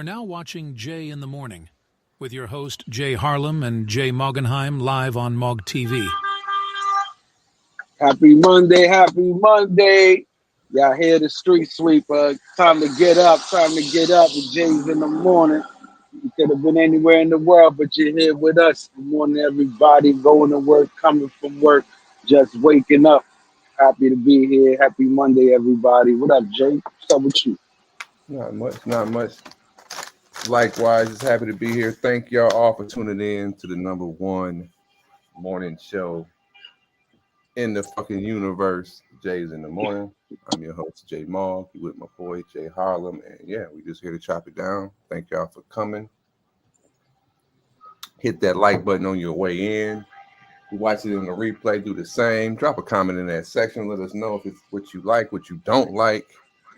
We're now watching Jay in the Morning with your host Jay Harlem and Jay Moggenheim live on Mog TV. Happy Monday, happy Monday. Y'all hear the street sweeper. Time to get up with Jay's in the Morning. You could have been anywhere in the world, but you're here with us. Good morning, everybody. Going to work, coming from work, just waking up. Happy to be here. Happy Monday, everybody. What up, Jay? What's up with you? Not much. Likewise, just happy to be here. Thank y'all all for tuning in to the number one morning show in the fucking universe, Jay's in the Morning. I'm your host, Jay Mogg, with my boy, Jay Harlem. And yeah, we just here to chop it down. Thank y'all for coming. Hit that like button on your way in. You watch it in the replay, do the same. Drop a comment in that section. Let us know if it's what you like, what you don't like.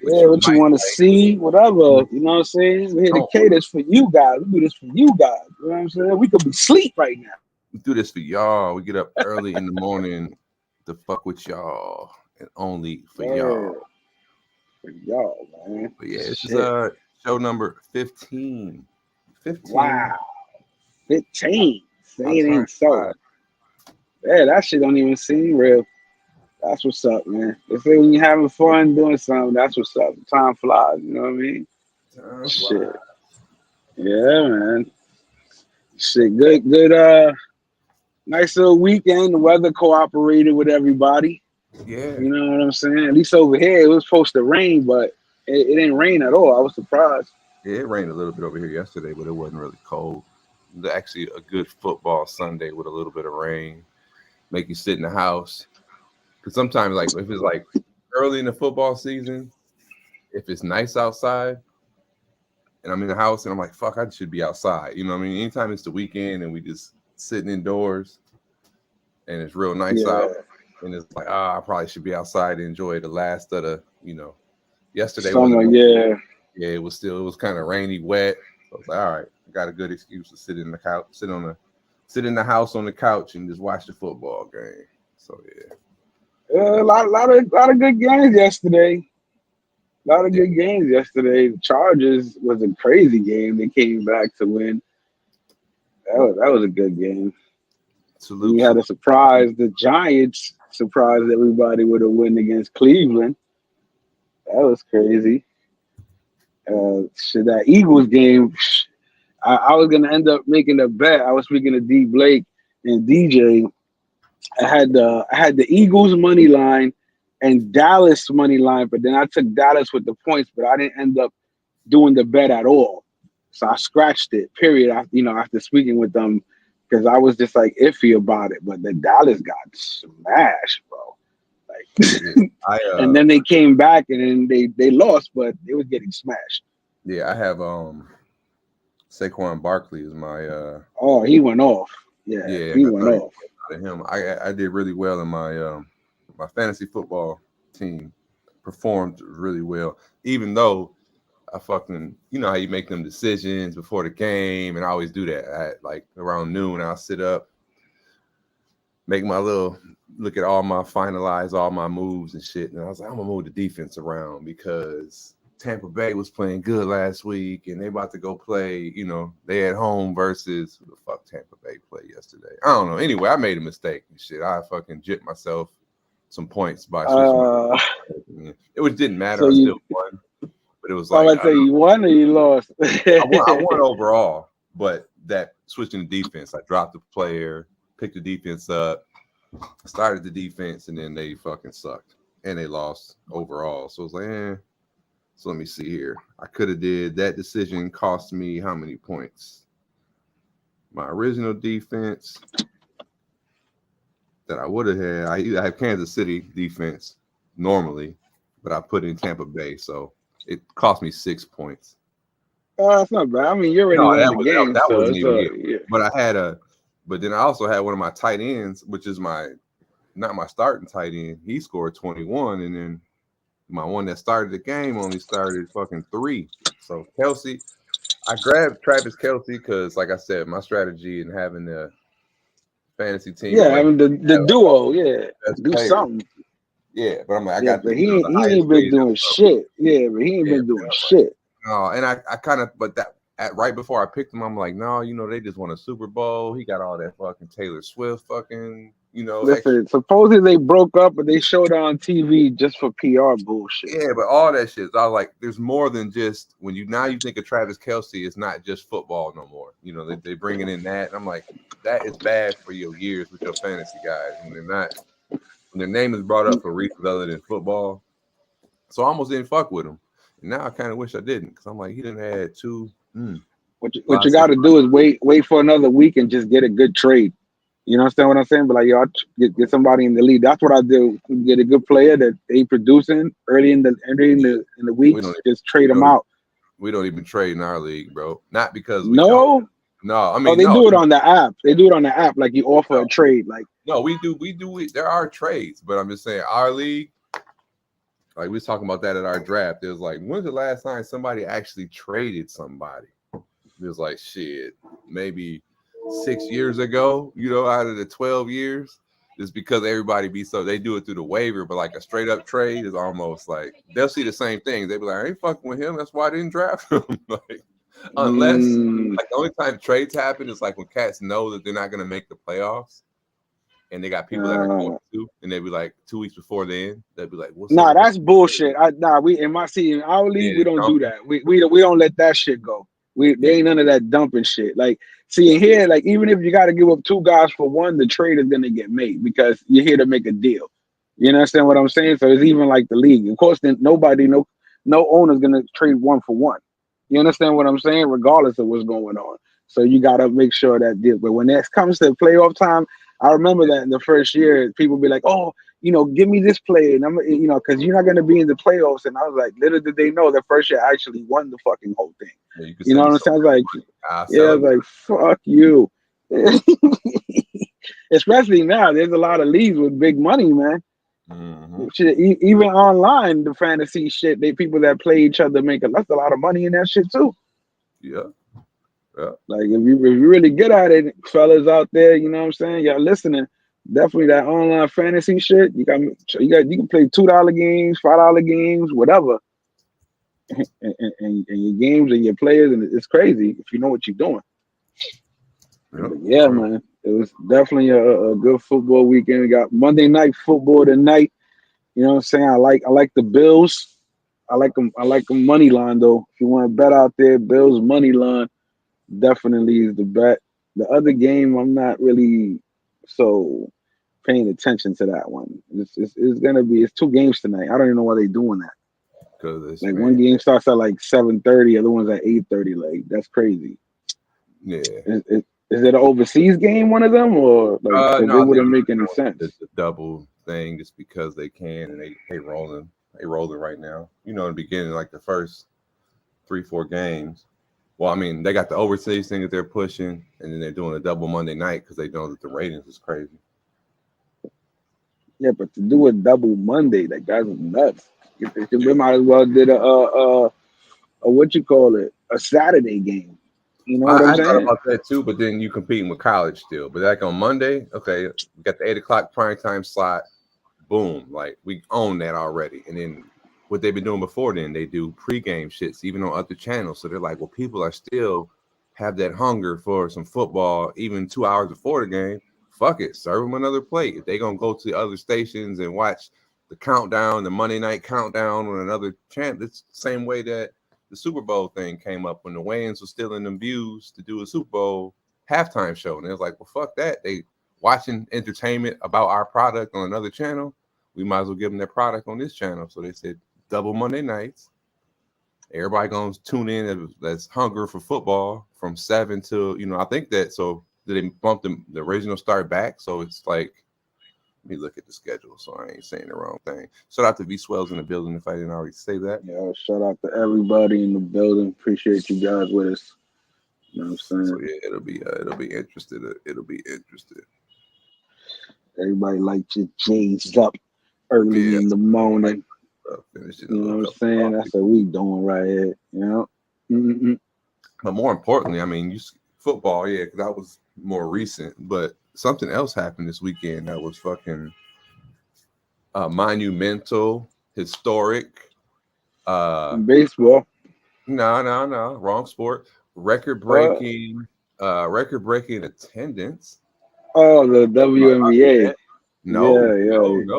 What you want to see, whatever. You know what I'm saying? We're here to cater this for you guys. We do this for you guys. You know what I'm saying? We could be asleep right now. We do this for y'all. We get up early in the morning to fuck with y'all and only for y'all. For y'all, man. But yeah, this is show number 15. 15. Wow. 15. Say it ain't so. Yeah, that shit don't even seem real. That's what's up, man. They say when you're having fun doing something, that's what's up. Time flies, you know what I mean? Shit. Yeah, man. Shit, good, nice little weekend. The weather cooperated with everybody. Yeah. You know what I'm saying? At least over here, it was supposed to rain, but it didn't rain at all. I was surprised. Yeah, it rained a little bit over here yesterday, but it wasn't really cold. Actually, a good football Sunday with a little bit of rain. Make you sit in the house. Because sometimes, like, if it's like early in the football season, if it's nice outside and I'm in the house and I'm like, fuck, I should be outside. You know what I mean? Anytime it's the weekend and we just sitting indoors and it's real nice out and it's like, I probably should be outside and enjoy the last of the, yesterday. Summer, yeah, it was kind of rainy, wet. So I was like, all right, I got a good excuse to sit in the couch, sit in the house on the couch and just watch the football game. So yeah. A lot of good games yesterday. Good games yesterday. The Chargers was a crazy game. They came back to win. That was a good game. Salute. We had a surprise. The Giants surprised everybody with a win against Cleveland. That was crazy. That Eagles game, I was gonna end up making a bet. I was speaking to D Blake and DJ. I had the Eagles money line and Dallas money line, but then I took Dallas with the points, but I didn't end up doing the bet at all. So I scratched it. Period. After speaking with them, because I was just like iffy about it. But the Dallas got smashed, bro. Like, and then they came back and then they lost, but they were getting smashed. Yeah, I have Saquon Barkley is my. He went off. Yeah, he went off. Him, I did really well in my my fantasy football team. Performed really well, even though I fucking, how you make them decisions before the game, and I always do that. Like around noon, I'll sit up, make my little look at finalize all my moves and shit, and I was like, I'm gonna move the defense around because Tampa Bay was playing good last week, and they about to go play. They at home versus who the fuck Tampa Bay played yesterday. I don't know. Anyway, I made a mistake and shit. I fucking jipped myself some points by switching. It didn't matter. So I still won, but it was like I tell you won or you lost. I won overall, but that switching the defense, I dropped the player, picked the defense up, started the defense, and then they fucking sucked and they lost overall. So it's like, So let me see here. I could have did that decision. Cost me how many points? My original defense that I would have had. I have Kansas City defense normally, but I put in Tampa Bay, so it cost me 6 points. That's not bad. I mean, you're already winning the game. That wasn't even it. But but then I also had one of my tight ends, which is not my starting tight end. He scored 21, and then my one that started the game only started fucking 3. So Kelsey, I grabbed Travis Kelce because, like I said, my strategy in having the fantasy team. Yeah, having the duo. Yeah, do something. Yeah, but I'm like, I got. But he ain't been doing shit. Yeah, but he ain't been doing shit. No, and I kind of, but that right before I picked him, I'm like, no, they just won a Super Bowl. He got all that fucking Taylor Swift fucking, Listen, supposedly they broke up, but they showed it on TV just for PR bullshit. Yeah, but all that shit, I like. There's more than just when you think of Travis Kelce, it's not just football no more. They bringing in that, and I'm like, that is bad for your years with your fantasy guys when they're not. When their name is brought up for reasons other than football, so I almost didn't fuck with him. And now I kind of wish I didn't, because I'm like, he didn't add two. What you got to do is wait for another week and just get a good trade. You understand what I'm saying? But like, y'all get somebody in the league. That's what I do. Get a good player that they producing early in the week. Just trade them out. We don't even trade in our league, bro. Not because we don't. No, I mean, they do it on the app. They do it on the app. Like you offer a trade. Like no, we do. There are trades, but I'm just saying our league. Like we was talking about that at our draft. It was like, when's the last time somebody actually traded somebody? It was like shit, maybe 6 years ago, out of the 12 years, just because everybody they do it through the waiver, but like a straight up trade is almost like they'll see the same thing. They'll be like, I ain't fucking with him. That's why I didn't draft him. Like, unless like the only time trades happen is like when cats know that they're not going to make the playoffs and they got people that are going to, and they'll be like 2 weeks before then, they'll be like, nah, that's bullshit. We in my season, our league, we don't do that. We don't let that shit go. There ain't none of that dumping shit. Like, see, here, like, even if you got to give up two guys for one, the trade is going to get made because you're here to make a deal. You understand what I'm saying? So it's even like the league. Of course, then no owner's going to trade one for one. You understand what I'm saying? Regardless of what's going on. So you got to make sure that deal. But when it comes to playoff time, I remember that in the first year, people be like, oh, give me this player. And I'm, because you're not going to be in the playoffs. And I was like, little did they know the first year I actually won the fucking whole thing. Yeah, you know what I'm saying? I was like, fuck you. Especially now, there's a lot of leagues with big money, man. Mm-hmm. Shit, even online, the fantasy shit, people that play each other that's a lot of money in that shit too. Yeah. Yeah. Like if you really get at it, fellas out there, you know what I'm saying? Y'all listening. Definitely that online fantasy shit. You can play $2 games, $5 games, whatever. And your games and your players, and it's crazy if you know what you're doing. Yeah, man, it was definitely a good football weekend. We got Monday night football tonight. You know what I'm saying? I like the Bills. I like them money line though. If you want to bet out there, Bills money line definitely is the bet. The other game, I'm not really so paying attention to that one. It's 2 games tonight. I don't even know why they're doing that. Like one game starts at like 7:30, other one's at 8:30. Like that's crazy. Yeah. Is it an overseas game, one of them, or like no, it wouldn't make any sense? It's a double thing just because they can, and they rolling. They rolling right now. In the beginning, like the first 3-4 games. Well, I mean, they got the overseas thing that they're pushing, and then they're doing a double Monday night because they know that the ratings is crazy. Yeah, but to do a double Monday, that guy's nuts. We might as well did a what you call it, a Saturday game. You know what I'm saying? I thought about that too, but then you competing with college still. But like on Monday, okay, we got the 8 o'clock primetime slot. Boom, like we own that already. And then what they've been doing before then, they do pregame shits even on other channels. So they're like, well, people are still have that hunger for some football even 2 hours before the game. Fuck it, serve them another plate. If they're gonna go to other stations and watch the countdown, the Monday night countdown on another channel, it's the same way that the Super Bowl thing came up when the Wayans was still in them views to do a Super Bowl halftime show. And it was like, well, fuck that. They watching entertainment about our product on another channel. We might as well give them their product on this channel. So they said double Monday nights. Everybody gonna tune in that's hungry for football from 7 till, I think that, so did they bump the original start back? So it's like, let me look at the schedule so I ain't saying the wrong thing. Shout out to V Swells in the building if I didn't already say that. Yeah, shout out to everybody in the building. Appreciate you guys with us. You know what I'm saying? So yeah, it'll be interesting. It'll be interesting. Everybody light your J's up early in the morning. You know what I'm saying? That's what we doing right here. You know? Mm-hmm. But more importantly, I mean, football, yeah, because that was more recent, but something else happened this weekend that was fucking monumental, historic. Baseball. No, wrong sport. Record-breaking attendance. Oh, the WNBA. No,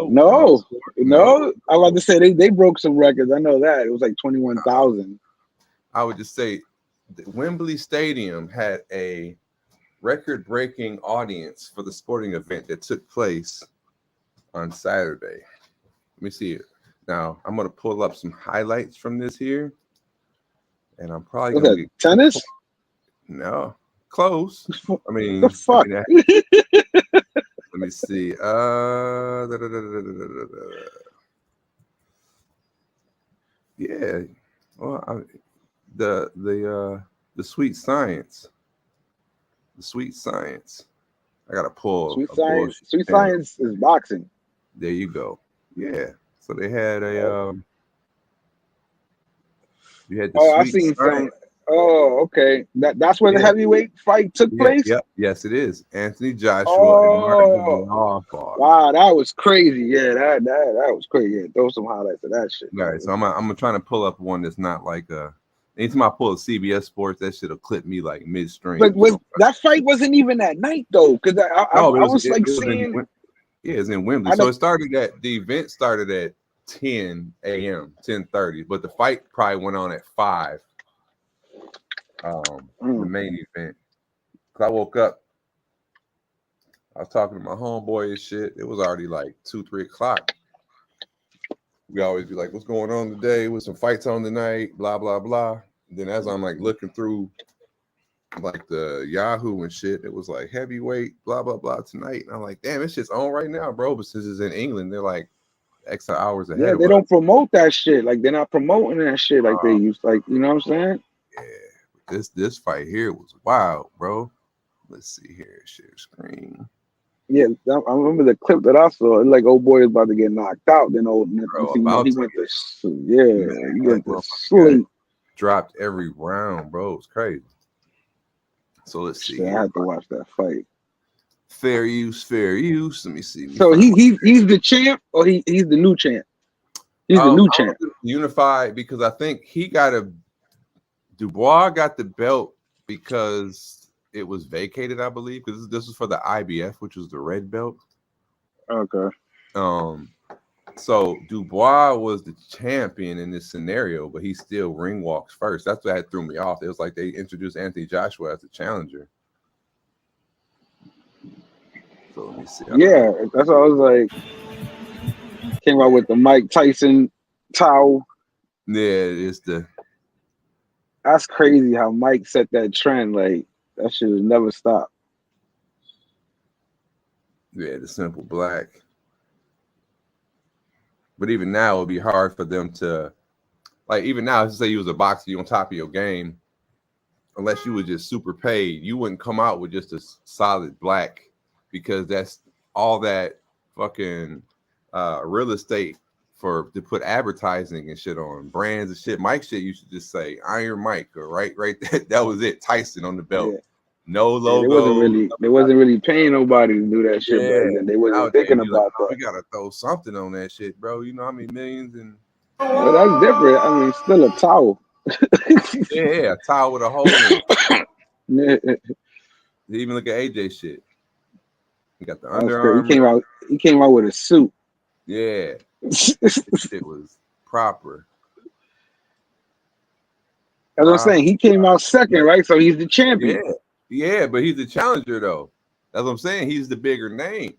No. no. I was about to say they broke some records. I know that. It was like 21,000. I would just say Wembley Stadium had a record-breaking audience for the sporting event that took place on Saturday. Let me see it. Now, I'm going to pull up some highlights from this here. And I'm probably going to get tennis? No. Close. I mean, the fuck? Let me see. Yeah. Well, the Sweet Science. The Sweet Science. I gotta pull Sweet Science. Sweet Science is boxing. There you go. Yeah. So they had a you had the I seen some. Oh, okay. That's where the heavyweight fight took place? Yep. Yes, it is. Anthony Joshua and Martin Lawford. Wow, that was crazy. Yeah, that was crazy. Yeah, throw some highlights of that shit. All right, so I'm trying to pull up one that's not like anytime I pull a CBS Sports, that shit'll clip me like midstream. But that fight wasn't even that night though, because I was seeing. It's in Wembley. So the event started at 10 a.m., 10:30, but the fight probably went on at 5. The main event. Cause I woke up, I was talking to my homeboy and shit. It was already like 2-3 o'clock. We always be like, "What's going on today? With some fights on tonight?" Blah blah blah. And then as I'm like looking through like the Yahoo and shit, it was like heavyweight, blah blah blah tonight. And I'm like, damn, this shit's on right now, bro. But since it's in England, they're like extra hours ahead. Yeah, they don't promote that shit. Like they're not promoting that shit like they used. Like, you know what I'm saying? Yeah, this fight here was wild, bro. Let's see here, share screen. Yeah, I remember the clip that I saw. It like old boy was about to get knocked out. Then he went to sleep. Dropped every round, bro. It was crazy. So let's see. I had to watch that fight. Fair use. Let me see. So he's the champ, or he's the new champ? He's the new champ. Unified, because I think Dubois got the belt because it was vacated, I believe, because this was for the IBF, which was the red belt. Okay. So Dubois was the champion in this scenario, but he still ring walks first. That's what threw me off. It was like they introduced Anthony Joshua as the challenger. So let me see. Yeah, that's what I was like. Came out with the Mike Tyson towel. Yeah, That's crazy how Mike set that trend. Like that shit has never stopped. Yeah, the simple black. But even now, it would be hard for them to, like, even now, let's say you was a boxer, you on top of your game, unless you were just super paid, you wouldn't come out with just a solid black, because that's all that fucking real estate to put advertising and shit on, brands and shit. Mike shit, you should just say Iron Mike, or right that was it. Tyson on the belt. Yeah. No logo. They wasn't really paying nobody to do that shit back then. They wasn't thinking about that. We gotta throw something on that shit, bro. You know how many millions and well, that's different. I mean, still a towel. Yeah, a towel with a hole in it. You even look at AJ shit. He got the Under Armour. He came out with a suit. Yeah. It was proper. As I'm saying, he came out second, right? So he's the champion. Yeah, but he's the challenger, though. That's what I'm saying. He's the bigger name.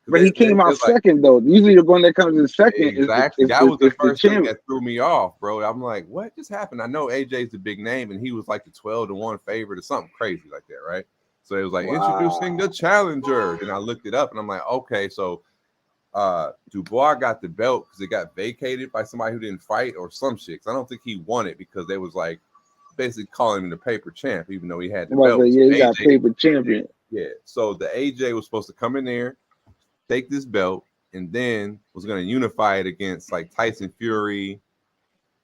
But he came out second, though. Usually the one that comes in second exactly. That was the first thing that threw me off, bro. I'm like, what just happened? I know AJ's the big name, and he was like the 12-1 favorite or something crazy like that, right? So it was like introducing the challenger. Then I looked it up, and I'm like, okay, so Dubois got the belt because it got vacated by somebody who didn't fight or some shit. I don't think he won it because they was like basically calling him the paper champ, even though he had the belt. Yeah, he got paper champion. Yeah. So the AJ was supposed to come in there, take this belt, and then was going to unify it against like Tyson Fury.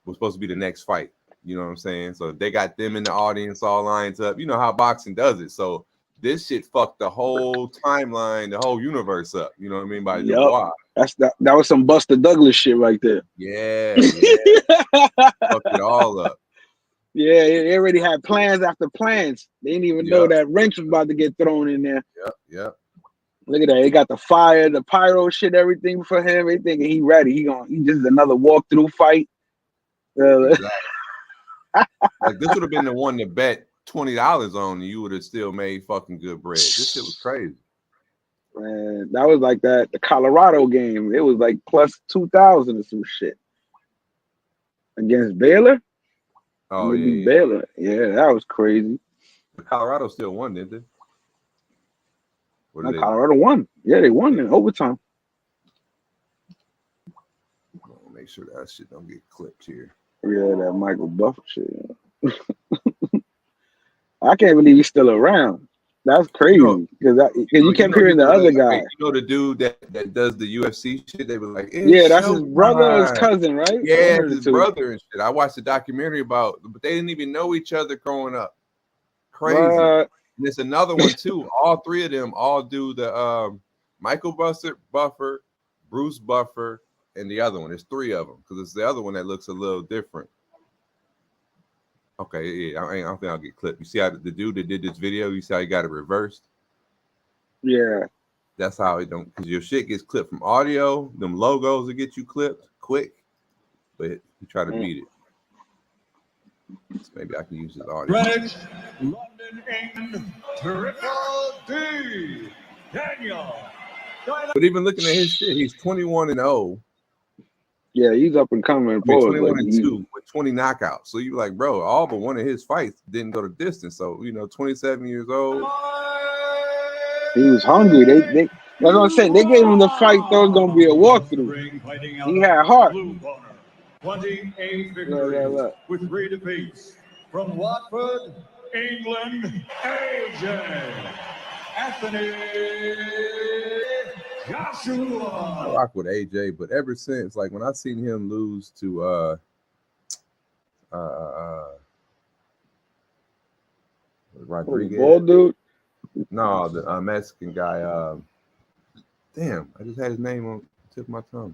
Was supposed to be the next fight. You know what I'm saying? So they got them in the audience all lined up. You know how boxing does it. So this shit fucked the whole timeline, the whole universe up. You know what I mean? By Dubois. That was some Buster Douglas shit right there. Yeah. Fucked it all up. Yeah, they already had plans after plans. They didn't even know Yep, that wrench was about to get thrown in there. yep. Look at that. They got the fire, the pyro shit, everything for him. They thinking he ready. He just another walkthrough fight. Exactly. Like this would have been the one to bet $20 on, and you would have still made fucking good bread. This shit was crazy. Man, that was like the Colorado game. It was like plus 2,000 or some shit against Baylor. Oh yeah. Baylor. Yeah, that was crazy. But Colorado still won, didn't they? Or did they? Colorado won. Yeah, they won in overtime. Make sure that shit don't get clipped here. Yeah, that Michael Buffer shit. I can't believe he's still around. That's crazy because you kept hearing the other guy. You know the dude that does the UFC shit. They were like, yeah, that's his brother or his cousin, right? Yeah, his brother and shit. I watched a documentary about, but they didn't even know each other growing up. Crazy. And there's another one too. All three of them all do the Michael Buffer, Bruce Buffer, and the other one. There's three of them because it's the other one that looks a little different. Okay, yeah, I don't think I'll get clipped. You see how the dude that did this video, you see how he got it reversed? Yeah. That's how it don't, because your shit gets clipped from audio, them logos will get you clipped quick, but you try to beat it. So maybe I can use this audio. Greenwich, London, England, Triple D, Daniel. But even looking at his shit, he's 21-0. Yeah, he's up and coming. 21-2 with 20 knockouts. So you like, bro, all but one of his fights didn't go the distance. So 27 years old. He was hungry. That's what I'm saying. They gave him the fight. Thought it was gonna be a walkthrough. He had heart. 28 victories with 3 defeats from Watford, England. AJ Anthony Joshua. I rock with AJ, but ever since, like when I seen him lose to Rodriguez, bald dude. No, the Mexican guy. Damn, I just had his name on the tip of my tongue.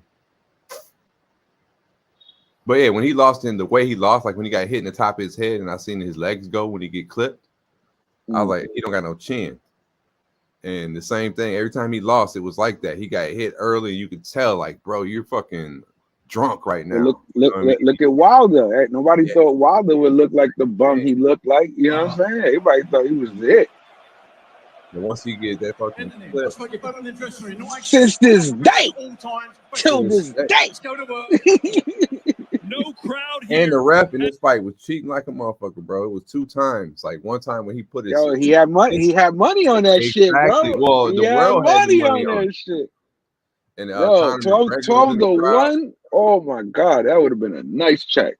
But yeah, when he lost in the way he lost, like when he got hit in the top of his head, and I seen his legs go when he get clipped, I was like, he don't got no chin. And the same thing, every time he lost, it was like that. He got hit early, and you could tell, like, bro, you're fucking drunk right now. Look at Wilder. Nobody thought Wilder would look like the bum he looked like. You know what I'm saying? Everybody thought he was it. And once you get that fucking clip, since this day, till this day. No crowd here. And the ref in this fight was cheating like a motherfucker, bro. It was 2 times. Like one time when he put his he had money. He had money on that shit, bro. Well, the world had money on that shit. And 12-1. Oh my god, that would have been a nice check.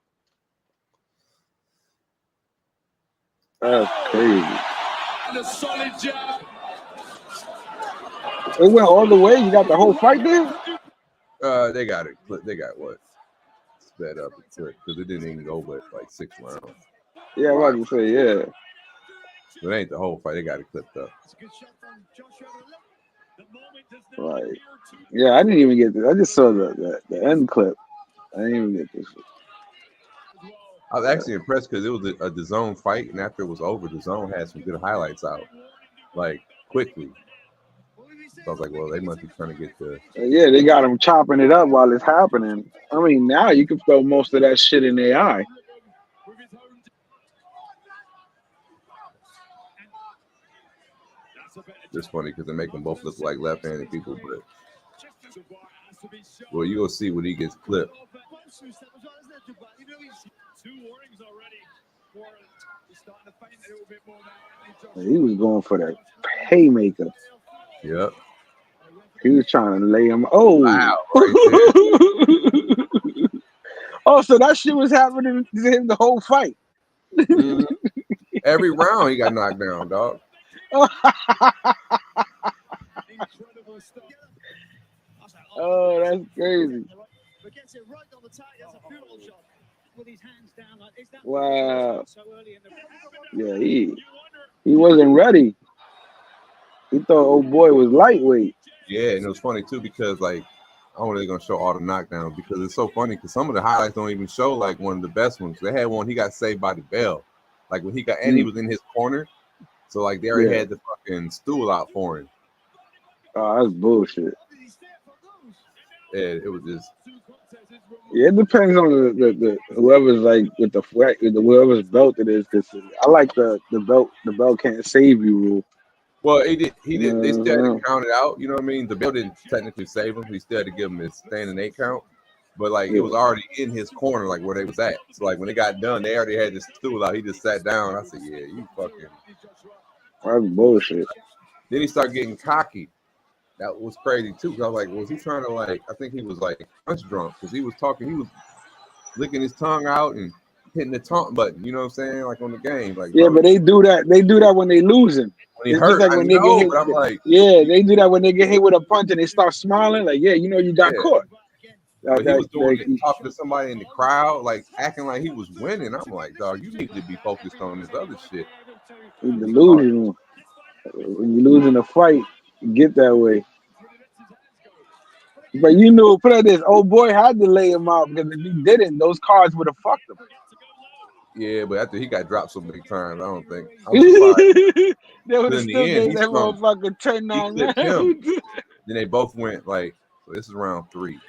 That's crazy. And a solid jab. It went all the way. You got the whole fight there. They got it. They got what? Sped up because it didn't even go but like 6 rounds. Yeah, I was gonna say yeah. But it ain't the whole fight. They got it clipped up. Like, yeah, I didn't even get this. I just saw the end clip. I didn't even get this. I was actually impressed because it was a DAZN fight, and after it was over, DAZN had some good highlights out, like quickly. So I was like, well, they must be trying to get the. Yeah, they got them chopping it up while it's happening. I mean, now you can throw most of that shit in AI. It's funny because they make them both look like left-handed people, but well, you'll see when he gets clipped. He was going for that haymaker. Yep. He was trying to lay him. Oh, wow, right there. Oh, so that shit was happening to him the whole fight. Mm-hmm. Every round he got knocked down, dog. Oh, that's crazy. Wow. Yeah, he wasn't ready. He thought old boy was lightweight. Yeah, and it was funny too because like I don't know they're gonna show all the knockdowns because it's so funny because some of the highlights don't even show like one of the best ones. They had one he got saved by the bell, like when he got and he was in his corner, so like they already had the fucking stool out for him. Oh, that's bullshit. Yeah, it was just. Yeah, it depends on the whoever's like with the whoever's belt it is. Because I like the belt can't save you rule. Well, he did. They still had to count it out. You know what I mean? The bell didn't technically save him. He still had to give him his standing 8 count. But like it was already in his corner, like where they was at. So like when they got done, they already had the stool out. He just sat down. I said, "Yeah, you fucking." That's bullshit. Then he started getting cocky. That was crazy too. Cause I was like, was he trying to like? I think he was like punch drunk because he was talking. He was licking his tongue out and hitting the taunt button. You know what I'm saying? Like on the game. Like yeah, but they do that. They do that when they losing. When he hurt, like when they get hit. But I'm like, yeah, they do that when they get hit with a punch and they start smiling. Like, yeah, you know, you got caught. But he was doing it, talking to somebody in the crowd, like acting like he was winning. I'm like, dog, you need to be focused on this other shit. Delusional. When you losing a fight, you get that way. But you know, put it like this, old boy had to lay him out because if he didn't, those cards would have fucked him. Yeah, but after he got dropped so many times, I don't think. I'm surprised. They would have still gave that motherfucker 10-9 rounds. Then they both went like, so this is round 3.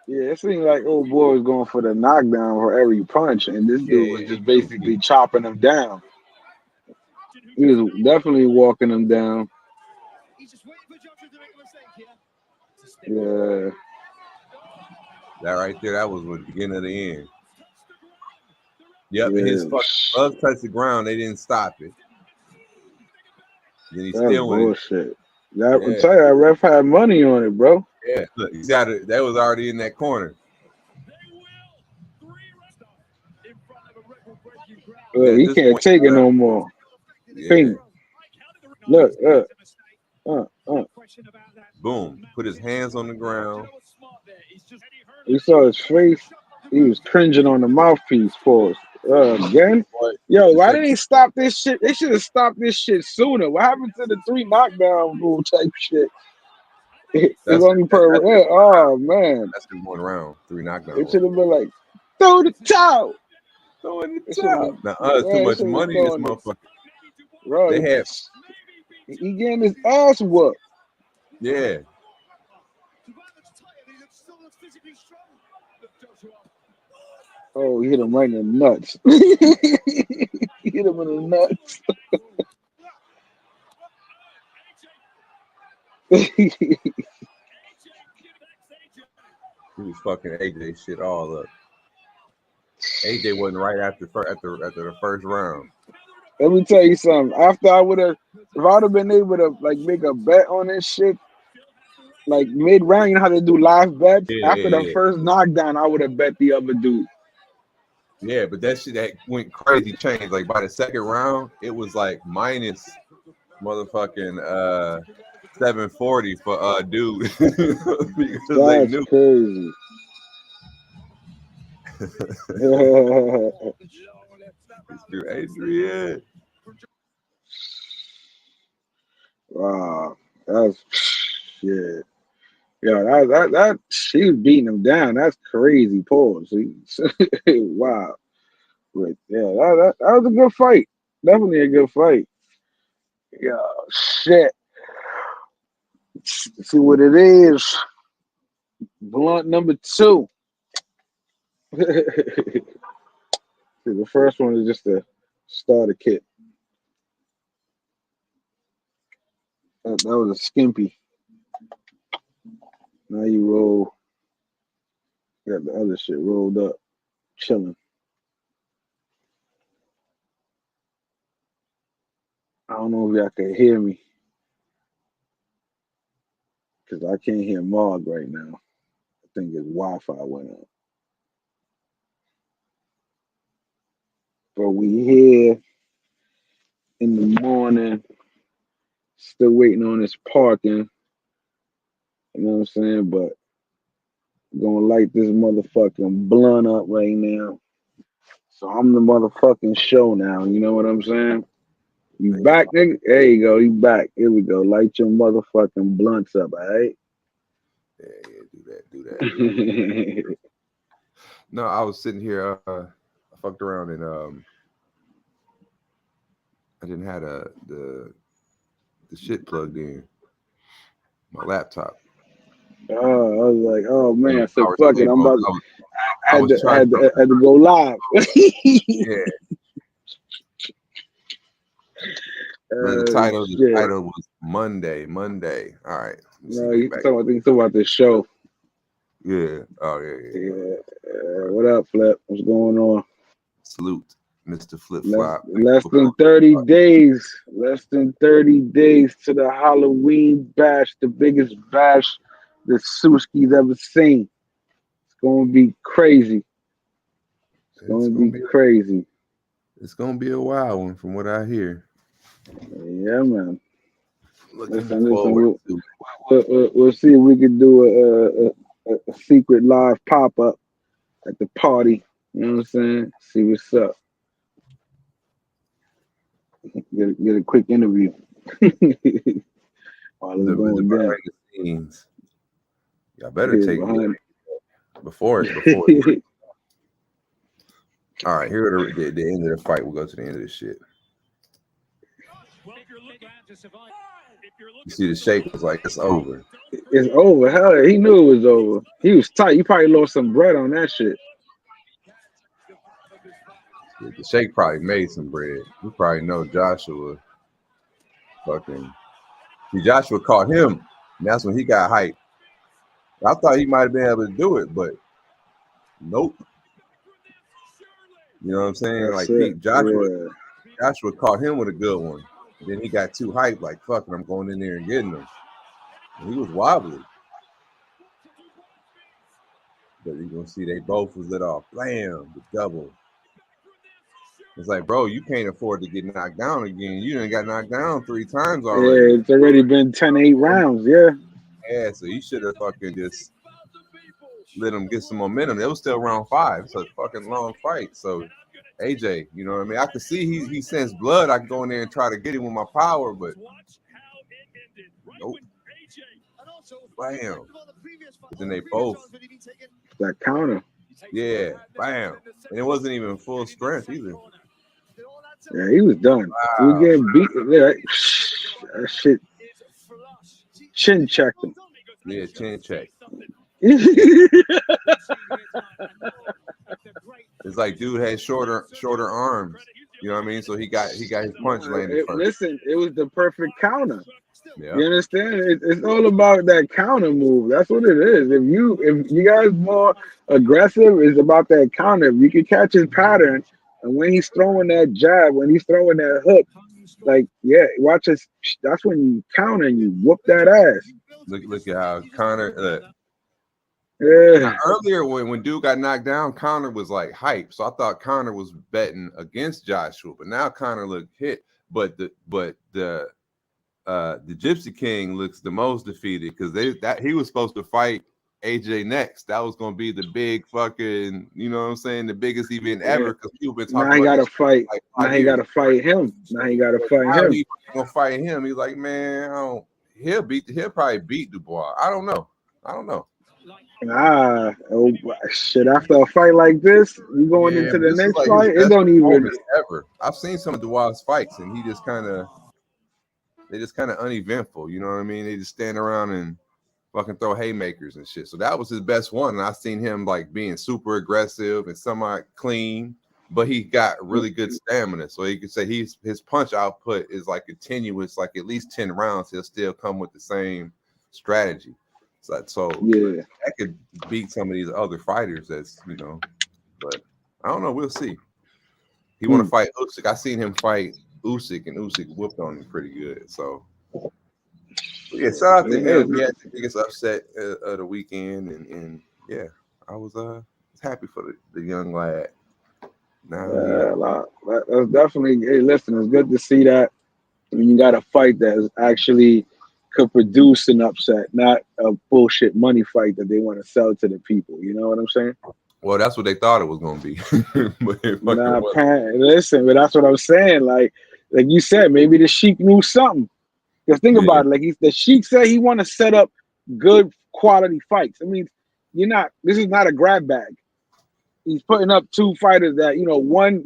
Yeah, it seemed like old boy was going for the knockdown for every punch, and this dude was just basically chopping him down. He was definitely walking him down. Yeah. That right there, that was the beginning of the end. Yep, his fucking gloves touched the ground. They didn't stop it. Then he still went. Bullshit. I'm telling you, that ref had money on it, bro. Yeah, look, he's got it. That was already in that corner. He can't take it no more. Yeah. Look, Boom. Put his hands on the ground. You saw his face. He was cringing on the mouthpiece for us. Again? Yo, why didn't they stop this shit? They should have stopped this shit sooner. What happened to the 3 knockdown rule type shit? It's only per oh man. That's been going around 3 knockdowns. It should have been like, throw the towel. Throw in the towel. Now, too much money, this motherfucker. Bro, they have. He getting his ass whooped. Yeah. Oh, he hit him right in the nuts. He hit him in the nuts. He was fucking AJ shit all up. AJ wasn't right after the first round. Let me tell you something. After I would have, if I would have been able to like make a bet on this shit, like mid round, you know how they do live bets. After the first knockdown, I would have bet the other dude. Yeah, but that shit that went crazy changed. Like by the second round, it was like minus motherfucking 740 for dude. Because that's they knew. Crazy. This dude Adrian. Wow, that's yeah. Yeah, that she was beating him down. That's crazy. Pause. Wow. But yeah, that was a good fight. Definitely a good fight. Yeah, shit. See what it is. Blunt number 2. The first one is just a starter kit. That was a skimpy. Now you roll. Got the other shit rolled up, chilling. I don't know if y'all can hear me, because I can't hear Mog right now. I think his Wi-Fi went out. But we here in the morning, still waiting on this parking. You know what I'm saying? But gonna light this motherfucking blunt up right now. So I'm the motherfucking show now. You know what I'm saying? You back, nigga? There you go. You back. Here we go. Light your motherfucking blunts up, all right? Yeah, do that. No, I was sitting here. I fucked around and I didn't have the shit plugged in my laptop. Oh, I was like, oh man, I said, I fuck it. I'm about. I had to go live. Yeah. The title was Monday. All right. No, you can talk about this show. Yeah. Oh yeah. What up, Flip? What's going on? Salute, Mr. Flip Flop. Less than 30 days. Less than 30 days to the Halloween bash, the biggest bash that Suski's ever seen. It's gonna be crazy. It's gonna be crazy. It's gonna be a wild one, from what I hear. Yeah, man. Listen, we'll see if we can do a secret live pop up at the party. You know what I'm saying? See what's up. Get a quick interview. While it's going down. The scenes. Y'all better take it before. All right, here are the end of the fight. We'll go to the end of this shit. You see, the Sheikh was like, it's over. It's over. Hell, he knew it was over. He was tight. He probably lost some bread on that shit. The Sheikh probably made some bread. You probably know Joshua fucking. See, Joshua caught him, and that's when he got hyped. I thought he might have been able to do it, but nope. You know what I'm saying? Joshua caught him with a good one. Then he got too hyped, like, fuck it, I'm going in there and getting him. And he was wobbly. But you're going to see they both was lit off. Blam, the double. It's like, bro, you can't afford to get knocked down again. You done got knocked down 3 times already. Yeah, it's already been 10-8 rounds, yeah. Yeah, so you should have fucking just let him get some momentum. It was still round 5. It's a fucking long fight. So AJ, you know what I mean? I could see he sensed blood. I could go in there and try to get him with my power, but nope. Bam. Then they both. That counter. Yeah, bam. And it wasn't even full strength either. Yeah, he was done. Wow. He was getting beat. Yeah, that shit. Chin checked him. Yeah, chin check. It's like dude had shorter arms. You know what I mean? So he got his punch landed first. Listen, it was the perfect counter. Yeah. You understand? It's all about that counter move. That's what it is. If you guys more aggressive, it's about that counter. If you can catch his pattern, and when he's throwing that jab, when he's throwing that hook, like, yeah, watch us. That's when you counter and you whoop that ass. Look at how Conor. Yeah. Now, earlier when dude got knocked down, Conor was like hype. So I thought Conor was betting against Joshua, but now Conor looked hit. But the Gypsy King looks the most defeated because he was supposed to fight AJ next. That was gonna be the big fucking, you know what I'm saying, the biggest event ever. Because people been talking. Now he gotta fight. Now he gotta fight him. He's gonna fight him. He's like, man, he'll probably beat Dubois. I don't know. Oh shit! After a fight like this, you going into the next fight? It don't even ever. I've seen some of Dubois' fights, and they just kind of uneventful. You know what I mean? They just stand around and fucking throw haymakers and shit. So that was his best one, and I seen him like being super aggressive and somewhat clean, but he got really good stamina. So you could say his punch output is like continuous, like at least 10 rounds. He'll still come with the same strategy. So yeah, that could beat some of these other fighters. That's but I don't know. We'll see. He want to fight Usyk. I seen him fight Usyk, and Usyk whooped on him pretty good. So yeah, shout out to him. He had the biggest upset of the weekend, and yeah, I was happy for the young lad. That's definitely. Hey, listen, it's good to see that when you got a fight that is actually could produce an upset, not a bullshit money fight that they want to sell to the people. You know what I'm saying? Well, that's what they thought it was gonna be. But it fucking Nah, wasn't. listen, but that's what I'm saying. Like you said, maybe the Sheik knew something. Because think Yeah. about it. Like the Sheik said, he want to set up good quality fights. I mean, this is not a grab bag. He's putting up two fighters that, one,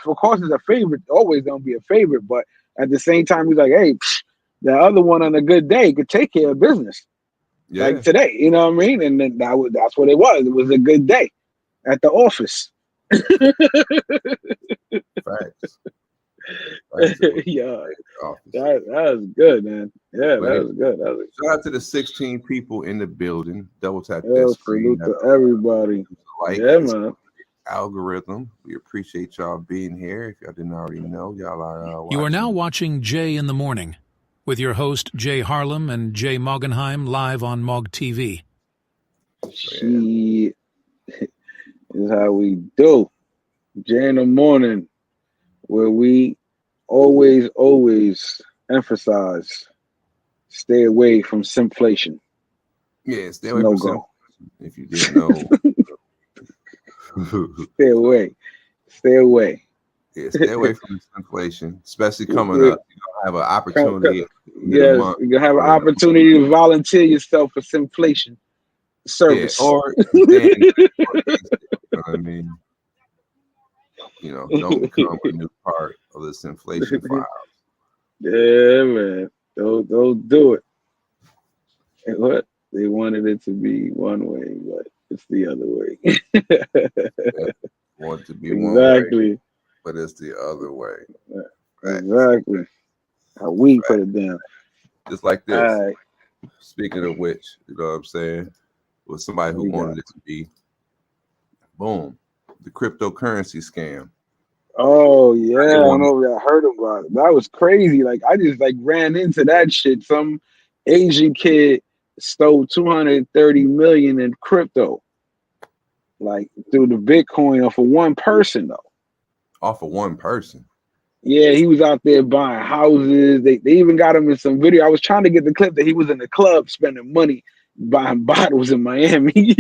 of course is a favorite, always gonna be a favorite, but at the same time, he's like, hey, the other one on a good day could take care of business. Yeah. Like today, you know what I mean? And then that's what it was. It was a good day at the office. Facts. Yeah, that was good, man. Yeah, that was good. Shout out to the 16 people in the building. Double tap Yeah, that screen. salute to everybody. Like, Yeah, man. Algorithm. We appreciate y'all being here. If y'all didn't already know, y'all are You are now watching Jay in the Morning with your host Jay Harlem and Jay Moggenheim live on Mog TV. She is how we do. Jay in the Morning, where we always emphasize stay away from simflation. Yeah, stay away No from go. If you didn't know. Stay away. Yeah, stay away from inflation, especially coming up. You're gonna have an opportunity. Yes, you're gonna have an opportunity to volunteer yourself for simflation service. Yeah, or you know what I mean, don't become a new part of this inflation file. Yeah, man. Don't do it. And what? They wanted it to be one way, but it's the other way. Want it to be one way, exactly. but it's the other way. Right. Exactly. How we put it down. Just like this. All right. Speaking of which, you know what I'm saying? With somebody who wanted it to be, boom, the cryptocurrency scam. Oh yeah, I don't know if y'all heard about it. That was crazy. Like I just ran into that shit. Some Asian kid stole 230 million in crypto, like through the Bitcoin off of one person though. Off of one person. Yeah, he was out there buying houses. They even got him in some video. I was trying to get the clip that he was in the club spending money buying bottles in Miami.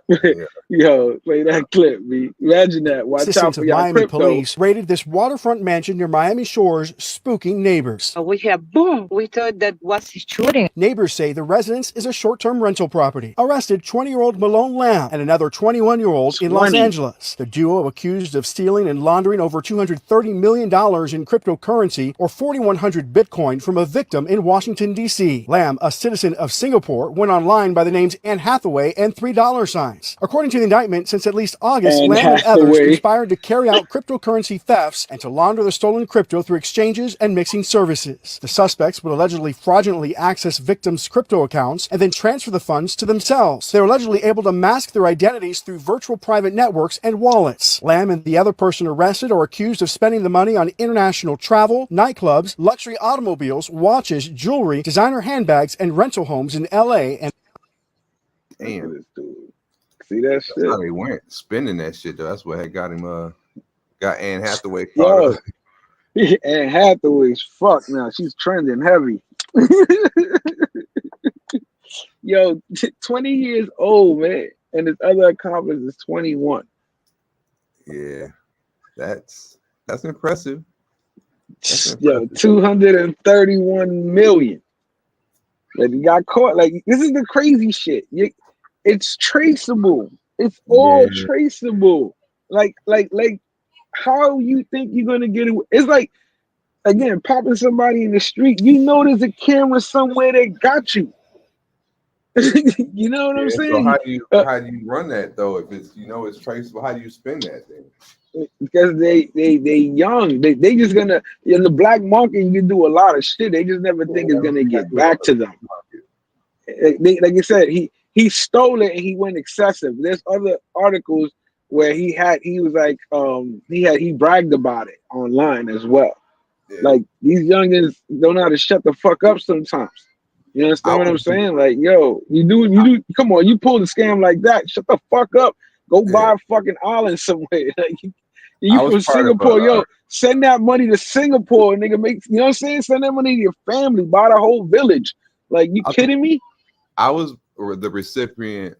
Right, yeah. Yo, play that clip, B. Imagine that. Watch out Assistance for of y'all Miami crypto. police raided this waterfront mansion near Miami Shores, spooking neighbors. We hear boom. We thought that was shooting. Neighbors say the residence is a short-term rental property. Arrested 20-year-old Malone Lamb and another 21-year-old in Los Angeles. The duo accused of stealing and laundering over $230 million in cryptocurrency or 4,100 Bitcoin from a victim in Washington, D.C. Lamb, a citizen of Singapore, went online by the names Anne Hathaway and $3 signs. According to the indictment, since at least August, Anne Lamb and others Hathaway. conspired to carry out cryptocurrency thefts and to launder the stolen crypto through exchanges and mixing services. The suspects would allegedly fraudulently access victims' crypto accounts and then transfer the funds to themselves. They were allegedly able to mask their identities through virtual private networks and wallets. Lamb and the other person arrested are accused of spending the money on international travel, nightclubs, luxury automobiles, watches, jewelry, designer handbags, and rental homes in L.A. and Damn. See that That's shit? how they went spending that shit though. That's what had got him got Anne Hathaway Yo, caught up. Anne Hathaway's fuck now. She's trending heavy. Yo, 20 years old, man. And his other accomplice is 21. Yeah. That's impressive. Yo, 231 million. Like he got caught. Like this is the crazy shit. It's traceable. It's all traceable. Like how you think you're gonna get it? It's like again, popping somebody in the street. You know there's a camera somewhere that got you. You know what I'm saying? So how do you run that though? If it's it's traceable, how do you spend that thing? Because they young. They just gonna in the black market you can do a lot of shit. They just never think it's gonna get back to them. Like you said, he stole it and he went excessive. There's other articles where he was like he bragged about it online as well. Yeah. Like these youngins don't know how to shut the fuck up sometimes. You understand what I'm saying? Like, yo, you do come on, you pull the scam like that, shut the fuck up. Go buy a fucking island somewhere. Like you from Singapore, yo, send that money to Singapore, nigga. You know what I'm saying? Send that money to your family, buy the whole village. Like, you kidding me? I was the recipient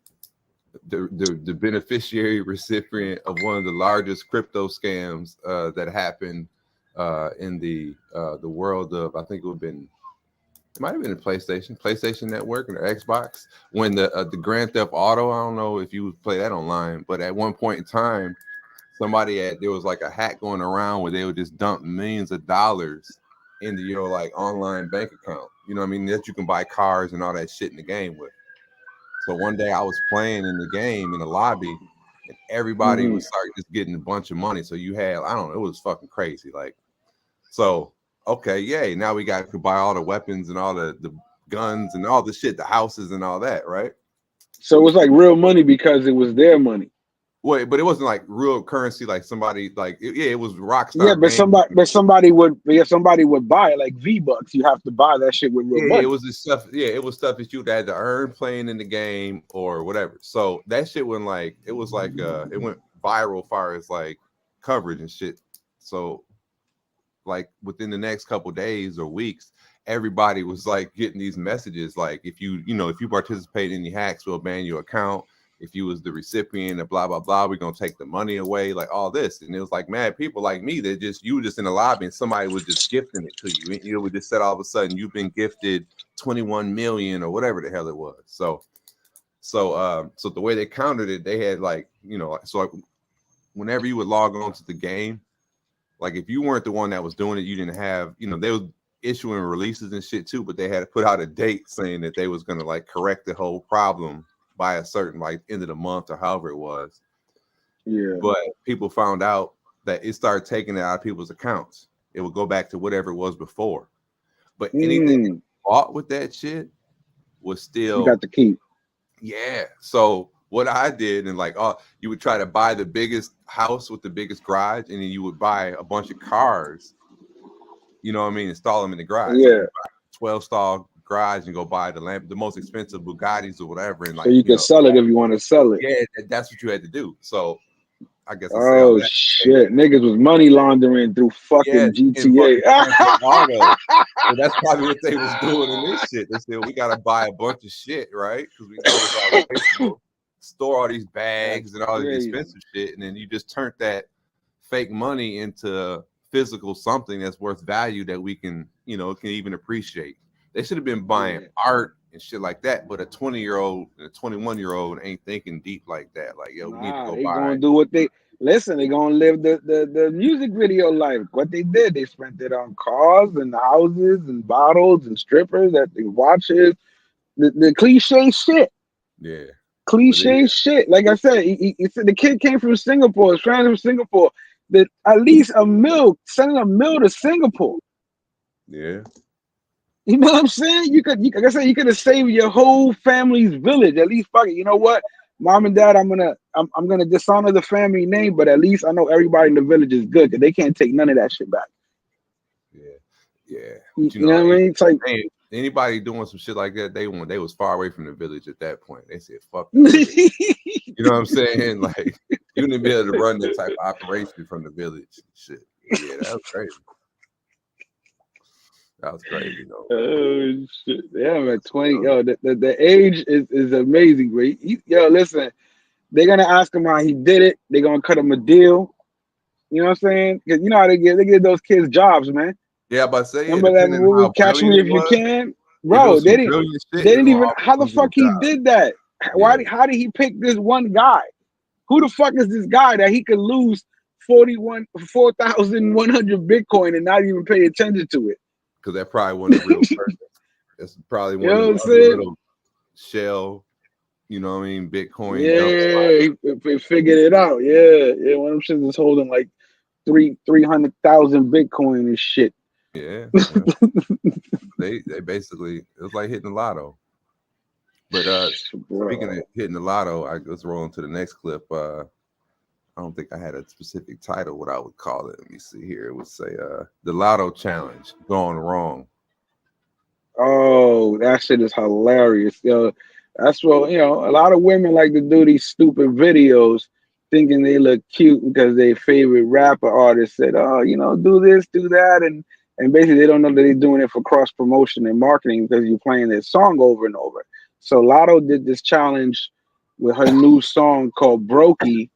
the beneficiary recipient of one of the largest crypto scams that happened in the world of, I think it might have been a PlayStation Network or Xbox, when the Grand Theft Auto, I don't know if you would play that online, but at one point in time, there was like a hack going around where they would just dump millions of dollars into your like online bank account. You know what I mean? That you can buy cars and all that shit in the game with. So one day I was playing in the game in the lobby, and everybody was starting just getting a bunch of money. So you had, I don't know, it was fucking crazy. Like, so okay, yay! Now we could buy all the weapons and all the guns and all the shit, the houses and all that, right? So it was like real money because it was their money. Wait, but it wasn't like real currency, like somebody like it was Rockstar. Yeah, but somebody would buy it like V-Bucks. You have to buy that shit with real money. It was this stuff. Yeah, it was stuff that you had to earn playing in the game or whatever. So that shit went like it went viral as far as like coverage and shit. So like within the next couple days or weeks, everybody was like getting these messages like if you participate in any hacks, we'll ban your account. If you was the recipient of blah blah blah, we're gonna take the money away, like all this. And it was like mad people like me that you were just in the lobby and somebody was just gifting it to you. You would just said all of a sudden you've been gifted 21 million or whatever the hell it was. So the way they counted it, they had like, so whenever you would log on to the game, like if you weren't the one that was doing it, you didn't have, they were issuing releases and shit too, but they had to put out a date saying that they was gonna like correct the whole problem by a certain like end of the month or however it was. Yeah. But people found out that it started taking it out of people's accounts. It would go back to whatever it was before. But anything you bought with that shit was still you got to keep. Yeah. So what I did, and like, you would try to buy the biggest house with the biggest garage, and then you would buy a bunch of cars. You know what I mean? Install them in the garage. Yeah. 12-stall garage and go buy the most expensive Bugattis or whatever, and like so you can sell it if you want to sell it. Yeah, that's what you had to do. So I guess. Shit, niggas was money laundering through fucking GTA. So that's probably what they was doing in this shit. They said we gotta buy a bunch of shit, right? Because we know it's all store all these bags and all this expensive shit, and then you just turned that fake money into physical something that's worth value that we can, can even appreciate. They should have been buying art and shit like that, but a 20-year-old and a 21-year-old ain't thinking deep like that. Like, yo, we need to go they buy. Gonna do what they listen. They gonna live the music video life. What they did, they spent it on cars and houses and bottles and strippers, watches, the cliche shit. Yeah, cliche shit. Like I said, he said the kid came from Singapore. His friend from Singapore. That at least sending a mill to Singapore. Yeah. You know what I'm saying? You could have saved your whole family's village. At least, fuck it. You know what, mom and dad, I'm gonna dishonor the family name, but at least I know everybody in the village is good because they can't take none of that shit back. Yeah. You know what I mean? It's like anybody doing some shit like that, they was far away from the village at that point. They said, "Fuck." You know what I'm saying? Like you wouldn't be able to run that type of operation from the village. Shit. Yeah, that was crazy. That was crazy, though. Oh shit! Yeah, man, 20. Yo, the age is amazing, bro. Yo, listen, they're gonna ask him how he did it. They're gonna cut him a deal. You know what I'm saying? Because you know how they give those kids jobs, man. Yeah, but say remember that movie Catch Me If You Can, bro? They didn't even. How the fuck he did that? How did he pick this one guy? Who the fuck is this guy that he could lose 4,100 Bitcoin and not even pay attention to it? Because that probably wasn't a real person. That's probably one of the little shell, you know what I mean, Bitcoin. Yeah, he figured it out. Yeah. One of them shits is holding like 300,000 Bitcoin and shit. Yeah. They basically, it was like hitting the lotto. But speaking of hitting the lotto, let's roll into the next clip. I don't think I had a specific title, what I would call it. Let me see here. It would say the Lotto Challenge gone wrong. Oh, that shit is hilarious. Yo, that's what, a lot of women like to do these stupid videos thinking they look cute because their favorite rapper artist said, do this, do that. And basically they don't know that they're doing it for cross promotion and marketing because you're playing their song over and over. So Lotto did this challenge with her new song called Brokey,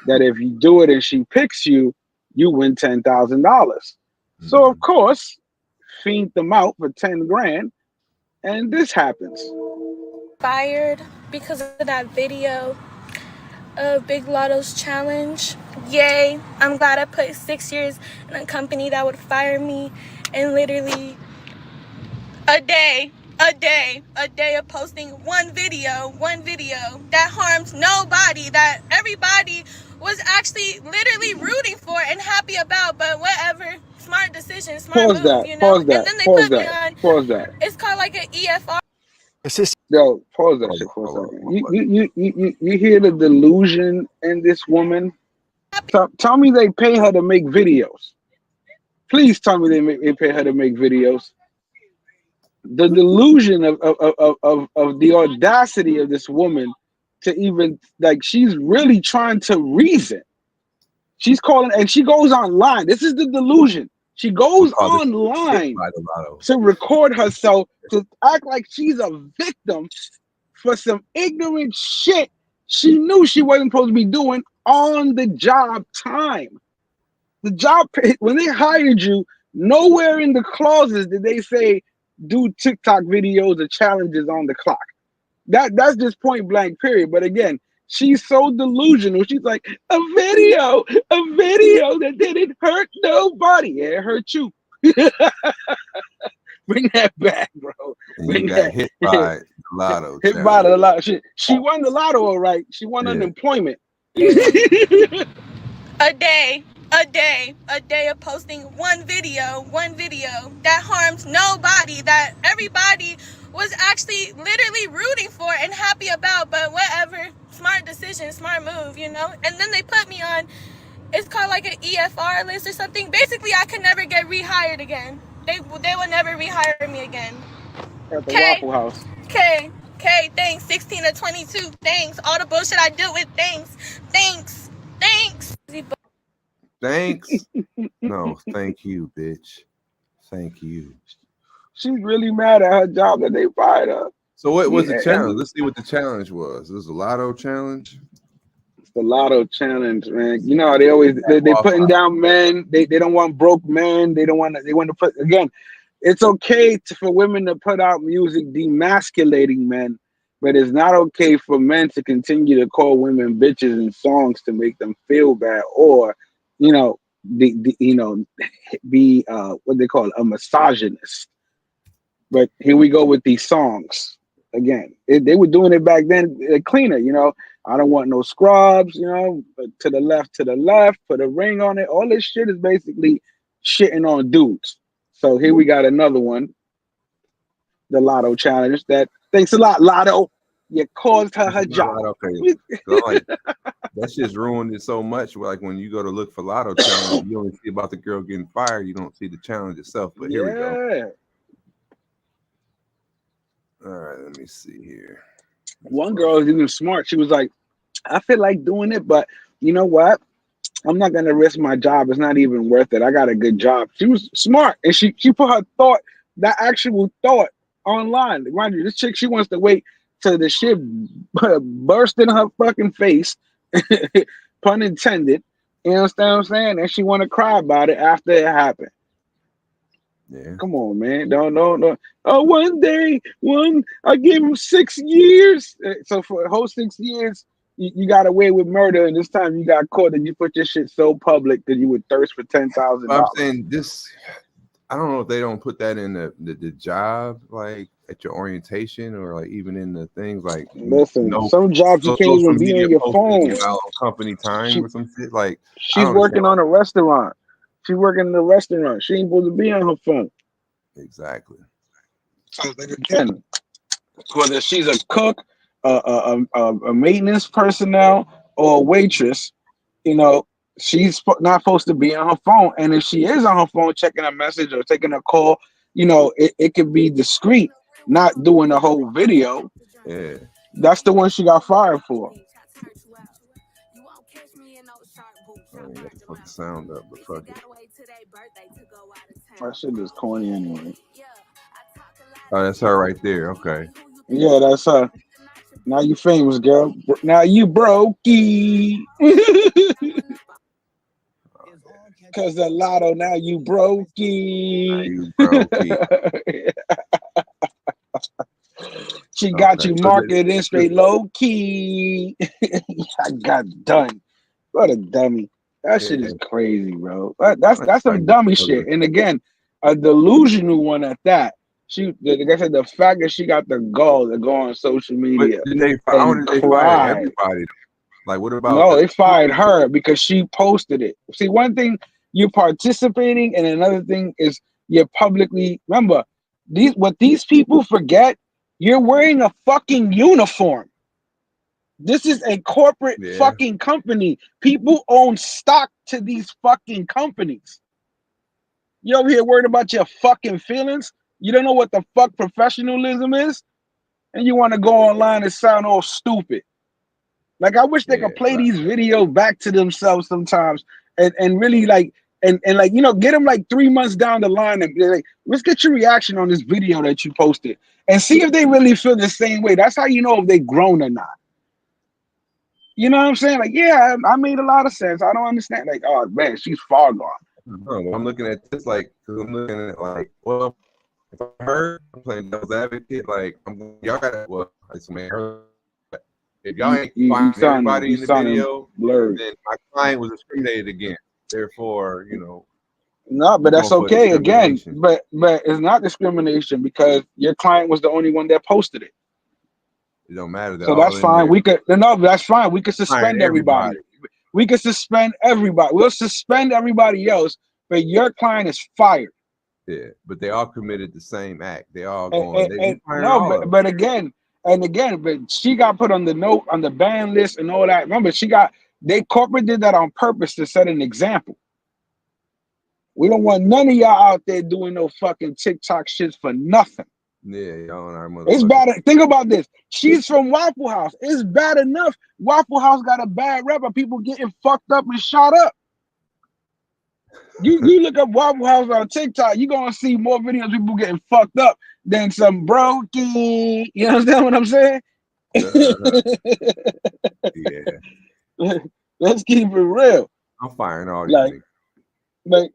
that if you do it and she picks you, you win $10,000. So of course, fiend them out for 10 grand, and this happens. Fired because of that video of Big Lotto's challenge. Yay, I'm glad I put 6 years in a company that would fire me, and literally a day of posting one video that harmed nobody, that everybody was actually literally rooting for and happy about, but whatever. Smart decision, smart move, you know? And then they put me on. Pause that. It's called like an EFR. Yo, pause that shit for a second. You hear the delusion in this woman? Tell me they pay her to make videos. Please tell me they pay her to make videos. The delusion of the audacity of this woman to even, like, she's really trying to reason. She's calling, and she goes online. This is the delusion. She goes online to record herself, to act like she's a victim for some ignorant shit she knew she wasn't supposed to be doing on the job time. The job, when they hired you, nowhere in the clauses did they say do TikTok videos or challenges on the clock. That's just point blank, period. But again, she's so delusional. She's like, a video that didn't hurt nobody. Yeah, it hurt you. Bring that back, bro. Bring that. Hit by the lotto. Hit by the lotto. She won the lotto, all right. She won unemployment. A day of posting one video that harmed nobody, that everybody was actually literally rooting for and happy about, but whatever. Smart decision, smart move, you know? And then they put me on, it's called like an EFR list or something. Basically, I could never get rehired again. They will never rehire me again. At the Waffle House. Okay, thanks. 16 to 22, thanks. All the bullshit I deal with, thanks. Thanks. No, thank you, bitch. Thank you. She's really mad at her job that they fired her. So what was the challenge? Let's see what the challenge was. It was a lotto challenge. It's the lotto challenge, man. You know, they always they putting down men. They don't want broke men. They want to put, again, it's okay for women to put out music demasculating men, but it's not okay for men to continue to call women bitches in songs to make them feel bad, or be what they call it, a misogynist. But here we go with these songs again. They were doing it back then, cleaner, you know. I don't want no scrubs, you know. To the left, put a ring on it. All this shit is basically shitting on dudes. So here we got another one, the Lotto challenge. That thanks a lot, Lotto. You caused her job. Okay. So like, that shit's ruined it so much. Like when you go to look for Lotto challenge, you only see about the girl getting fired. You don't see the challenge itself. But here we go. All right, let me see here. One girl is even smart. She was like, I feel like doing it, but you know what? I'm not gonna risk my job. It's not even worth it. I got a good job. She was smart, and she put her thought, that actual thought, online. Mind you, this chick, she wants to wait till the shit burst in her fucking face, pun intended. You understand what I'm saying? And she want to cry about it after it happened. Yeah. Come on, man. Don't. Oh, I gave him 6 years. So for a whole 6 years, you got away with murder, and this time you got caught, and you put your shit so public that you would thirst for $10,000. I'm saying this. I don't know if they don't put that in the job, like at your orientation, or like even in the things like. Listen, some jobs you can't even be on your phone. On company time or some shit. Like she's working on a restaurant. She's working in a restaurant. She ain't supposed to be on her phone. Exactly. So again, whether she's a cook, a maintenance personnel, or a waitress, you know, she's not supposed to be on her phone. And if she is on her phone checking a message or taking a call, you know, it could be discreet, not doing a whole video. Yeah. That's the one she got fired for. I ain't got to put the sound up, but fuck it. That shit is corny anyway. Oh, that's her right there. Okay. Yeah, that's her. Now you famous, girl. Now you brokey. Cause the lotto, now you brokey. You brokey. She got Okay. you marketing straight low key. I got done. What a dummy. That shit is crazy, bro. That's some dummy shit. And again, a delusional one at that. Like I said, the fact that she got the gall to go on social media But they and fire cry. everybody. Like, what about? No, they fired her because she posted it. See, one thing you're participating, and another thing is you're publicly. Remember, what these people forget. You're wearing a fucking uniform. This is a corporate fucking company. People own stock to these fucking companies. You over here worried about your fucking feelings? You don't know what the fuck professionalism is? And you want to go online and sound all stupid. Like, I wish they could play these videos back to themselves sometimes and really like, and like, you know, get them like 3 months down the line and be like, let's get your reaction on this video that you posted and see if they really feel the same way. That's how you know if they grown or not. You know what I'm saying? Like, yeah, I made a lot of sense. I don't understand. Like, oh man, she's far gone. No, I'm looking at this like, because I'm looking at like, well, if I heard, I'm playing devil's advocate. Like, y'all gotta, well, I mean, if y'all ain't finding everybody in the video, then my client was discriminated against. Therefore, you know. No, but that's okay. Again, but it's not discrimination because your client was the only one that posted it. It don't matter. So that's fine. We could that's fine. We could suspend everybody. We could suspend everybody. We'll suspend everybody else, but your client is fired. Yeah, but they all committed the same act. They all going. But again, but she got put on the ban list and all that. Remember, corporate did that on purpose to set an example. We don't want none of y'all out there doing no fucking TikTok shits for nothing. Yeah, y'all. It's bad. Think about this. She's from Waffle House. It's bad enough. Waffle House got a bad rep of people getting fucked up and shot up. You look up Waffle House on TikTok, you're gonna see more videos of people getting fucked up than some brokey. You understand what I'm saying? Yeah. Let's keep it real. I'm firing all these no,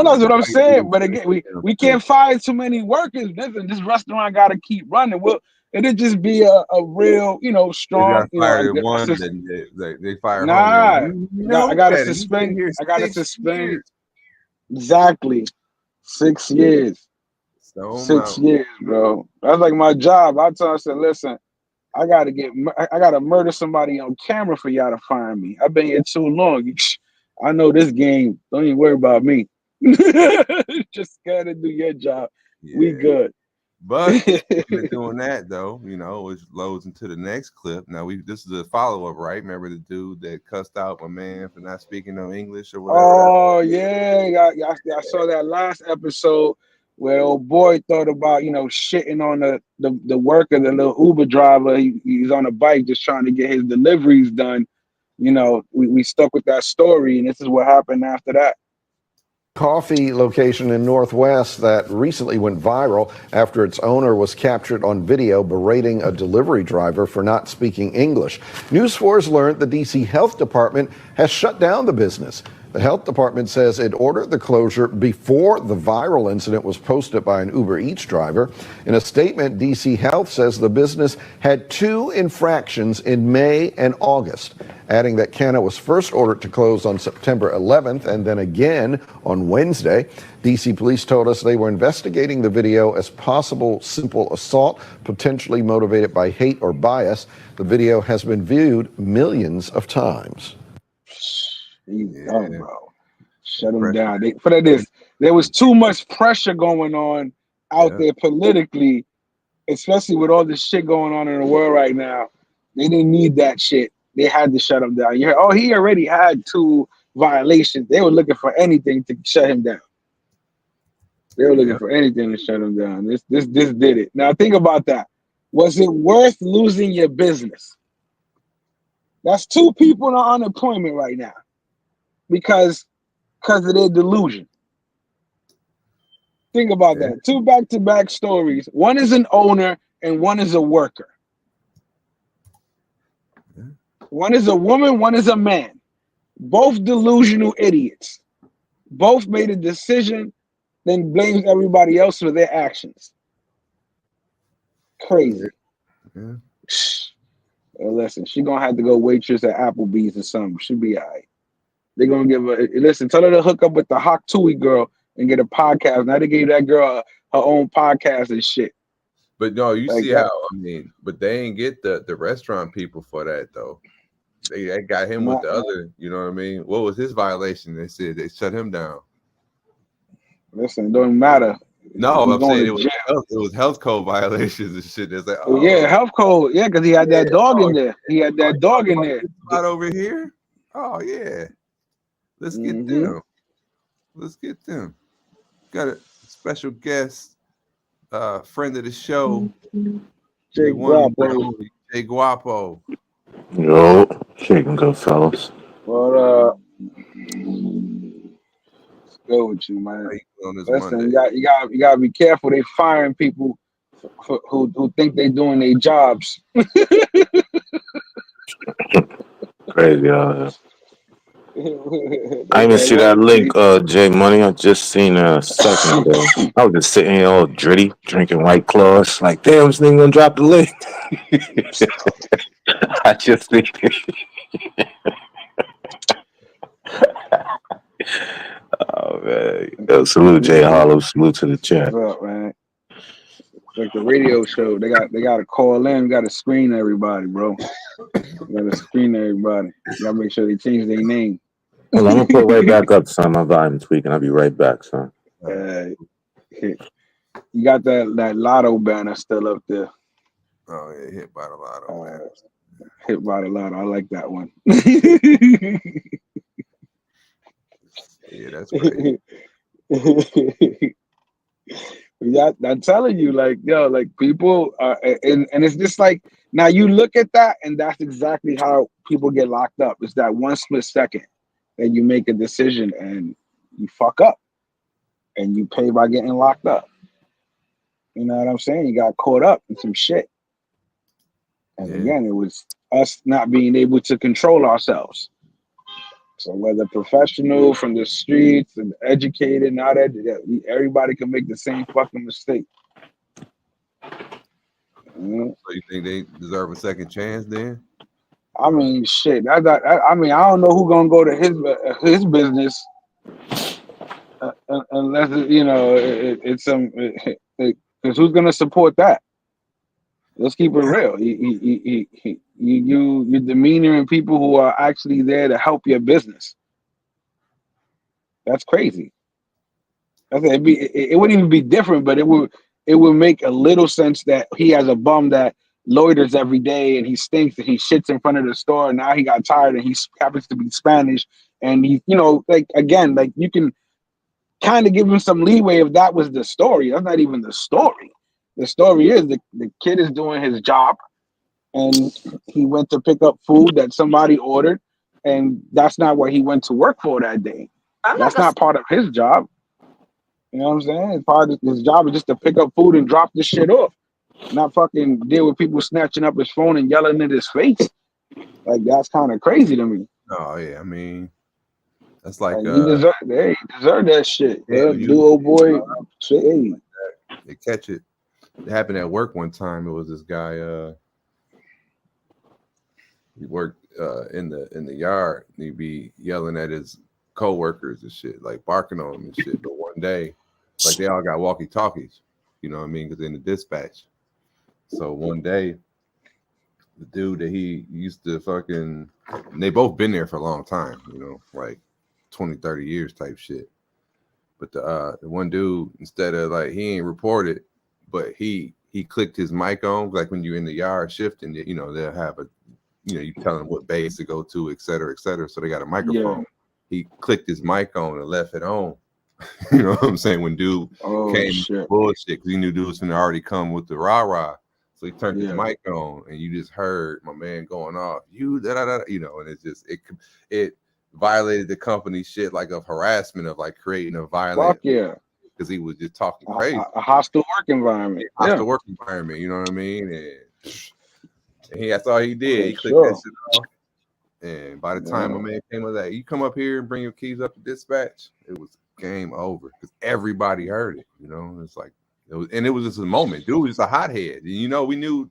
that's what I'm saying. But again, we can't fire too many workers. This restaurant got to keep running. Well, it'll just be a real, you know, strong. They fire. Nah, I gotta suspend. I gotta suspend. Exactly, 6 years. 6 years, bro. That's like my job. I told her, I said, listen, I gotta murder somebody on camera for y'all to find me. I've been here too long. I know this game. Don't even worry about me. Just gotta do your job. Yeah. We good. But doing that though, you know, which loads into the next clip. Now this is a follow-up, right? Remember the dude that cussed out my man for not speaking no English or whatever? Oh yeah, I saw that last episode where old boy thought about, you know, shitting on the worker, the little Uber driver. He's on a bike just trying to get his deliveries done. You know, we stuck with that story, and this is what happened after that. Coffee location in Northwest that recently went viral after its owner was captured on video berating a delivery driver for not speaking English. News 4's learned the D.C. Health Department has shut down the business. The health department says it ordered the closure before the viral incident was posted by an Uber Eats driver. In a statement, D.C. Health says the business had 2 infractions in May and August, adding that Canna was first ordered to close on September 11th and then again on Wednesday. D.C. police told us they were investigating the video as possible simple assault, potentially motivated by hate or bias. The video has been viewed millions of times. Bro. Shut them down. There was too much pressure going on out there politically, especially with all this shit going on in the world right now. They didn't need that shit. They had to shut him down. You heard, he already had 2 violations. They were looking for anything to shut him down. They were looking for anything to shut him down. This did it. Now think about that. Was it worth losing your business? That's 2 people on unemployment right now. Because of their delusion. Think about that. 2 back-to-back stories. One is an owner and one is a worker. One is a woman, one is a man. Both delusional idiots. Both made a decision, then blames everybody else for their actions. Crazy. Yeah. Well, listen, she gonna have to go waitress at Applebee's or something. She'll be all right. They're gonna give her. Listen, tell her to hook up with the Hawk Tui girl and get a podcast. Now they gave that girl her own podcast and shit. But no, you Like see that. how but they ain't get the restaurant people for that though. They got him with the other. You know what I mean? What was his violation? They said they shut him down. Listen, it don't matter. No, He's I'm going saying to it was health code violations and shit. It's like, Oh, yeah, health code. Yeah, because he had that dog in there. He had that dog in there. Spot over here. Oh yeah, let's get them. Let's get them. Got a special guest, friend of the show, Jay Guapo. Jay Guapo. Yo, shaking good fellas. Well, let's go with you, man. Listen, you gotta be careful. They firing people who think they doing their jobs. Crazy out here. I even see that link, J Money. I just seen a second ago. I was just sitting here all dritty, drinking White Claws. Like, damn, this thing gonna drop the link. I just think. Oh man! Yo, salute Jay Harlow. Salute to the chat. What's up, man? Like the radio show, they got to call in, got to screen everybody, bro. Got to screen everybody. Got to make sure they change their name. Well, I'm gonna put right back up, son. My volume tweaking. I'll be right back, son. You got that lotto banner still up there. Oh yeah, hit by the lotto, man. Hit by the lotto. I like that one. Yeah, that's crazy. I'm telling you, like, yo, like people and it's just like, now you look at that and that's exactly how people get locked up. It's that one split second that you make a decision and you fuck up and you pay by getting locked up. You know what I'm saying? You got caught up in some shit. And again, it was us not being able to control ourselves. So whether professional, from the streets, and educated, not educated, everybody can make the same fucking mistake. So you think they deserve a second chance then? I mean, shit. I mean, I don't know who's gonna go to his business unless it's some. Because who's gonna support that? Let's keep it real. You're demeaning people who are actually there to help your business. That's crazy. It wouldn't even be different, but it would make a little sense that he has a bum that loiters every day and he stinks and he shits in front of the store. And now he got tired and he happens to be Spanish. And he, like you can kind of give him some leeway if that was the story. That's not even the story. The story is the kid is doing his job and he went to pick up food that somebody ordered, and that's not what he went to work for that day. That's not part of his job. You know what I'm saying? Part of his job is just to pick up food and drop this shit off, not fucking deal with people snatching up his phone and yelling in his face. Like, that's kind of crazy to me. Oh yeah, I mean, that's like he deserve that shit. Yeah, duo boy. Shit, they catch it. It happened at work one time. It was this guy. He worked in the yard. And he'd be yelling at his co-workers and shit, like barking on them and shit. But one day, like, they all got walkie-talkies. You know what I mean? Because in the dispatch. So one day, the dude that he used to fucking, and they both been there for a long time. Like 20, 30 years type shit. But the one dude, instead of like, he ain't reported, but he clicked his mic on, like when you're in the yard shifting, they'll have a, you tell them what base to go to, et cetera, et cetera. So they got a microphone. Yeah. He clicked his mic on and left it on. You know what I'm saying? When dude came bullshit, because he knew dude was gonna already come with the rah-rah. So he turned his mic on and you just heard my man going off, and it's just, it violated the company shit, like of harassment, of like creating a violent. Fuck yeah. Because he was just talking crazy. A hostile work environment. Work environment, you know what I mean? And that's all he did. He clicked that shit off. And by the time my man came up, you come up here and bring your keys up to dispatch, it was game over because everybody heard it. You know, it's like it was just a moment. Dude was just a hothead. You know, we knew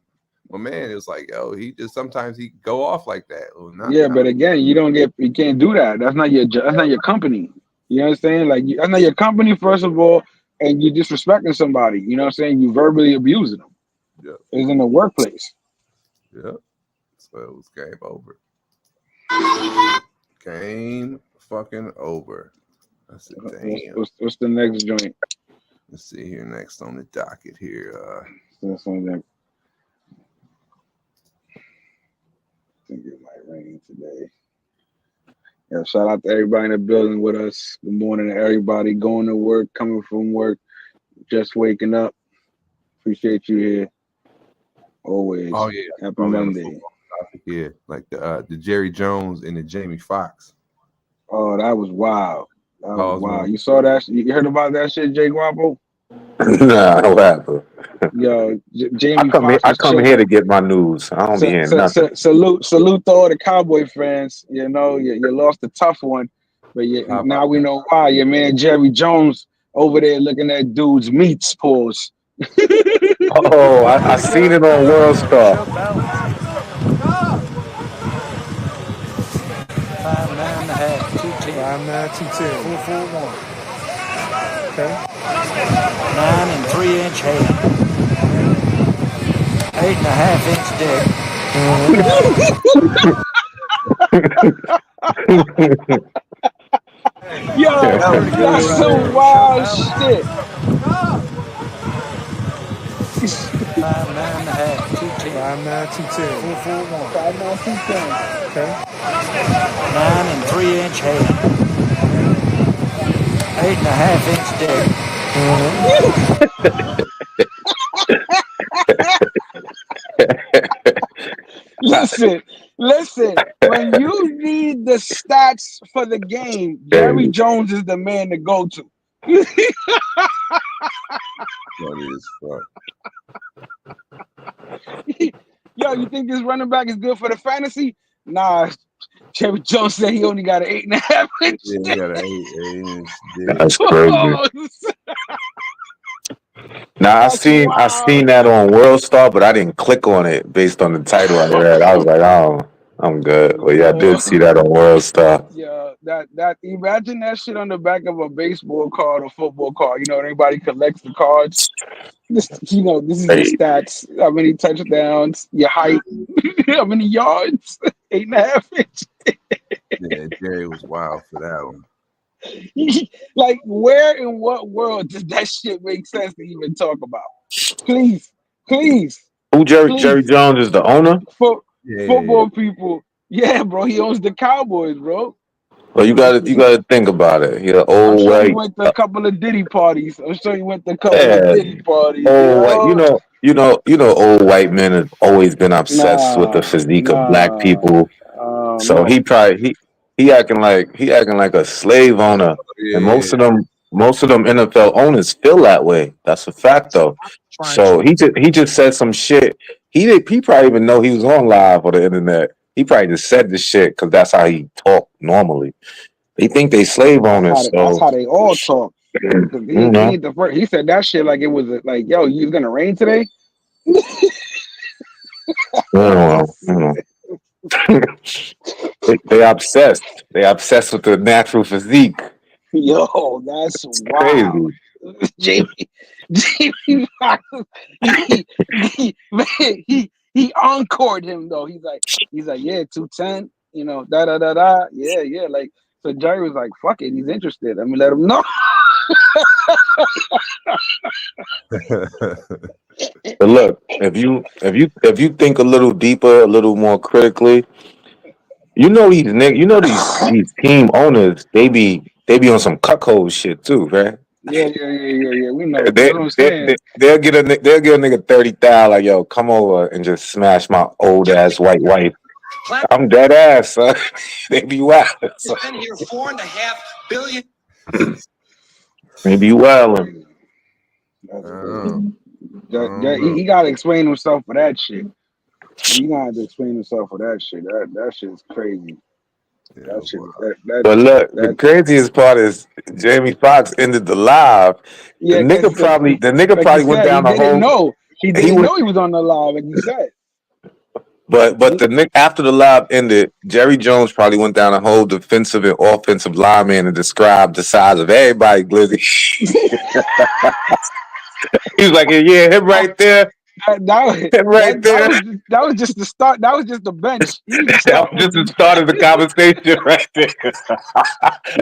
my man. It was like, yo, he just sometimes he go off like that. But again, you can't do that. That's not your company. You know what I'm saying? Like that's not your company, first of all, and you're disrespecting somebody. You know what I'm saying? You verbally abusing them. Yeah, it's in the workplace. Yeah, so it was game over. Game fucking over. I said, damn. What's the next joint? Let's see here next on the docket here. That's on that. I think it might rain today. Yeah, shout out to everybody in the building with us. Good morning to everybody going to work, coming from work, just waking up. Appreciate you here. Always. Oh yeah. Happy Monday. Yeah, like the Jerry Jones and the Jamie Foxx. Oh, that was wild. That was wild. You saw that? You heard about that shit, Jay Guapo? Nah, what happened? Yo, Jamie Foxx. I come here to get my news. I don't be hearing nothing. Salute to all the Cowboy fans. You know, you lost a tough one, but now we know why. Your man Jerry Jones over there looking at dudes' meats paws. Oh, I seen it on World Star. 5'9.5", 210. 5'9", 210. 441. Okay. 9 3-inch head. 8.5-inch dick. Yo, that's some wild shit. 5'9.5", 210. 5'9", 210. 441. 5'9", 210. Okay. 9 3-inch head. 8.5-inch dick. Listen. When you need the stats for the game, Jerry Jones is the man to go to. Yo, you think this running back is good for the fantasy? Nah, Jerry Jones said he only got an 8.5-inch. Yeah, he got an 8-inch. That's crazy. Now I seen that on World Star, but I didn't click on it based on the title I read. I was like, oh, I'm good. But yeah, I did see that on World Star. Yeah, that imagine that shit on the back of a baseball card or football card. You know, everybody collects the cards. This is the stats. How many touchdowns? Your height? How many yards? 8.5-inch. Yeah, Jerry was wild for that one. Like, where in what world does that shit make sense to even talk about? Please. Who Jerry Jones is the owner? Football people. Yeah, bro. He owns the Cowboys, bro. Well, you gotta think about it. He's an old white. He went to a couple of Diddy parties. I'm sure he went to a couple of Diddy parties. Old white. You know, old white men have always been obsessed with the physique of black people. So he acting like a slave owner, and most of them NFL owners feel that way. That's a fact, though. So he just said some shit. He probably even know he was on live on the internet. He probably just said the shit because that's how he talk normally. They think they slave owners. That's how they all talk. He said that shit like it was like, yo, you gonna rain today? They obsessed. They obsessed with the natural physique. Yo, that's wild. Crazy. Jamie Foxx, he encored him though. He's like, yeah, 210, you know, yeah. Like, so Jerry was like, fuck it, he's interested. I mean, let him know. But look, if you think a little deeper, a little more critically, these team owners, they be on some cuckold shit too, right? Yeah. We know. They'll get a nigga 30,000. Like, yo, come over and just smash my old ass white wife. I'm dead ass, son. They be wild. So. Been here $4.5 billion. They be wilding. He gotta explain himself for that shit. You gonna have to explain yourself for that shit. That shit is crazy. Yeah, That shit. wow. But look, the craziest part is Jamie Foxx ended the live. Yeah, The nigga like you probably went said, he down the didn't whole. know. He He didn't went, know he was on the live, like you said. but the nigga after the live ended, Jerry Jones probably went down a whole defensive and offensive lineman and described the size of everybody, Glizzy. He was like, yeah, him right there. That was just the start. That was just the bench. That was just the start of the conversation right there.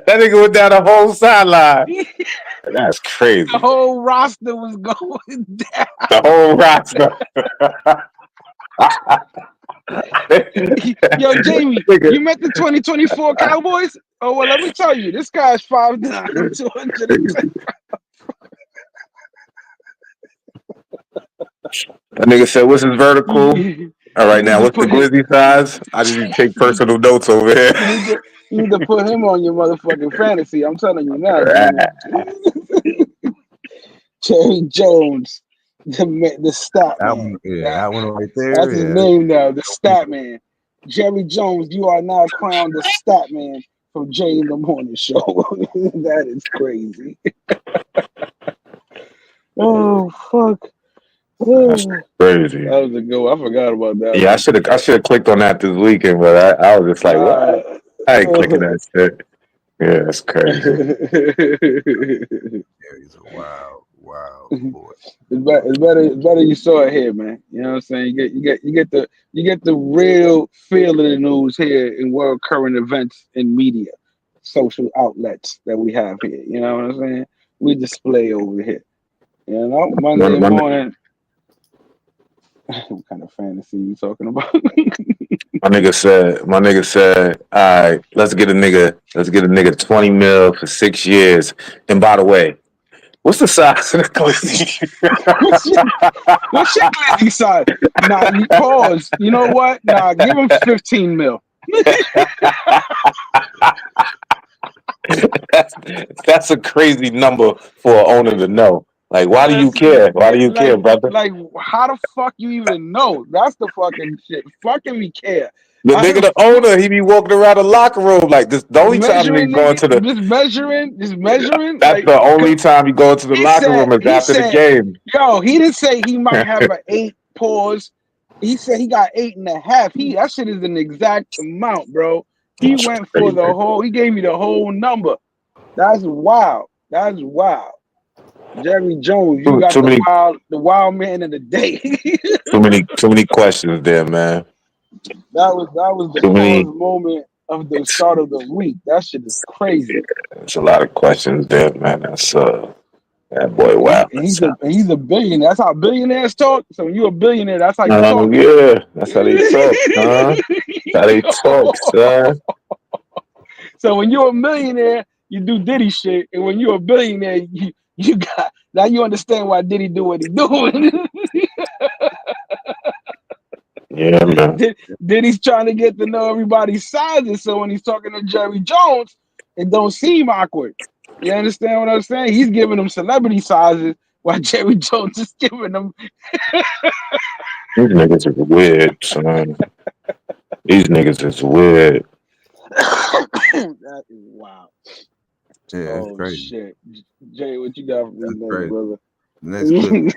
That nigga went down the whole sideline. That's crazy. The whole roster was going down. The whole roster. Yo, Jamie, you met the 2024 Cowboys? Oh, well, let me tell you, this guy's 5'9", 210. That nigga said, what's his vertical? All right, now, what's the Glizzy size? I just need to take personal notes over here. You need to put him on your motherfucking fantasy. I'm telling you now. Jerry Jones, the stat man. That one right there. That's his name now, the stat man. Jerry Jones, you are now crowned the stat man from Jay in the Morning Show. That is crazy. Oh, fuck. That's crazy. That was a good one. I forgot about that. Yeah, I should have clicked on that this weekend, but I was just like, what? I ain't clicking that shit. Yeah, that's crazy. Yeah, he's a wild boy. It's better you saw it here, man. You know what I'm saying? You get the real feel of the news here in world current events and media, social outlets that we have here. You know what I'm saying? We display over here. You know, Monday morning. What kind of fantasy you talking about? My nigga said, all right, let's get a nigga 20 mil for 6 years. And by the way, what's the size of the Glizzy? What's your Glizzy size? Nah, you pause. You know what? Nah, give him 15 mil. That's a crazy number for an owner to know. Like, why do you care? Why do you care, brother? Like, how the fuck you even know? That's the fucking shit. Fucking me care. The nigga, the owner, he be walking around the locker room like this. The only time he going to the just measuring. That's like, the only time you go to the locker room is after the game. Yo, he didn't say he might have an 8 pause. He said he got 8.5. That shit is an exact amount, bro. He went for the whole. He gave me the whole number. That's wild. That's wild. Jerry Jones, you got the wild man of the day. too many questions there, man. That was the pause moment of the start of the week. That shit is crazy. There's a lot of questions there, man. That's that boy. Wow. And he's a billionaire. That's how billionaires talk. So when you're a billionaire, that's how you talk. Yeah, that's how they talk, huh? That's how they talk, son. So when you're a millionaire, you do Diddy shit, and when you're a billionaire, you got now you understand why Diddy do what he doing. Yeah, man. Diddy's trying to get to know everybody's sizes, so when he's talking to Jerry Jones, it don't seem awkward. You understand what I'm saying? He's giving them celebrity sizes while Jerry Jones is giving them. These niggas are weird, son. These niggas is weird. That is wild. Yeah, it's crazy. Shit. Jay, what you got for me, brother? Next clip.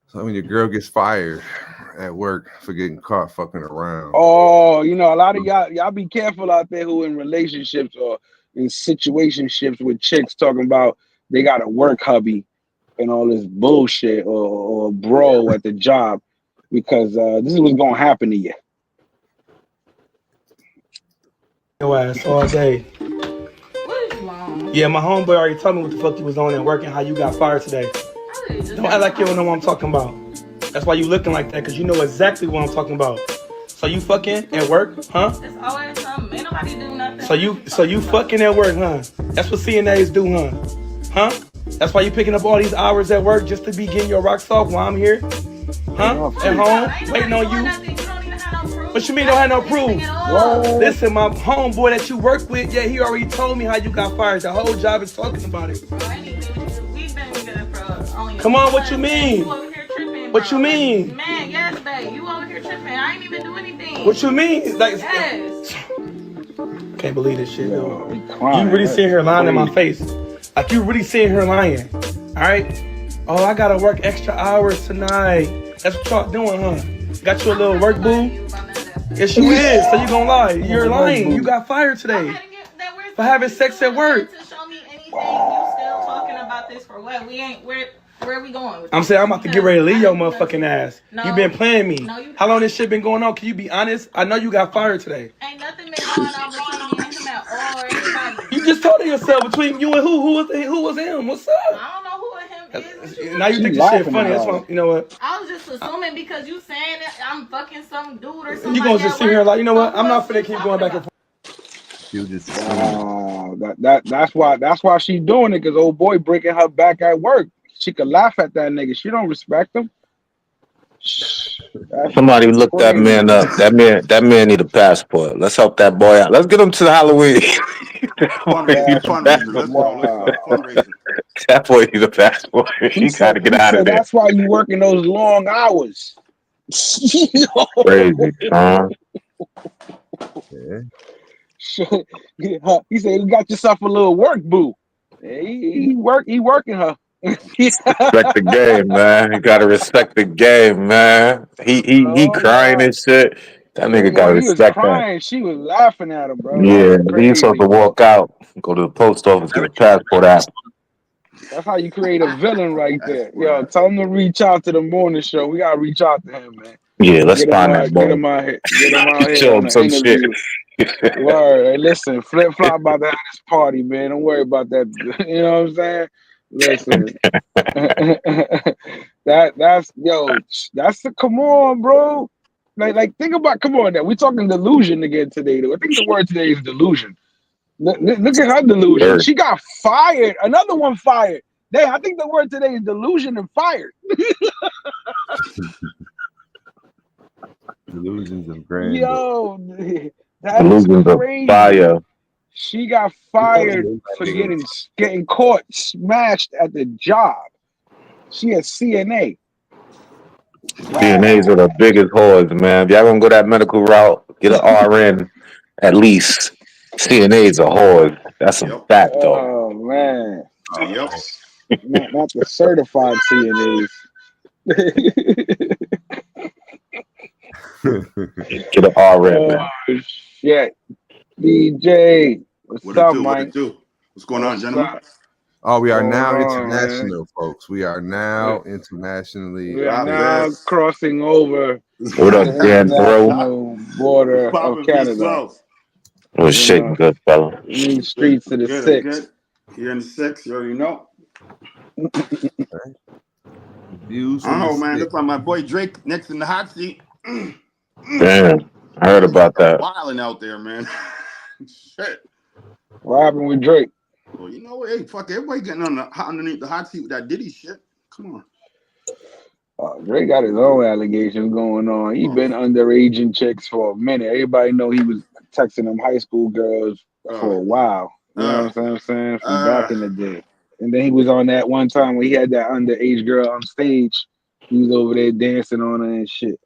So when your girl gets fired at work for getting caught fucking around. Oh, you know, a lot of y'all be careful out there who in relationships or in situationships with chicks talking about they got a work hubby and all this bullshit or bro at the job, because this is what's gonna happen to you. Your ass all day. Yeah, my homeboy already told me what the fuck you was on at work and how you got fired today. Don't act like you don't know what I'm talking about. That's why you looking like that, because you know exactly what I'm talking about. So you fucking at work, huh? It's always something. Ain't nobody do nothing. So you fucking at work, huh? That's what CNAs do, huh? Huh? That's why you picking up all these hours at work just to be getting your rocks off while I'm here? Huh? At home, waiting on you? What you mean don't have no proof? Listen, my homeboy that you work with, yeah, he already told me how you got fired. The whole job is talking about it. Come on, what you mean? What you mean? Man, yes, babe. You over here tripping. I ain't even do anything. What you mean? Like, yes. Can't believe this shit, though. Crying. You really sitting here lying in my Crazy. face. Like, you really sitting here lying. All right? Oh, I gotta work extra hours tonight. That's what y'all doing, huh? Got you a little work, boo? Yes, you is. So you gonna lie. You're lying. You got fired today for having sex at work. To show me anything, you still talking about this for what? We ain't, where are we going with I'm this? saying I'm about to get ready to leave your motherfucking ass. No. You been playing me. No, you How long this shit been going on? Can you be honest? I know you got fired today. Ain't nothing been going on between me and him at all or anybody. You just told yourself between you and who? Who was him? What's up? I don't know who him is. Now you think this shit funny. That's why, you know what? I was just assuming because you saying that I'm fucking some dude or something. You gonna just sit here like, you know what? I'm not finna keep going back and forth. You just that's why she doing it, because old boy breaking her back at work. She could laugh at that nigga. She don't respect him. Somebody look that man up. That man need a passport. Let's help that boy out. Let's get him to the Halloween. That boy need a passport. He gotta get out of there. That's why you working those long hours. Crazy, huh? He said, "You got yourself a little work, boo." He working her. Respect the game, man. You gotta respect the game, man. He crying and shit. That nigga gotta He was respect crying. that. She was laughing at him, bro. Yeah, he's supposed to walk out, go to the post office, get a passport out. That's how you create a villain right there. Yo, tell him to reach out to the morning show. We gotta reach out to him, man. Yeah, let's find that boy. Get him out here. Get him out here. Show on him some the shit. interview. Word. Hey, listen, Flip Flop about to have this party, man. Don't worry about that. You know what I'm saying? Listen. That's the come on, bro. Like think about, come on now. We talking delusion again today, though. I think the word today is delusion. Look at her delusion. Sure. She got fired. Another one fired. Damn, I think the word today is delusion and fired. Delusions of grandeur. Yo, that Delusions is of crazy. fire. She got fired for getting caught smashed at the job. She a CNA. CNAs are the biggest whores, man. If y'all gonna go that medical route, get an RN at least. CNAs are whores. That's a fact, though. Oh man. Not the certified CNAs. Get an RN, man. Oh shit. DJ. What's up, Mike? What's going on, gentlemen? Oh, we are now What's going on, international, folks. We are now internationally. We are now crossing over What up, Dan Bro? the border of Canada. Was shaking good, fella. These streets of the Good, six. good. You're in the six, you already know. Views I don't know, from the man. stick. Looks like my boy Drake next in the hot seat. Damn, I heard about that. Wilding out there, man. Shit. What happened with Drake? Well, you know what? Hey, fuck, everybody getting underneath the hot seat with that Diddy shit. Come on. Drake got his own allegations going on. He been underaging chicks for a minute. Everybody know he was texting them high school girls for a while. You know what I'm saying? From back in the day. And then he was on that one time when he had that underage girl on stage. He was over there dancing on her and shit.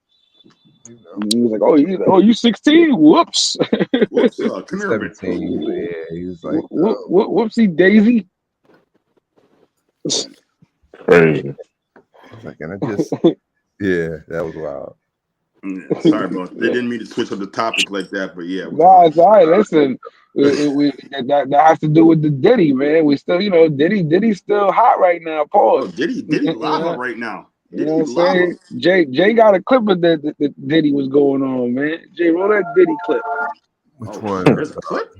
And he was like, "Oh, you 16? Whoops." Whoops, come here, 17. Yeah, he was like, whoopsie daisy. Crazy. Like, and I just, yeah, that was wild. Yeah, sorry, bro. They didn't mean to switch up the topic like that, but yeah. Nah, it's all right. Listen, that has to do with the Diddy, man. We still, Diddy's still hot right now. Pause. Oh, Diddy lava right now. You know what I'm saying? Jay got a clip of that Diddy was going on, man. Jay, roll that Diddy clip. Which one? There's a clip?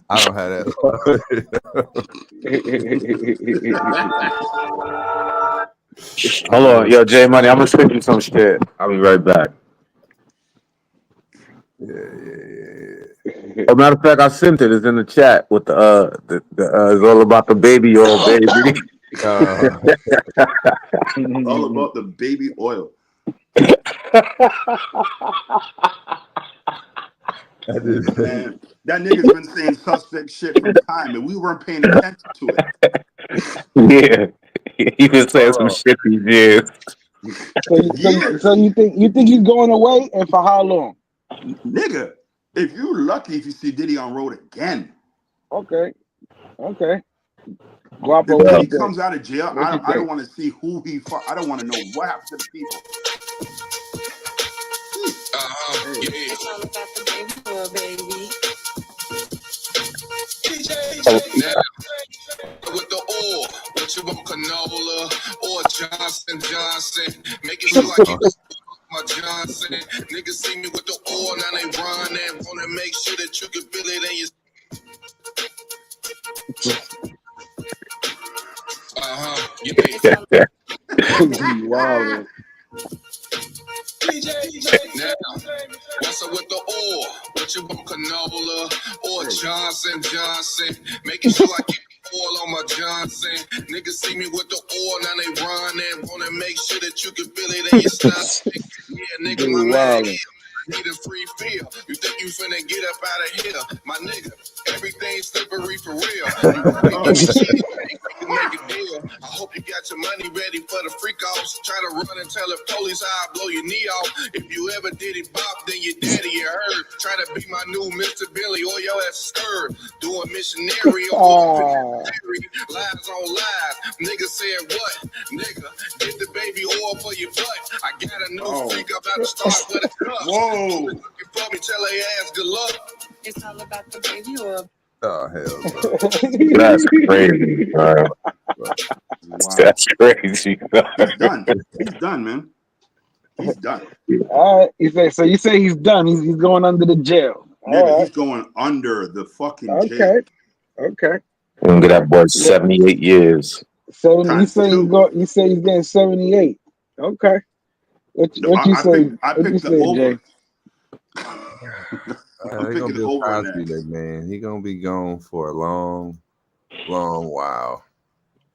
I don't have that. Hold on, yo, J Money, I'm gonna send you some shit. I'll be right back. Yeah. As a matter of fact, I sent it. It's in the chat with it's all about the baby oil, baby. All about the baby oil. Man, that nigga's been saying suspect shit from time, and we weren't paying attention to it. Yeah, he been saying some Oh, shit these years. So you think he's going away, and for how long? Nigga, if you lucky if you see Diddy on road again. Okay. If Guapo, what Diddy you think? comes out of jail, What you I don't think? want to see who he fuck. I don't want to know what happened to the people. With the oil, what you want, canola or Johnson, making sure I keep my Johnson. Niggas see me with the oil, now they run and wanna make sure that you can feel it in your. Wow. Now, what's up with the oil? What you want, canola or Johnson? Making sure I keep the oil on my Johnson. Niggas see me with the oil, now they run and wanna make sure that you can feel it in your stomach. Yeah, nigga, my man. Need a free feel. You think you finna get up out of here, my nigga? Everything's slippery for real. You make a deal. I hope you got your money ready for the freak offs. Try to run and tell the police how I blow your knee off. If you ever did it bop, then your daddy you heard. Try to be my new Mr. Billy or your ass stirred. Doing missionary or lies on lies. Nigga said what? Nigga, get the baby oil for your butt. I got a new freak about to start with a cup. Whoa. For me, tell her ass good luck. It's all about the baby oil. Oh hell, bro. That's crazy, bro. Wow. That's crazy. He's done, man. He's done. All right. You say he's done. He's going under the jail. Nigga, he's going under the fucking jail. Okay. We're gonna get that boy 78 years. So you say he's getting 78. Okay. What you say? I What you picked say, the over. Jay? He's gonna be a Cosby day, man. He's gonna be gone for a long while.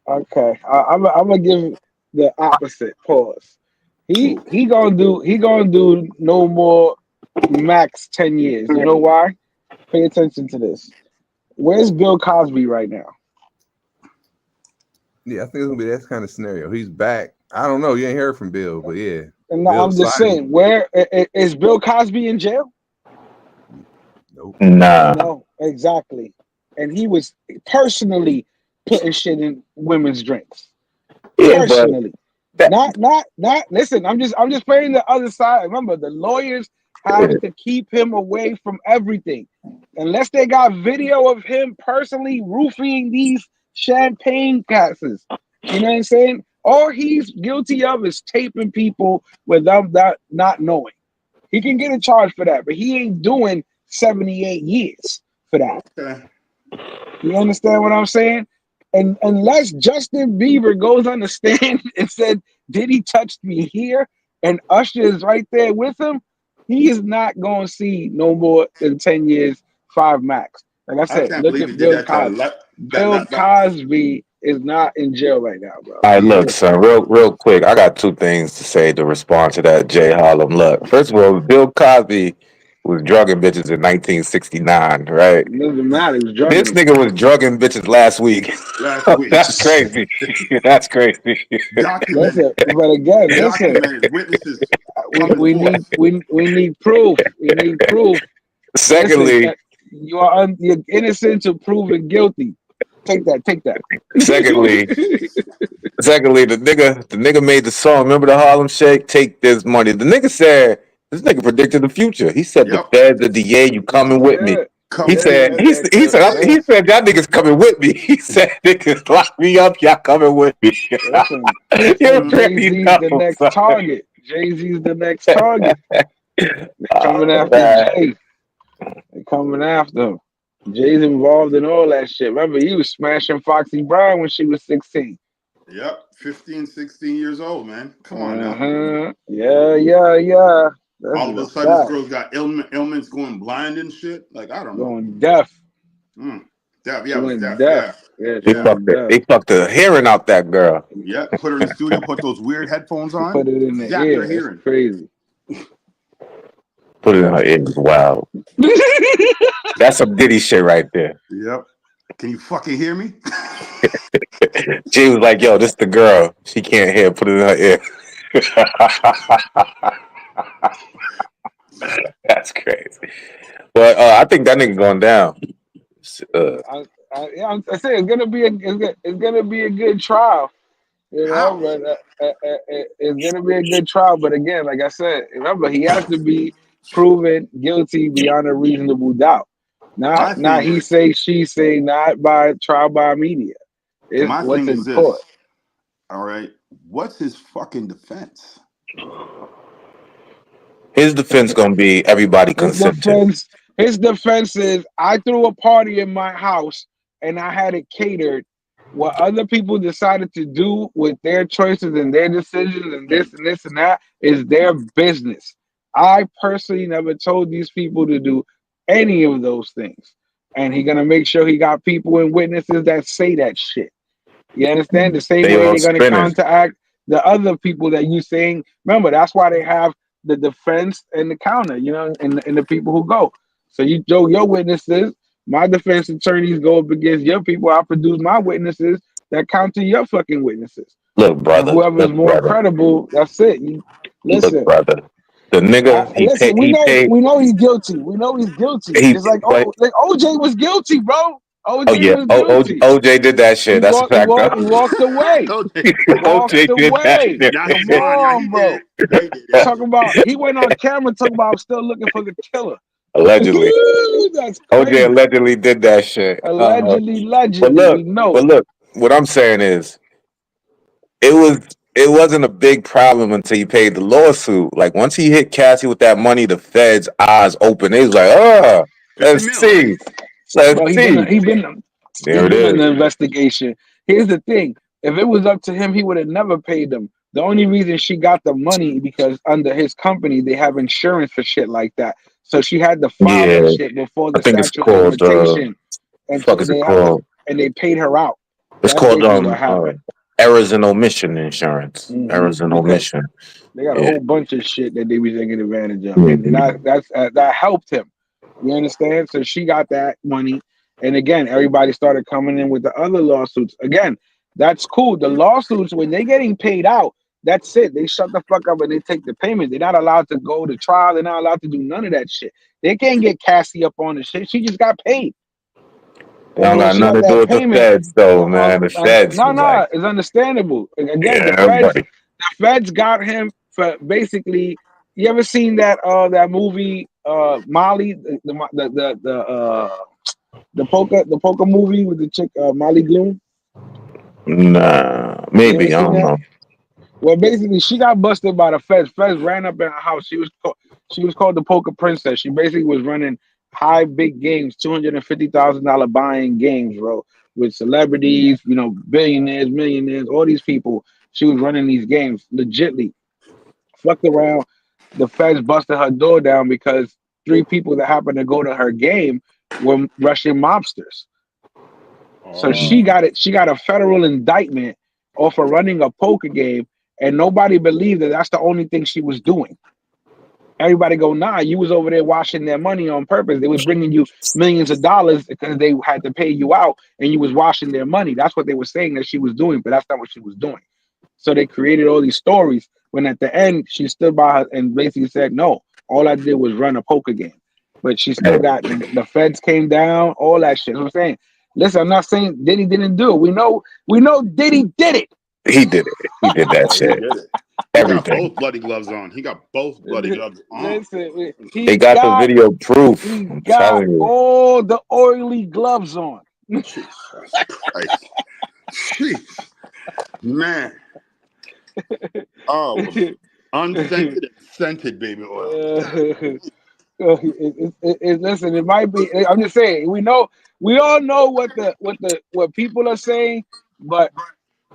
Okay. I'm gonna give the opposite. Pause. He gonna do no more max 10 years. You know why? Pay attention to this. Where's Bill Cosby right now? Yeah, I think it's gonna be that kind of scenario. He's back. I don't know. You ain't heard from Bill, but yeah. And I'm just saying, where is Bill Cosby in jail? Nope. Nah. No, exactly. And he was personally putting shit in women's drinks. Personally. Not listen, I'm just playing the other side. Remember, the lawyers have to keep him away from everything. Unless they got video of him personally roofing these champagne glasses. You know what I'm saying? All he's guilty of is taping people without not knowing. He can get a charge for that, but he ain't doing 78 years for that. Okay. You understand what I'm saying? And unless Justin Bieber goes on the stand and said, "Did he touch me here?" and Usher is right there with him, he is not going to see no more than 10 years, 5 max. Like I said, look at Bill Cosby. Bill Cosby is not in jail right now, bro. All right, look, son, real quick. I got 2 things to say to respond to that, Jay Harlem. Look, first of all, Bill Cosby was drugging bitches in 1969, right? Doesn't matter. He was drugging This nigga was drugging bitches last week. That's crazy. That's crazy. Listen, but again, listen. We need proof. We need proof. Secondly, listen, you're innocent to proven guilty. Take that. Secondly, the nigga made the song. Remember the Harlem Shake? Take this money. The nigga said, this nigga predicted the future. He said, the feds, the DA, you coming with me. He said, y'all niggas coming with me. He said, niggas lock me up, y'all coming with me. Jay-Z's the next target. Jay-Z's the next target. They're coming after Jay. They're coming after him. Jay's involved in all that shit. Remember, he was smashing Foxy Brown when she was 16. Yep, 15, 16 years old, man. Come on now. Yeah. That's all of a sudden, this girl's got ailments going blind and shit. Like, I don't know. Going deaf. Deaf, yeah, was deaf. Yeah, they fucked the hearing out that girl. Yeah, put her in the studio, put those weird headphones on. Put it in the zap ear. her hearing. Crazy. Put it in her ear. Wow. That's some Diddy shit right there. Yep. Can you fucking hear me? Jay was like, "Yo, this the girl. She can't hear. Put it in her ear." That's crazy. But I think that nigga going down. I say it's gonna be a good trial. You know, but it's gonna be a good trial. But again, like I said, remember he has to be proven guilty beyond a reasonable doubt. Not he say, she say, not by trial by media. It's my what's thing is in court. this. All right, what's his fucking defense? His defense gonna be everybody consented. His defense is I threw a party in my house and I had it catered. What other people decided to do with their choices and their decisions and this and that is their business. I personally never told these people to do any of those things. And he's gonna make sure he got people and witnesses that say that shit. You understand? The same way they're gonna counteract the other people that you saying. Remember, that's why they have the defense and the counter, you know, and the people who go. So you show your witnesses, my defense attorneys go up against your people. I produce my witnesses that counter your fucking witnesses. Look, brother. And whoever's more credible, that's it. Listen, look, brother. The nigga, we know he's guilty. We know he's guilty. It's like OJ was guilty, bro. OJ was guilty. OJ did that shit. That's a fact. He walked away. OJ did that shit. Come on, bro. Talking about he went on camera talking about I'm still looking for the killer. Allegedly. That's crazy. OJ allegedly did that shit. Allegedly. But look, what I'm saying is, it wasn't a big problem until he paid the lawsuit. Like once he hit Cassie with that money, the feds' eyes open. They was like, let's see. He's been in the investigation. Here's the thing: if it was up to him, he would have never paid them. The only reason she got the money because under his company they have insurance for shit like that. So she had to file that shit before the statute of limitation. And they paid her out. It's called errors and omission insurance. Errors and omission. They got a whole bunch of shit that they be taking advantage of, and that helped him. You understand? So she got that money, and again, everybody started coming in with the other lawsuits. Again, that's cool. The lawsuits when they getting paid out, that's it. They shut the fuck up and they take the payment. They're not allowed to go to trial. They're not allowed to do none of that shit. They can't get Cassie up on the shit. She just got paid. They don't got nothing to do with the feds, though, man. The feds. No, it's understandable. Again, the feds got him for basically. You ever seen that movie Molly, the poker movie with the chick Molly Bloom? Nah, maybe I don't know. Well, basically, she got busted by the feds. Feds ran up in her house. She was called the Poker Princess. She basically was running big games, $250,000 buying games, bro, with celebrities, you know, billionaires, millionaires, all these people. She was running these games legitly. Fucked around. The feds busted her door down because 3 people that happened to go to her game were Russian mobsters. So she got it. She got a federal indictment off of running a poker game, and nobody believed that that's the only thing she was doing. Everybody go, nah, you was over there washing their money on purpose. They was bringing you millions of dollars because they had to pay you out, and you was washing their money. That's what they were saying that she was doing, but that's not what she was doing. So they created all these stories when at the end she stood by her and basically said, no, all I did was run a poker game. But she still got the feds came down, all that shit. You know what I'm saying? Listen, I'm not saying Diddy didn't do it. We know Diddy did it. He did it. He did that shit. Everything. He got both bloody gloves on. He got both bloody gloves on. Listen, they got the video proof. He got all the oily gloves on. Jesus Christ. Jeez. Man. Oh, unscented and scented baby oil. Listen, it might be. I'm just saying. We all know what people are saying, but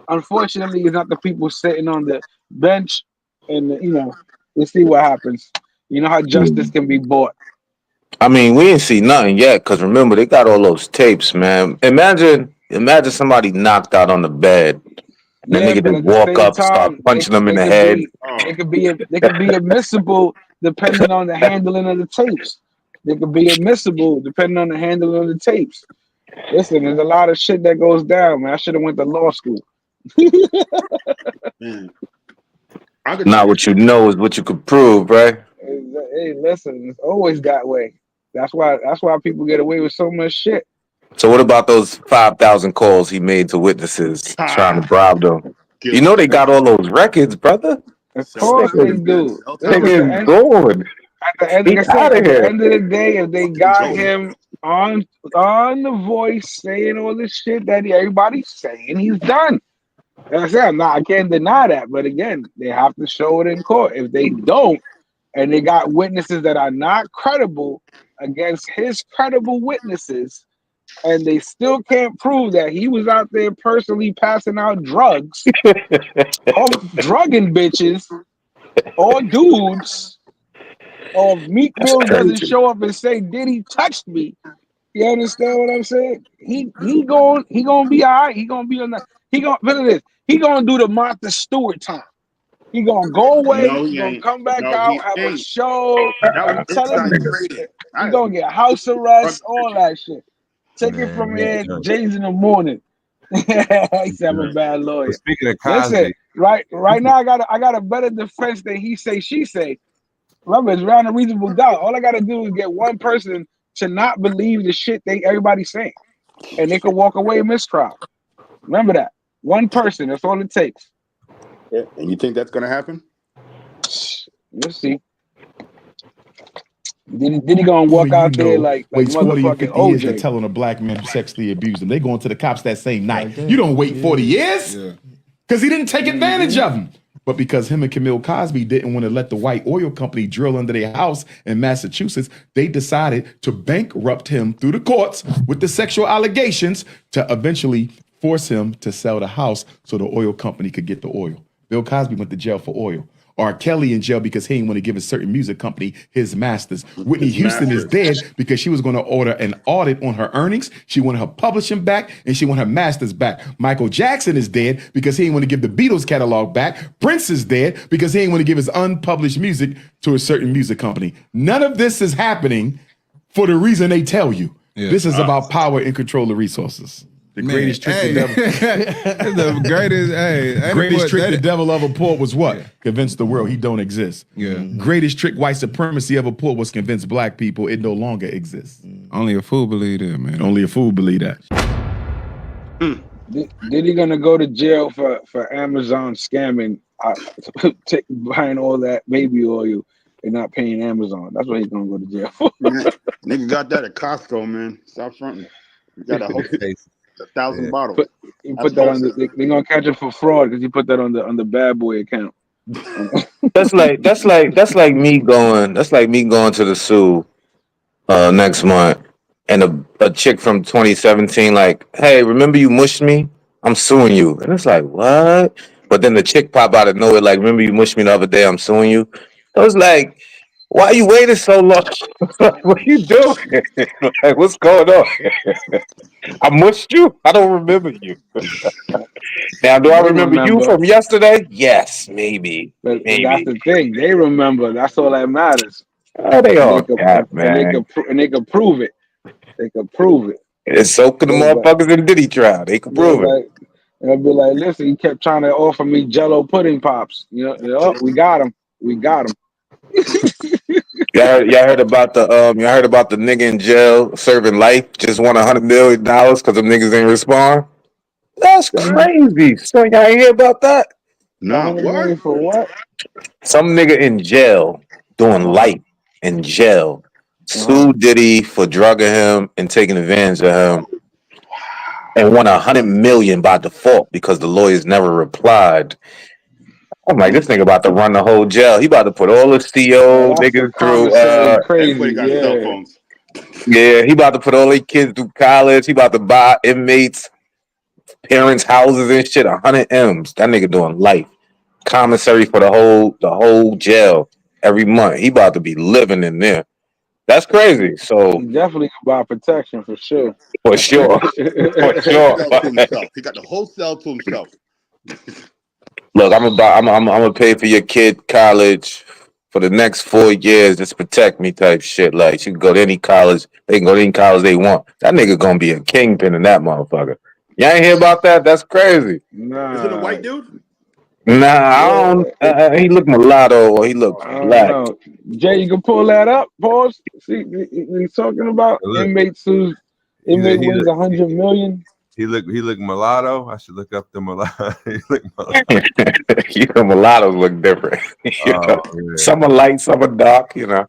unfortunately, it's not the people sitting on the bench, and we'll see what happens. You know how justice can be bought. I mean, we ain't see nothing yet because remember they got all those tapes, man. Imagine somebody knocked out on the bed. And then nigga just walk up, start punching them in the head. They could be admissible depending on the handling of the tapes. They could be admissible depending on the handling of the tapes. Listen, there's a lot of shit that goes down, man. I should have went to law school. Man, Not what you know is what you could prove, right? Hey, listen, it's always that way. That's why people get away with so much shit. So what about those 5,000 calls he made to witnesses trying to bribe them? You know they got all those records, brother. Of course they do. Nigga is going. At the end, like I said, at the end of the day, if they got him on The Voice saying all this shit that everybody's saying, he's done. Like I said, I can't deny that. But again, they have to show it in court. If they don't, and they got witnesses that are not credible against his credible witnesses, and they still can't prove that he was out there personally passing out drugs or drugging bitches or dudes, or Meek Mill doesn't show up and say, Diddy touched me. You understand what I'm saying? He gonna be all right. He gonna be on the he gonna do the Martha Stewart time. He gonna go away. No, He gonna ain't. come back No, out, he have a ain't. show. That I'm was telling inside you, trading. he gonna get house arrest, all that shit. Take it from here, James in the morning. He said I'm a bad lawyer. But speaking of Cosby, Listen, right now I got a better defense than he say, she say. Remember, it's round a reasonable doubt. All I gotta do is get one person to not believe the shit everybody's saying, and they could walk away mistrial. Remember that. One person, that's all it takes. Yeah. And you think that's gonna happen? We'll see. Did he gonna walk out there like waits 40 or motherfucking 50 years to OJ? telling a black man who sexually abused them. They going to the cops that same night. You don't wait 40 years because he didn't take advantage of them. But because him and Camille Cosby didn't want to let the white oil company drill under their house in Massachusetts, they decided to bankrupt him through the courts with the sexual allegations to eventually force him to sell the house so the oil company could get the oil. Bill Cosby went to jail for oil. R. Kelly in jail because he didn't want to give a certain music company his masters. Whitney Houston is dead because she was going to order an audit on her earnings. She wanted her publishing back and she wanted her masters back. Michael Jackson is dead because he didn't want to give the Beatles catalog back. Prince is dead because he didn't want to give his unpublished music to a certain music company. None of this is happening for the reason they tell you. This is about power and control of resources. The greatest trick the devil. The greatest trick the devil ever pulled was what? Convince the world he don't exist. Greatest trick white supremacy ever pulled was convince black people it no longer exists. Only a fool believe that, man. Only a fool believe that. Did he gonna go to jail for Amazon scamming, buying all that baby oil and not paying Amazon? That's what he's gonna go to jail for. Nigga got that at Costco, man. Stop fronting. You got a whole 1,000 bottles. He put that on they're gonna catch him for fraud because he put that on the bad boy account. That's like me going to the zoo next month, and a chick from 2017 like, hey, remember you mushed me? I'm suing you. And it's like, what? But then the chick pop out of nowhere like, remember you mushed me the other day? I'm suing you. I was like, why you waiting so long? What are you doing? Like, what's going on? I mushed you? I don't remember you. Now, do I remember you from yesterday? Yes, maybe. But that's the thing. They remember. That's all that matters. Oh, they all got, man. And they can prove it. They can prove it. It's so could the motherfuckers in Diddy trial. They can prove it. And I'll be like, listen, he kept trying to offer me Jello pudding pops. You know, we got him. We got him. Y'all heard about the nigga in jail serving life, just won $100 million because them niggas ain't respond? That's crazy. So y'all hear about that? No, what? For what? Some nigga in jail doing life in jail sued Diddy for drugging him and taking advantage of him, and won $100 million by default because the lawyers never replied. I'm like, this nigga about to run the whole jail. He about to put all the CO niggas through. Yeah, he about to put all these kids through college. He about to buy inmates, parents' houses and shit. 100 M's. That nigga doing life. Commissary for the whole jail every month. He about to be living in there. That's crazy. So he definitely can buy protection for sure. For sure. For sure. He got the whole cell to himself. Look, I'm gonna pay for your kid college for the next 4 years, just protect me type shit. Like, she can go to any college. They can go to any college they want. That nigga gonna be a kingpin in that motherfucker. Y'all ain't hear about that? That's crazy. Nah. Is it a white dude? Nah, I don't. He look mulatto or he look I don't black. know. Jay, you can pull that up. Pause. See, he's talking about inmates whose inmate wins 100 million. He look mulatto. I should look up the mulatto. He look mulatto. You know, mulattoes look different. You know? Yeah. Some are light, some are dark. You know.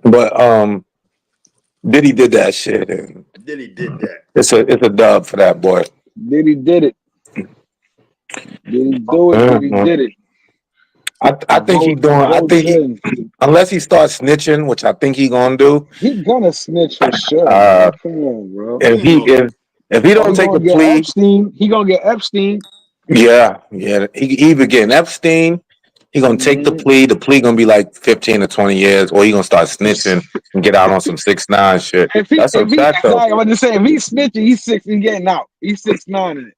But Diddy did that shit, and Diddy did that. it's a dub for that boy. Diddy did it. Did he do it? Did he did it? I think he's doing. I think he, unless he starts snitching, which I think he gonna do. He gonna snitch for sure. Man. Come on, bro. If he don't take a plea, Epstein, he gonna get Epstein. Yeah. He either getting Epstein. He gonna take the plea. The plea gonna be like 15 to 20 years, or he gonna start snitching and get out on some 6ix9ine shit. That's a fact, though. I'm about to say, if he's snitching, he's 6 and getting out. He's 6ix9ine in it.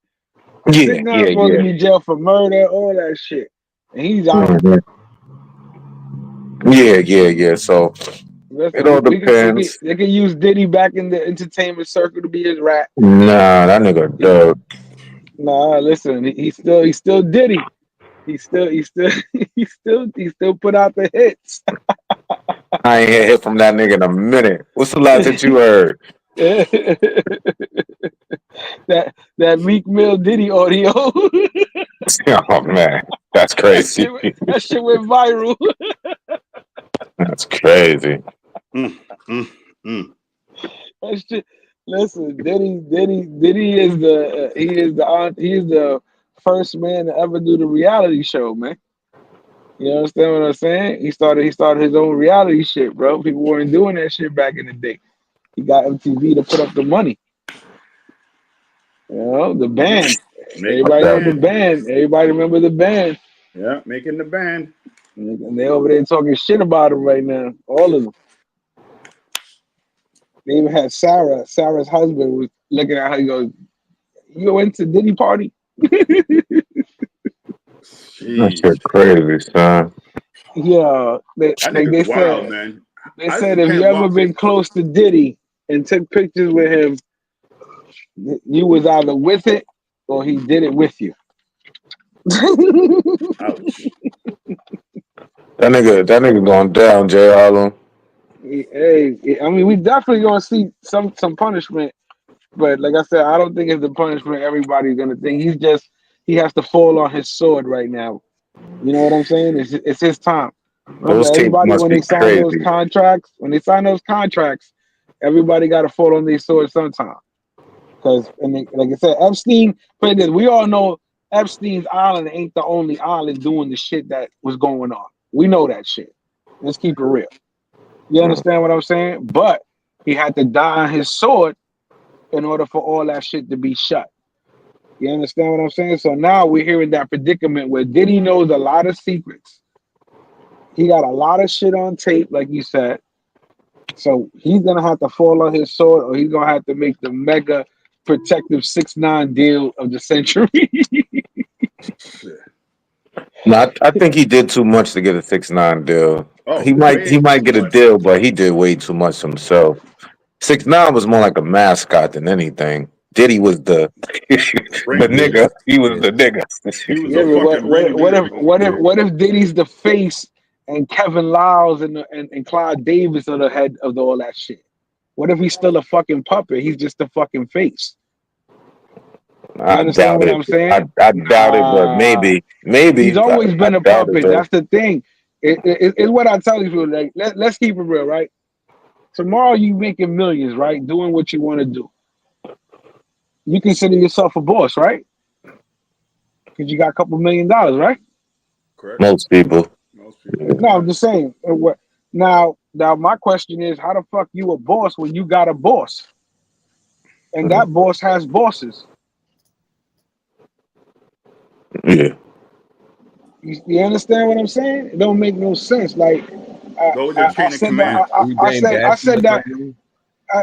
Yeah, 6ix9ine supposed to be in jail for murder, all that shit, and he's out. Yeah. So it all depends. They can use Diddy back in the entertainment circle to be his rat. Nah, that nigga dog. Nah, listen, he's still Diddy. He still put out the hits. I ain't hit from that nigga in a minute. What's the last hit you heard? that Meek Mill Diddy audio. Oh man, that's crazy. That shit went viral. That's crazy. That shit. Listen, Diddy is the first man to ever do the reality show, man. You understand what I'm saying? He started his own reality shit, bro. People weren't doing that shit back in the day. He got MTV to put up the money. You know, the band. Everybody know the band. Everybody remember the band. Yeah, making the band. And they over there talking shit about him right now. All of them. They even had Sarah. Sarah's husband was looking at her. He goes, "You went to Diddy party?" That shit crazy, son. Yeah, they wild, said, man. They said if you ever been close to Diddy and took pictures with him, you was either with it or he did it with you. That nigga going down, Jay Harlem. Hey, I mean, we definitely gonna see some punishment, but like I said, I don't think it's the punishment everybody's gonna think. He has to fall on his sword right now. You know what I'm saying? It's his time. Those Everybody, must when be they sign crazy. those contracts, everybody got to fall on their sword sometime. Because, like I said, Epstein, we all know Epstein's island ain't the only island doing the shit that was going on. We know that shit. Let's keep it real. You understand what I'm saying? But he had to die on his sword in order for all that shit to be shut. You understand what I'm saying? So now we're hearing that predicament where Diddy knows a lot of secrets. He got a lot of shit on tape, like you said. So he's going to have to fall on his sword, or he's going to have to make the mega protective 6ix9ine deal of the century. No, I think he did too much to get a 6ix9ine deal. Oh, he might get a deal, but he did way too much himself. 6ix9ine was more like a mascot than anything. Diddy was the nigga. He was the nigga. What if Diddy's the face and Kevin Lyles and Clive Davis are the head of all that shit? What if he's still a fucking puppet? He's just a fucking face. I doubt it. I'm saying? I doubt it, but maybe. He's always been a doubt puppet. it, That's the thing. It's what I tell these people. Like, let's keep it real, right? Tomorrow you making millions, right? Doing what you want to do. You consider yourself a boss, right? Because you got a couple $1 million, right? Correct. Most people. No, I'm just saying. Now my question is, how the fuck you a boss when you got a boss? And that boss has bosses. Yeah. You understand what I'm saying? It don't make no sense. Like, I said that.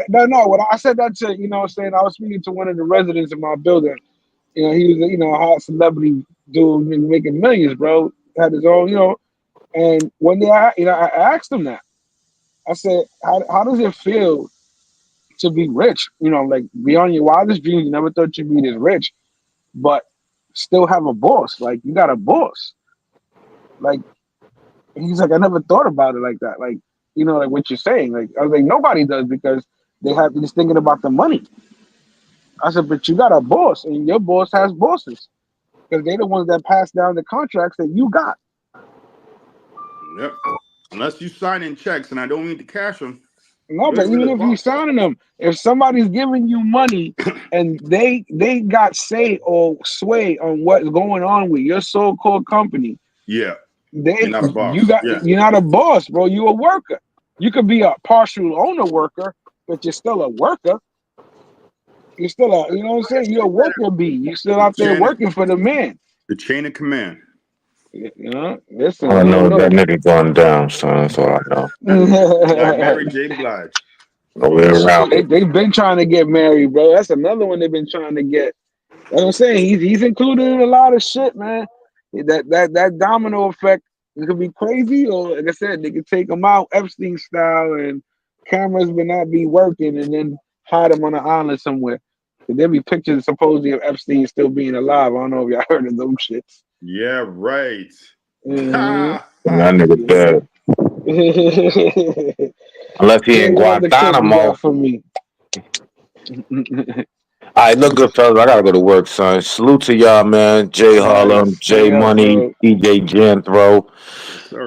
What I said that to, you know what I'm saying? I was speaking to one of the residents in my building. You know, he was a hot celebrity dude making millions, bro. Had his own, And one day, I asked him that. I said, how does it feel to be rich? Like beyond your wildest dreams, you never thought you'd be this rich, but still have a boss. Like you got a boss. Like he's like, I never thought about it like that. Like like what you're saying. Like I was like, nobody does because they're just thinking about the money. I said, but you got a boss, and your boss has bosses because they're the ones that pass down the contracts that you got. Yep. Unless you signing checks, and I don't need to cash them. No, but even if you signing them, if somebody's giving you money and they got say or sway on what's going on with your so-called company, you're not a boss. You're not a boss, bro. You're a worker. You could be a partial owner worker, but you're still a worker. You're still you know what I'm saying? You're a worker bee. You're still out there working for the man. The chain of command. Listen. I know that nigga going down, son. That's all I know. Mary J. Blige. No way around. They've been trying to get married, bro. That's another one they've been trying to get. That's what I'm saying. He's included in a lot of shit, man. That domino effect, it could be crazy, or like I said, they could take him out Epstein style and cameras would not be working and then hide him on an island somewhere. There'll be pictures supposedly of Epstein still being alive. I don't know if y'all heard of those shits. Yeah, right. That nigga dead. Unless he in Guantanamo. For me. All right, look good, fellas. I gotta go to work, son. Salute to y'all, man. Jay Harlem, Jay Money, DJ Janthro.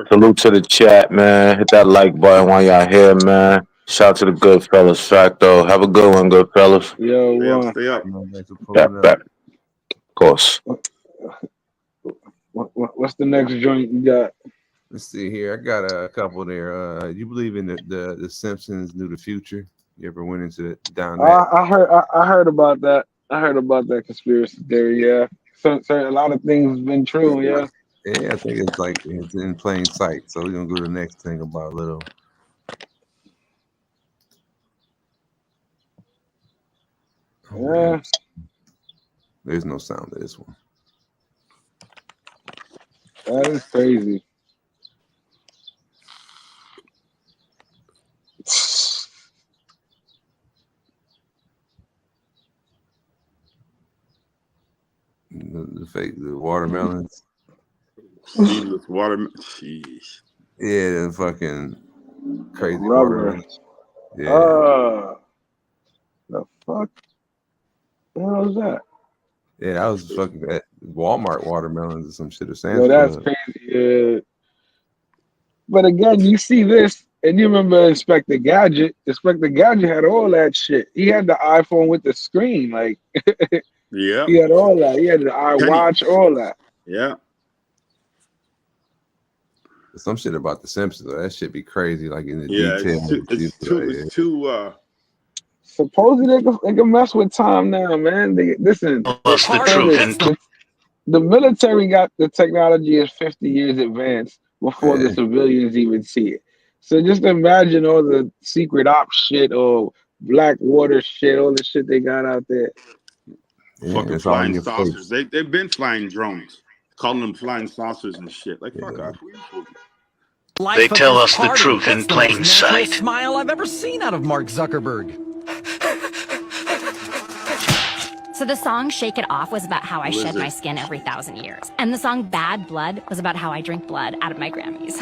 Salute to the chat, man. Hit that like button while y'all here, man. Shout out to the good fellas, Facto. Have a good one, good fellas. Yo, stay up. Back. Of course. What's the next joint you got? Let's see here. I got a couple there. You believe in the Simpsons knew the future? You ever went into down there? I heard about that. I heard about that conspiracy theory. Yeah, so a lot of things have been true. Yeah. Yeah, I think it's in plain sight. So we're gonna go to the next thing about little. Yeah. There's no sound to this one. That is crazy. The watermelons. Seedless watermelon. Jeez. Yeah, the fucking crazy Rubber. watermelons. Yeah. The fuck? The hell is that? Yeah, that was fucking at Walmart watermelons or some shit. Yo, that's crazy. But again, you see this, and you remember Inspector Gadget. Inspector Gadget had all that shit. He had the iPhone with the screen, like. Yeah. He had all that. He had the iWatch, all that. Yeah. Some shit about the Simpsons. That shit be crazy, like in the Yeah, detail. it's too Supposedly they can mess with time now, man. Listen. The military got the technology is 50 years advanced before the civilians even see it. So just imagine all the secret ops shit or black water shit, all the shit they got out there. fucking flying saucers. They've been flying drones, calling them flying saucers and shit. Like fuck off. They tell us the truth in plain sight. Smile I've ever seen out of Mark Zuckerberg. So the song Shake It Off was about how I shed my skin every 1,000 years. And the song Bad Blood was about how I drink blood out of my Grammys.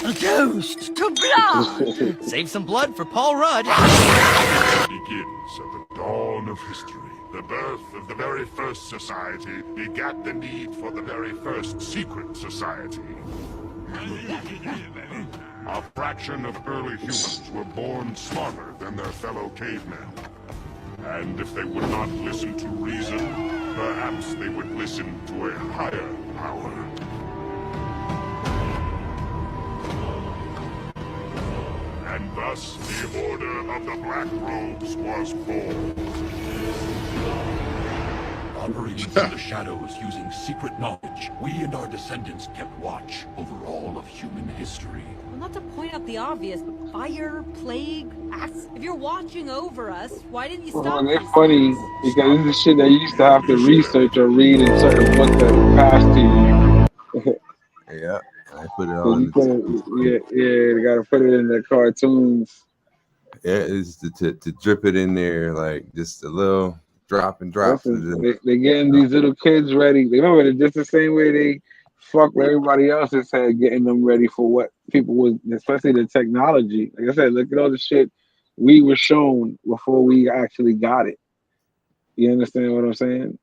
A toast to blood! Save some blood for Paul Rudd. Begins at the dawn of history. The birth of the very first society begat the need for the very first secret society. A fraction of early humans were born smarter than their fellow cavemen. And if they would not listen to reason, perhaps they would listen to a higher power. And thus, the Order of the Black Robes was born. Operating in the shadows using secret knowledge, we and our descendants kept watch over all of human history. Well, not to point out the obvious, but fire, plague, acts. If you're watching over us, why didn't you stop? Well, it's funny because this is shit that you used to have to research or read in certain books that were passed to you. Yeah, I put it all in they gotta put it in the cartoons. Yeah, it's to drip it in there, like just a little drop and drop. Listen, they getting these little kids ready. They remember just the same way they fuck with everybody else's head, getting them ready for what people was, especially the technology. Like I said, look at all the shit we were shown before we actually got it. You understand what I'm saying?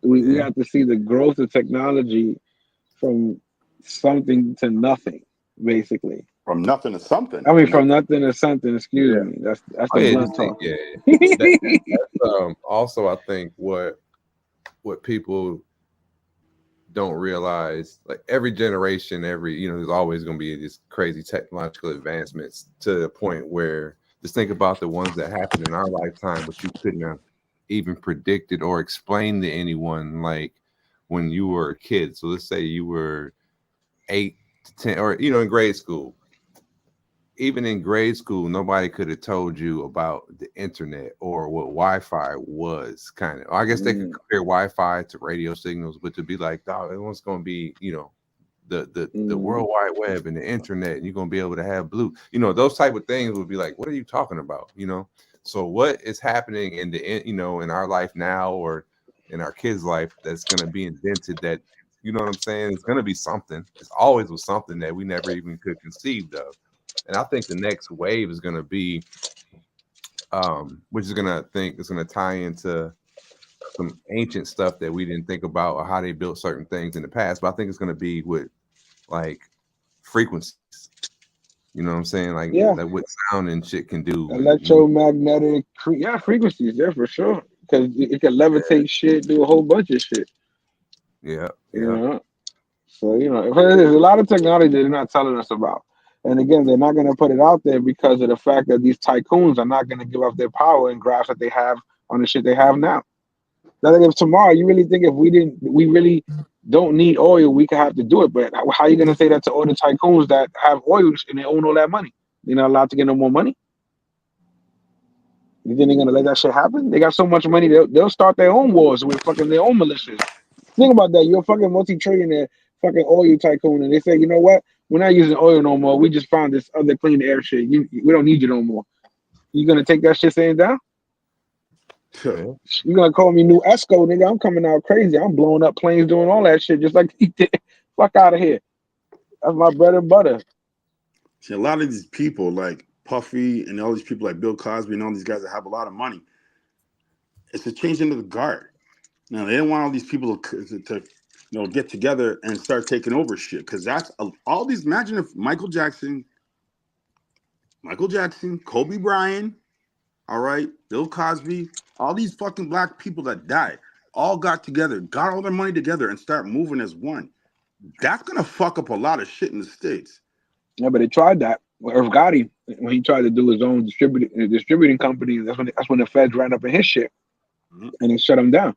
We got to see the growth of technology from something to nothing, basically. From nothing to something. I mean, from nothing to something. Excuse me. That's the blunt talk. That's, also, I think what people don't realize, like every generation, there's always going to be these crazy technological advancements to the point where just think about the ones that happened in our lifetime, which you couldn't have even predicted or explained to anyone, like when you were a kid. So let's say you were 8 to 10, or in grade school. Even in grade school, nobody could have told you about the internet or what Wi-Fi was. Kind of, I guess they could compare Wi-Fi to radio signals, but to be like, dog, everyone's going to be, the World Wide Web and the internet, and you're going to be able to have blue, those type of things would be like, what are you talking about? So what is happening in in our life now or in our kids' life that's going to be invented that, you know what I'm saying? It's going to be something. It's always was something that we never even could conceive of. And I think the next wave is going to be, which is going to tie into some ancient stuff that we didn't think about or how they built certain things in the past. But I think it's going to be with like frequencies. You know what I'm saying? Like what sound and shit can do. Electromagnetic, frequencies there for sure. Because it can levitate shit, do a whole bunch of shit. Yeah. So, there's a lot of technology they're not telling us about. And again, they're not going to put it out there because of the fact that these tycoons are not going to give up their power and grasp that they have on the shit they have now. Now, if tomorrow you really think if we really don't need oil, we could have to do it. But how are you going to say that to all the tycoons that have oil and they own all that money? They're not allowed to get no more money. You think they're going to let that shit happen? They got so much money, they'll start their own wars with fucking their own militias. Think about that. You're a fucking multi-trillionaire fucking oil tycoon, and they say, you know what? We're not using oil no more. We just found this other clean air shit. We don't need you no more. You gonna take that shit saying down? Sure. You gonna call me new Esco, nigga? I'm coming out crazy. I'm blowing up planes, doing all that shit just like he did. Fuck out of here. That's my bread and butter. See, a lot of these people like Puffy and all these people like Bill Cosby and all these guys that have a lot of money, it's a change into the guard. Now they don't want all these people to get together and start taking over shit, because that's all these. Imagine if Michael Jackson, Kobe Bryant, all right, Bill Cosby, all these fucking black people that died, all got together, got all their money together, and start moving as one. That's gonna fuck up a lot of shit in the States. Yeah, but they tried that. Irv Gotti, when he tried to do his own distributing company, that's when the feds ran up in his shit, and they shut him down.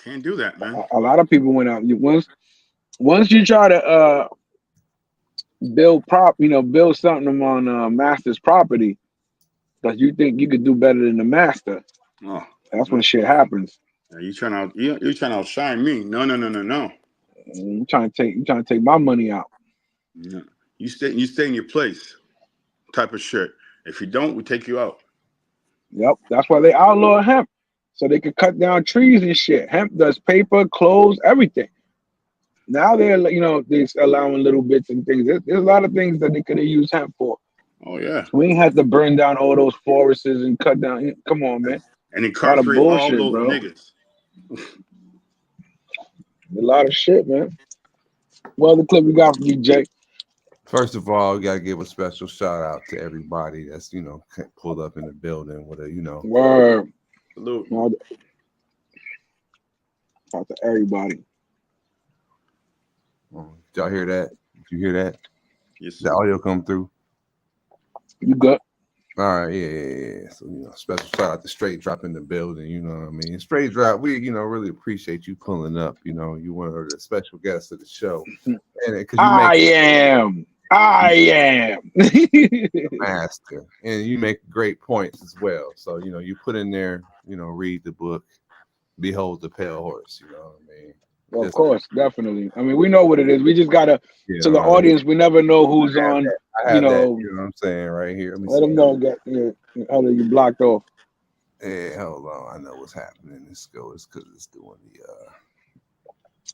Can't do that, man. A lot of people went out. Once you try to build something on master's property, because you think you could do better than the master. Oh, that's when shit happens. You trying to outshine me? No. You trying to take my money out. Yeah. You stay in your place. Type of shit. If you don't, we take you out. Yep, that's why they outlaw hemp. So they could cut down trees and shit. Hemp does paper, clothes, everything. Now they're allowing little bits and things. There's a lot of things that they could have used hemp for. Oh yeah. We ain't have to burn down all those forests and cut down. Come on, man. And incarcerate all those niggas. A lot of shit, man. What other clip we got from you, Jake? First of all, we gotta give a special shout out to everybody that's pulled up in the building with a word. Salute. Out to everybody. Did y'all hear that? Did you hear that? Yes. The audio come through. You good? All right, yeah. So special shout out to Straight Drop in the building. You know what I mean? Straight Drop, we really appreciate you pulling up. You one of the special guests of the show. And I am master, and you make great points as well. So you put in there, read the book, behold the pale horse. You know what I mean? Well, of course, definitely. I mean, we know what it is. We just gotta to the audience. We never know who's on. I have that. You know what I'm saying right here. Let them know. How you blocked off. Yeah, hold on. I know what's happening. It's because it's doing the.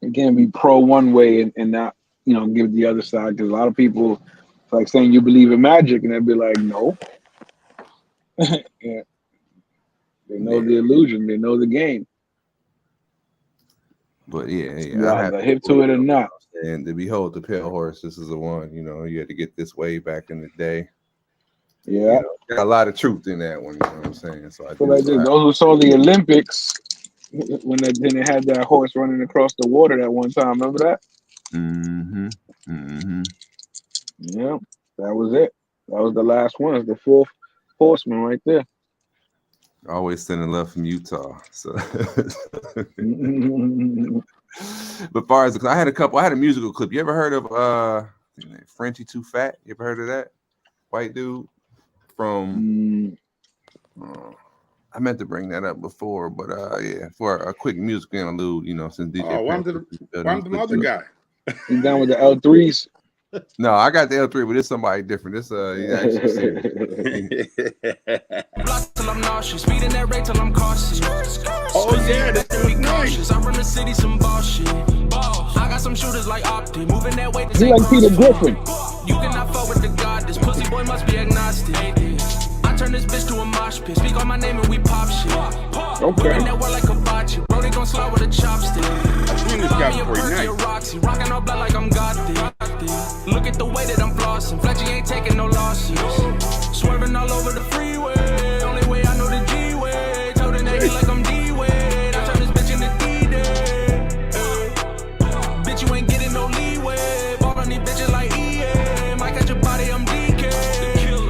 You can't be pro one way and not give the other side, because a lot of people like saying you believe in magic and they'd be like, no. Yeah. They know the illusion. They know the game. But yeah, You either hip to it or not. And to behold the pale horse, this is the one. You had to get this way back in the day. Yeah, got a lot of truth in that one. You know what I'm saying? So those who saw the Olympics when they had that horse running across the water that one time. Remember that? Mm-hmm. Mm-hmm. Yeah, that was it. That was the last one. It's the fourth horseman right there. Always sending love from Utah. So, but far as I had a musical clip. You ever heard of Frenchie Too Fat? You ever heard of that white dude from? I meant to bring that up before, but yeah, for a quick musical interlude, since DJ. Why the other guy? He's down with the L3s. No, I got the L3, but it's somebody different. This actually serious. Block till I'm nauseous, speeding that rate till I'm cautious. Oh yeah, that's nice. I run the city some bullshit. I got some shooters like Opti, moving that weight. He like Peter Griffin. You cannot fuck with the god. This pussy boy must be agnostic. I turn this bitch to a mosh pit. Speak on my name and we pop shit. Okay. We're that world like a bocce. Bro, they gon' slide with a chopstick. I've seen this guy before. He's nice. Roxy, rockin' all blood like I'm Gothic. Look at the way that I'm flossing. Fletchy ain't taking no losses. Swerving all over the freeway. Only way I know the G way. Told the nigga like I'm D way. I turn this bitch into D-Day. Bitch, you ain't getting no leeway. Ball on these bitches like EA. Might catch your body, I'm DK.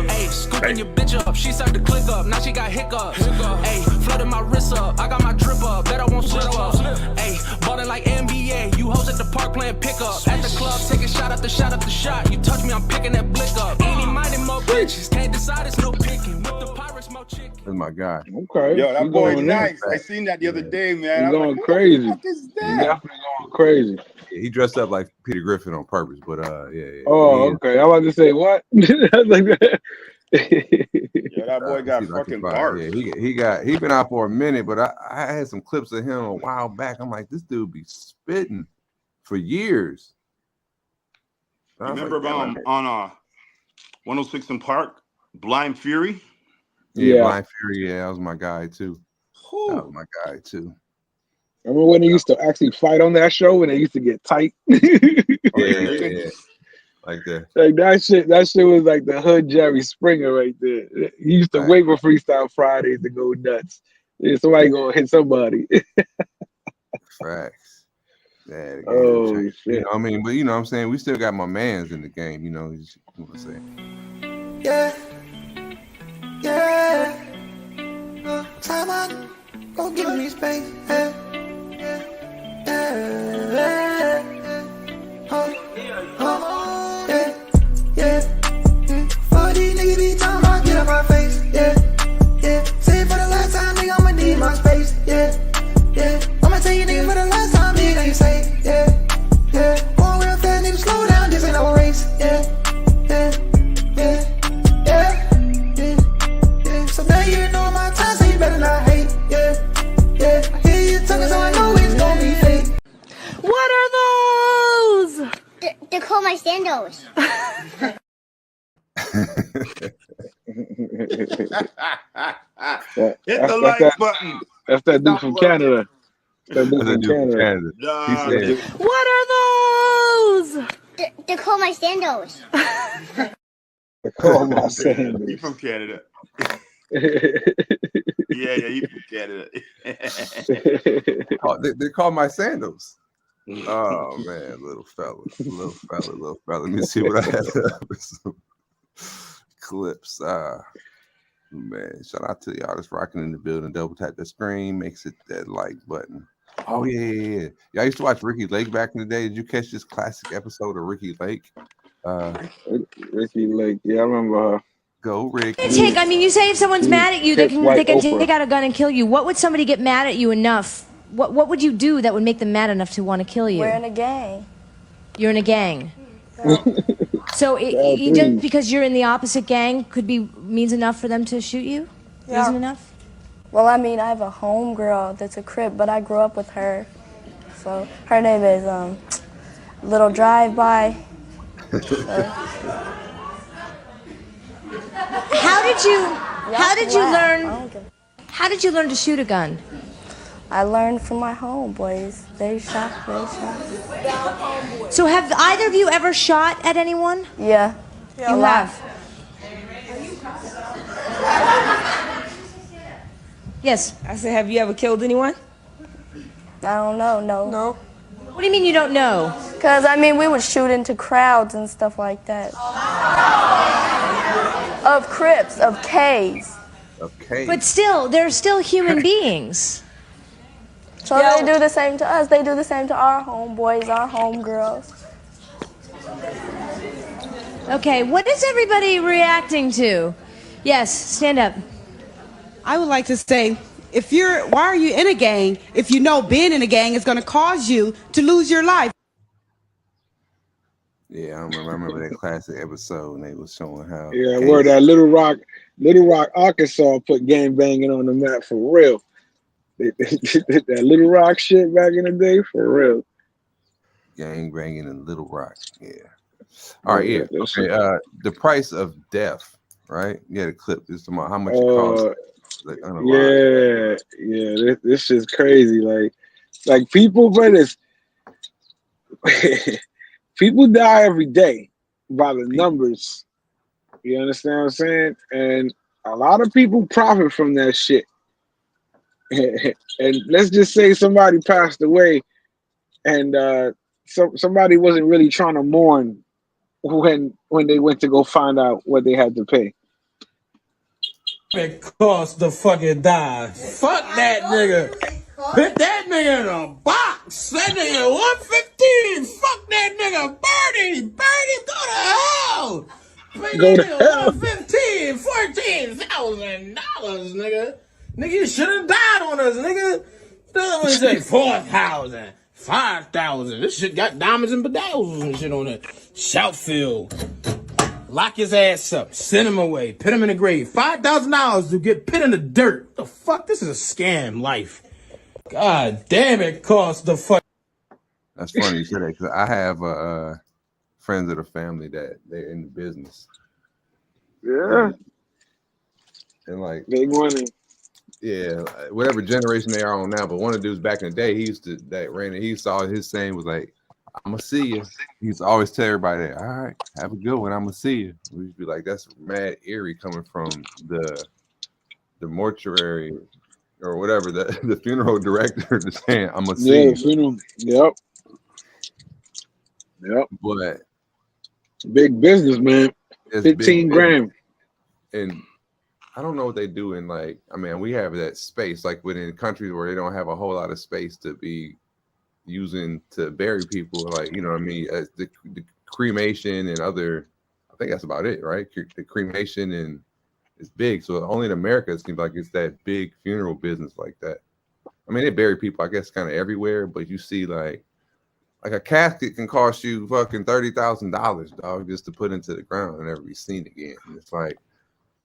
Ayy, scooping your bitch up. She sucked the click up. Now she got hiccups. Ayy, flooding my wrist up. I got my drip up. Bet I won't slip up. Ayy, ballin' like NBA. You hoes at the park playing pickup. At the club, taking shot after shot after shot. You touch me, I'm picking that blick up. Any minded more bitches. Can't decide, it's no picking. With the pirates, more chicken. That's my guy. Okay. Yo, that boy's nice. I seen that the other day, man. He's going crazy. He's definitely going crazy. Yeah, he dressed up like Peter Griffin on purpose, but yeah. Oh, okay. I was about to say what? Yeah, that boy got fucking bars. Yeah, he been out for a minute, but I had some clips of him a while back. I'm like, this dude be spitting for years. Remember on 106 in Park, Blind Fury? Yeah, Blind Fury. Yeah, that was my guy too. That was my guy too. Remember when they used to actually fight on that show when they used to get tight? Yeah. Like that. Like that shit was like the hood Jerry Springer right there. He used to wait for Freestyle Fridays to go nuts. Yeah, somebody gonna hit somebody. Facts. Yeah, oh shit. I mean, but what I'm saying, we still got my mans in the game, you know what I'm saying. Yeah. Time out. Go give me space. Yeah. For these niggas be talking about get on my face. Yeah. Say it for the last time, nigga, I'ma need my space. Yeah. I'ma tell you niggas for the last time, nigga, ain't say. Yeah. Going real fast, nigga, slow down, this ain't no race. Yeah. So now you know my time, so you better not hate. Yeah. I hear you talking, so I know it's gonna be fake. What are those? They're called my sandals. Hit the like button. That's that dude from Canada. That dude from Canada. He said, What are those? They're called my sandals. They're called my sandals. He from Canada. Yeah, he from Canada. they call my sandals. Oh man, little fella. Let me see what I had some clips. Man, shout out to the artists rocking in the building. Double tap the screen, makes it that like button. Oh yeah. Y'all used to watch Ricky Lake back in the day. Did you catch this classic episode of Ricky Lake? Ricky Lake, yeah, I remember her. Go Ricky. You say if someone's mad at you, they can take out a gun and kill you. What would somebody get mad at you enough What would you do that would make them mad enough to want to kill you? We're in a gang. You're in a gang. So just because you're in the opposite gang means enough for them to shoot you? Yeah. Reason enough? Well, I mean, I have a homegirl that's a Crip, but I grew up with her. So her name is Little Drive-By. How did you learn to shoot a gun? I learned from my homeboys. They shot. So have either of you ever shot at anyone? Yeah. You have? Yes. I said, have you ever killed anyone? I don't know, no. No? What do you mean you don't know? Because, I mean, we would shoot into crowds and stuff like that. Of Crips, of Ks. Okay. But still, they're still human beings. So they do the same to us. They do the same to our homeboys, our homegirls. Okay, what is everybody reacting to? Yes, stand up. I would like to say, why are you in a gang if you know being in a gang is going to cause you to lose your life? Yeah, I remember that classic episode, and they was showing how. Yeah, where that Little Rock, Arkansas put gang banging on the map for real. That Little Rock shit back in the day for real. Gang banging in Little Rock, yeah. All right, yeah. Okay, the price of death, right? You had a clip. This is about how much it costs. Like, yeah. This is crazy. Like people, brothers. People die every day by the numbers. You understand what I'm saying? And a lot of people profit from that shit. And let's just say somebody passed away, and somebody wasn't really trying to mourn when they went to go find out what they had to pay. It cost to fucking die. Fuck that nigga. Put that nigga in a box. That nigga 115. Fuck that nigga. Birdie, go to hell. Go to hell. 115, $14,000, nigga. Nigga, you should have died on us, nigga. The other one say 4,000, 5,000. This shit got diamonds and bedazzles and shit on it. Shoutfield. Lock his ass up. Send him away. Put him in the grave. $5,000 to get put in the dirt. What the fuck? This is a scam life. God damn it, cost the fuck. That's funny you said that, because I have friends of the family that they're in the business. Yeah. And like big money. Yeah, whatever generation they are on now. But one of the dudes back in the day, he used to his saying was like, "I'm gonna see you." He used to always tell everybody that, "All right, have a good one. I'm gonna see you." We used to be like, "That's mad eerie coming from the mortuary or whatever the funeral director just saying, I'm gonna see you." Funeral. Yep. But big business, man. 15 grand. And I don't know what they do in we have that space like within countries where they don't have a whole lot of space to be using to bury people, the cremation and other. I think that's about it, right? The cremation and it's big, so only in America it seems like it's that big funeral business like that. I mean, they bury people, I guess, kind of everywhere, but you see like a casket can cost you fucking $30,000, dog, just to put into the ground and never be seen again. And it's like,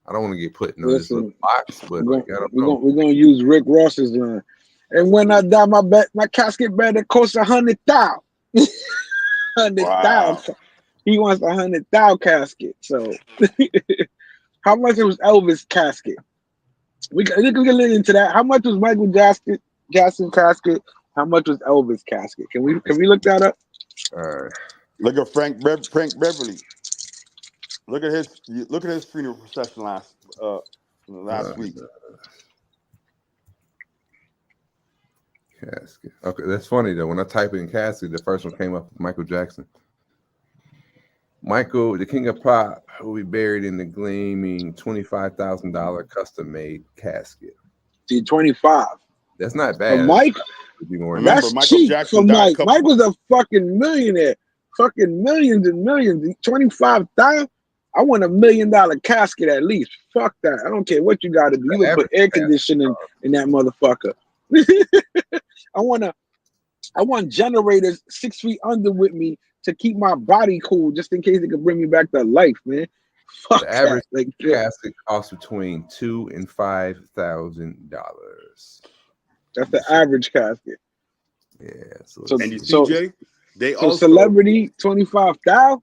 I don't want to get put in this little box, but I don't know. We're gonna use Rick Ross's line. And when I die, my casket better cost $100,000. $100,000. He wants $100,000 casket. So, how much was Elvis' casket? We can get into that. How much was Michael Jackson casket? How much was Elvis' casket? Can we look that up? Look at Frank Beverly. Look at his funeral procession last week. Casket. Okay, that's funny though. When I type in casket, the first one came up with Michael Jackson. Michael, the king of pop, will be buried in the gleaming $25,000 custom-made casket. See, 25. That's not bad. For Mike, that's cheap for Mike. Mike was a fucking millionaire. Fucking millions and millions. 25,000. I want $1 million casket at least. Fuck that. I don't care what you got to do. You can put air conditioning in that motherfucker. want generators 6 feet under with me to keep my body cool, just in case it could bring me back to life, man. Fuck The average that. Like, casket costs between $2,000 and $5,000. That's the average casket. Yeah. So And you see, Jay, they so also celebrity 25,000.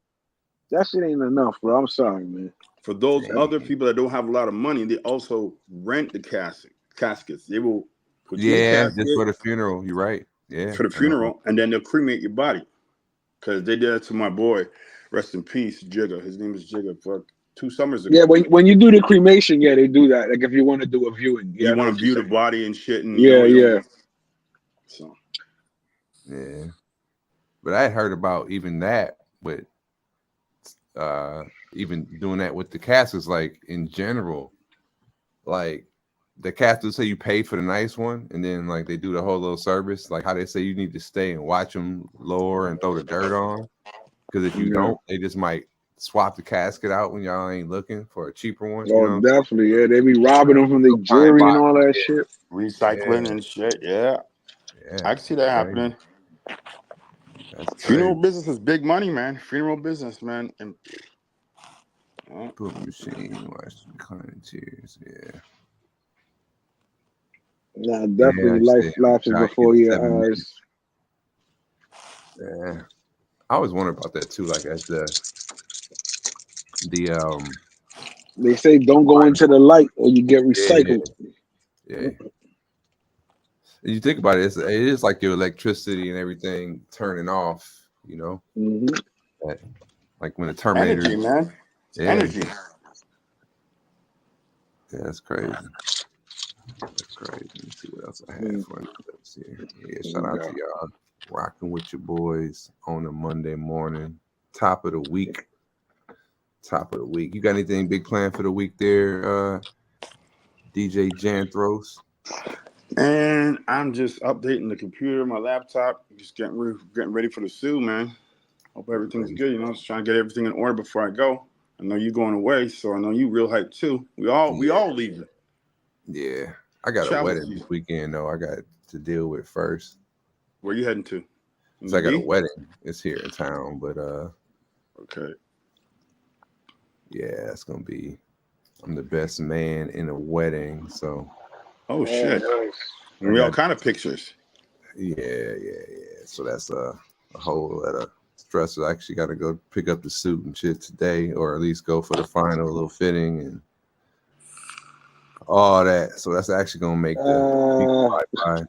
That shit ain't enough, bro. I'm sorry, man. for those other people that don't have a lot of money, they also rent the caskets. They will put you in a yeah, casket just for the funeral. You're right. Yeah. for the funeral, and then they'll cremate your body. Because they did that to my boy, rest in peace, Jigga. His name is Jigga. For 2 summers ago. Yeah, when you do the cremation, yeah, they do that. Like if you want to do a viewing, yeah, you want to view the body and shit, and yeah. So Yeah. But I had heard about even that with even doing that with the caskets, like in general, like the caskets say you pay for the nice one, and then like they do the whole little service, like how they say you need to stay and watch them lower and throw the dirt on, because if you don't, they just might swap the casket out when y'all ain't looking for a cheaper one. Oh, You know? definitely, yeah. They be robbing them from their jewelry and all that shit. recycling and shit. Yeah, I can see that happening. That's Funeral business is big money, man. Funeral business, man. And book machine, watch the cotton tears. Yeah. Nah, definitely life flashes before your eyes. Yeah. I always wonder about that too, like as the They say don't go into the light or you get recycled. Yeah. You think about it, it is like your electricity and everything turning off, you know? Like when the Terminator. energy, man. It's energy. Yeah, that's crazy. That's crazy. Let's see what else I have for clips here. Yeah, shout out to y'all rocking with your boys on a Monday morning. Top of the week. You got anything big planned for the week there, DJ Janthros? And I'm just updating the computer, my laptop, just getting ready for the Sue, man. Hope everything's good. You know, just trying to get everything in order before I go. I know you going away, so I know you real hyped too. We all leaving. Yeah, I got a wedding this weekend though. I got to deal with first. Where you heading to? So I got a wedding. It's here in town, but okay. Yeah, it's gonna be. I'm the best man in a wedding, so. Oh shit! And we all kind of pictures. Yeah. So that's a whole lot of stress. I actually got to go pick up the suit and shit today, or at least go for the final little fitting and all that. So that's actually gonna make the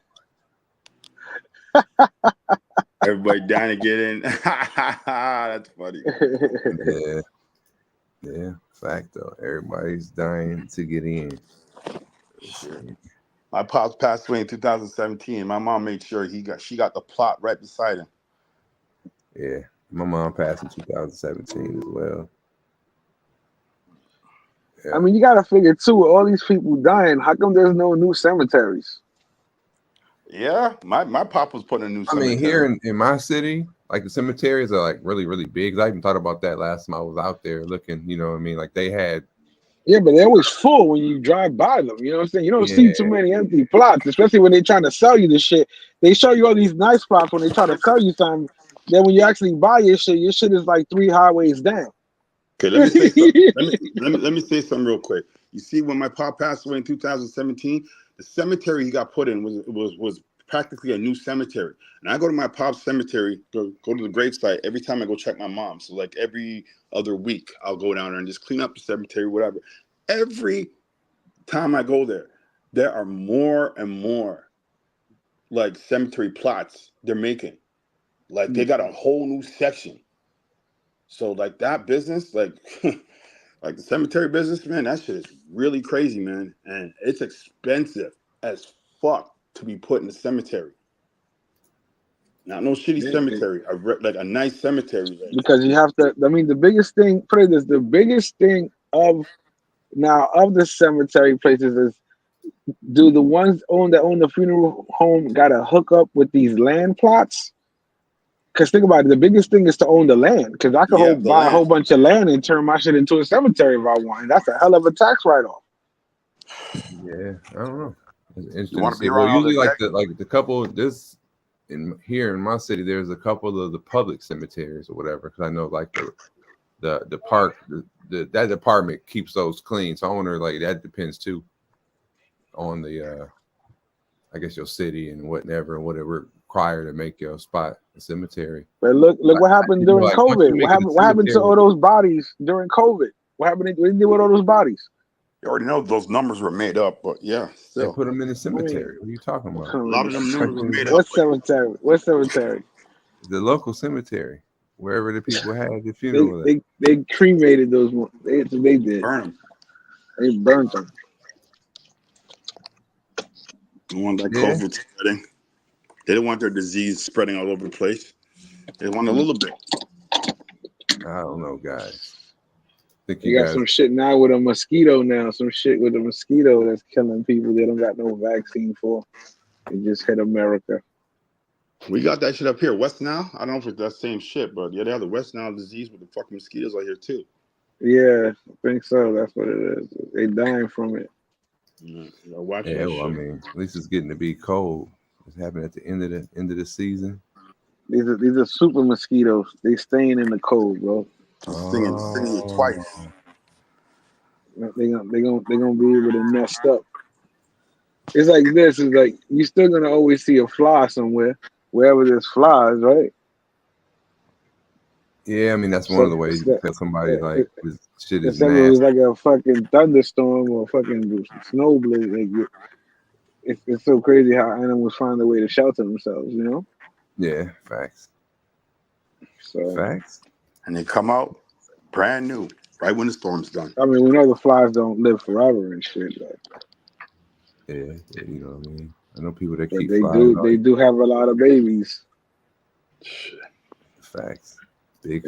everybody down to get in. That's funny. Yeah. Fact though, everybody's dying to get in. My pops passed away in 2017. My mom made sure she got the plot right beside him. Yeah, my mom passed in 2017 as well. I mean, you got to figure too, with all these people dying, how come there's no new cemeteries? Yeah, my pop was putting a new cemetery. I mean, here in my city, like the cemeteries are like really, really big. I even thought about that last time I was out there looking, you know what I mean? Like they had. Yeah, but they're always full when you drive by them. You know what I'm saying? You don't see too many empty plots, especially when they're trying to sell you the shit. They show you all these nice plots when they try to sell you something. Then when you actually buy your shit is like 3 highways down. Okay, let me say something. let me say something real quick. You see, when my pop passed away in 2017, the cemetery he got put in was practically a new cemetery. And I go to my pop's cemetery, go to the gravesite every time I go check my mom. So like every other week, I'll go down there and just clean up the cemetery, whatever. Every time I go there, there are more and more like cemetery plots they're making. Like they got a whole new section. So like that business, like like the cemetery business, man, that shit is really crazy, man. And it's expensive as fuck to be put in the cemetery. Not no shitty cemetery, like a nice cemetery. Because you have to, I mean, the biggest thing, put it this, the biggest thing of the cemetery places is, do the ones that own the funeral home gotta hook up with these land plots? Because think about it, the biggest thing is to own the land. Because I could buy a whole bunch of land and turn my shit into a cemetery if I want. And that's a hell of a tax write-off. Yeah, I don't know. It's interesting You want to to be see. Well, around all usually the like the couple this here in my city, there's a couple of the public cemeteries or whatever. Because I know like the park, that department keeps those clean. So I wonder like that depends too on the I guess your city and whatever required to make your spot a cemetery. But look what happened during like, once you COVID. make What it a happened to cemetery- all those bodies during COVID? What happened? What did they do with all those bodies? You already know those numbers were made up, but yeah, They still. put them in the cemetery. What are you talking about? A lot of them numbers were made up. What cemetery? What cemetery? The local cemetery, wherever the people had the funeral. They cremated those ones. They did. Burn them. They burnt them. They want that Yeah. COVID spreading. They didn't want their disease spreading all over the place. They want a little bit. I don't know, guys. Think You you got guys some shit now with a mosquito now. Some shit with a mosquito that's killing people. They don't got no vaccine for. It just hit America. We got that shit up here. West Nile? I don't know if it's that same shit, but yeah, they have the West Nile disease with the fucking mosquitoes out here too. Yeah, I think so. That's what it is. They dying from it. Watch Yeah, that well, I shit. mean, at least it's getting to be cold. It's happening at the end of the season. These are super mosquitoes. They staying in the cold, bro. Stinging you twice. They gonna be able to mess up. It's like this. It's like you're still gonna always see a fly somewhere, wherever there's flies, right? Yeah, I mean that's one of the ways you can tell somebody like this shit is Except it was nasty. like a fucking thunderstorm or a fucking snow blizzard. Like, it's so crazy how animals find a way to shelter themselves, you know? Yeah, facts. So Facts. And they come out brand new right when the storm's done. I mean, we know the flies don't live forever and shit, but Yeah, you know what I mean. I know people that but keep they flying. do. They do have a lot of babies. Facts. Big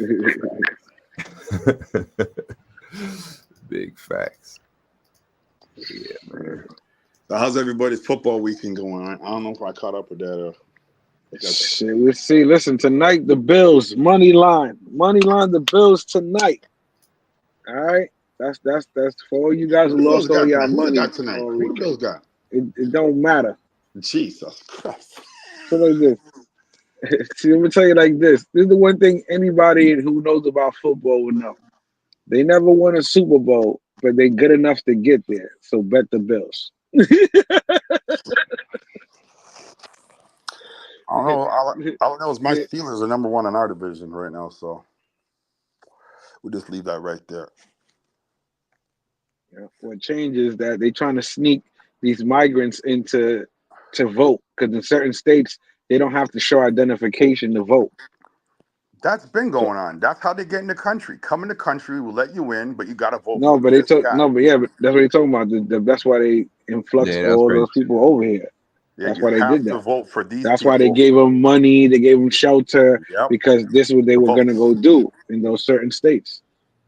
big facts. Yeah, man. So how's everybody's football weekend going on? I don't know if I caught up with that. Shit, we'll see. Listen, tonight the Bills money line the Bills tonight. All right, that's for all you guys who lost all your money. Who they got tonight? all Who the weekend. Bills got? It don't matter. Jesus Christ. So like this. See, let me tell you like this. This is the one thing anybody who knows about football would know. They never won a Super Bowl, but they're good enough to get there. So bet the Bills. I don't know. All I know is my Steelers are number one in our division right now, so we'll just leave that right there. Yeah. What changes is that they're trying to sneak these migrants to vote, because in certain states they don't have to show identification to vote. That's been going on. That's how they get in the country. Come in the country, we'll let you in, but you got to vote. No, for but they this took guy. no, but yeah, but that's what they're talking about. That's why they influxed Yeah, that's all crazy. those people over here. Yeah, That's you why they have did to that. vote for these That's why they people. gave them money. They gave them shelter Yep. because this is what they were going to go do in those certain states.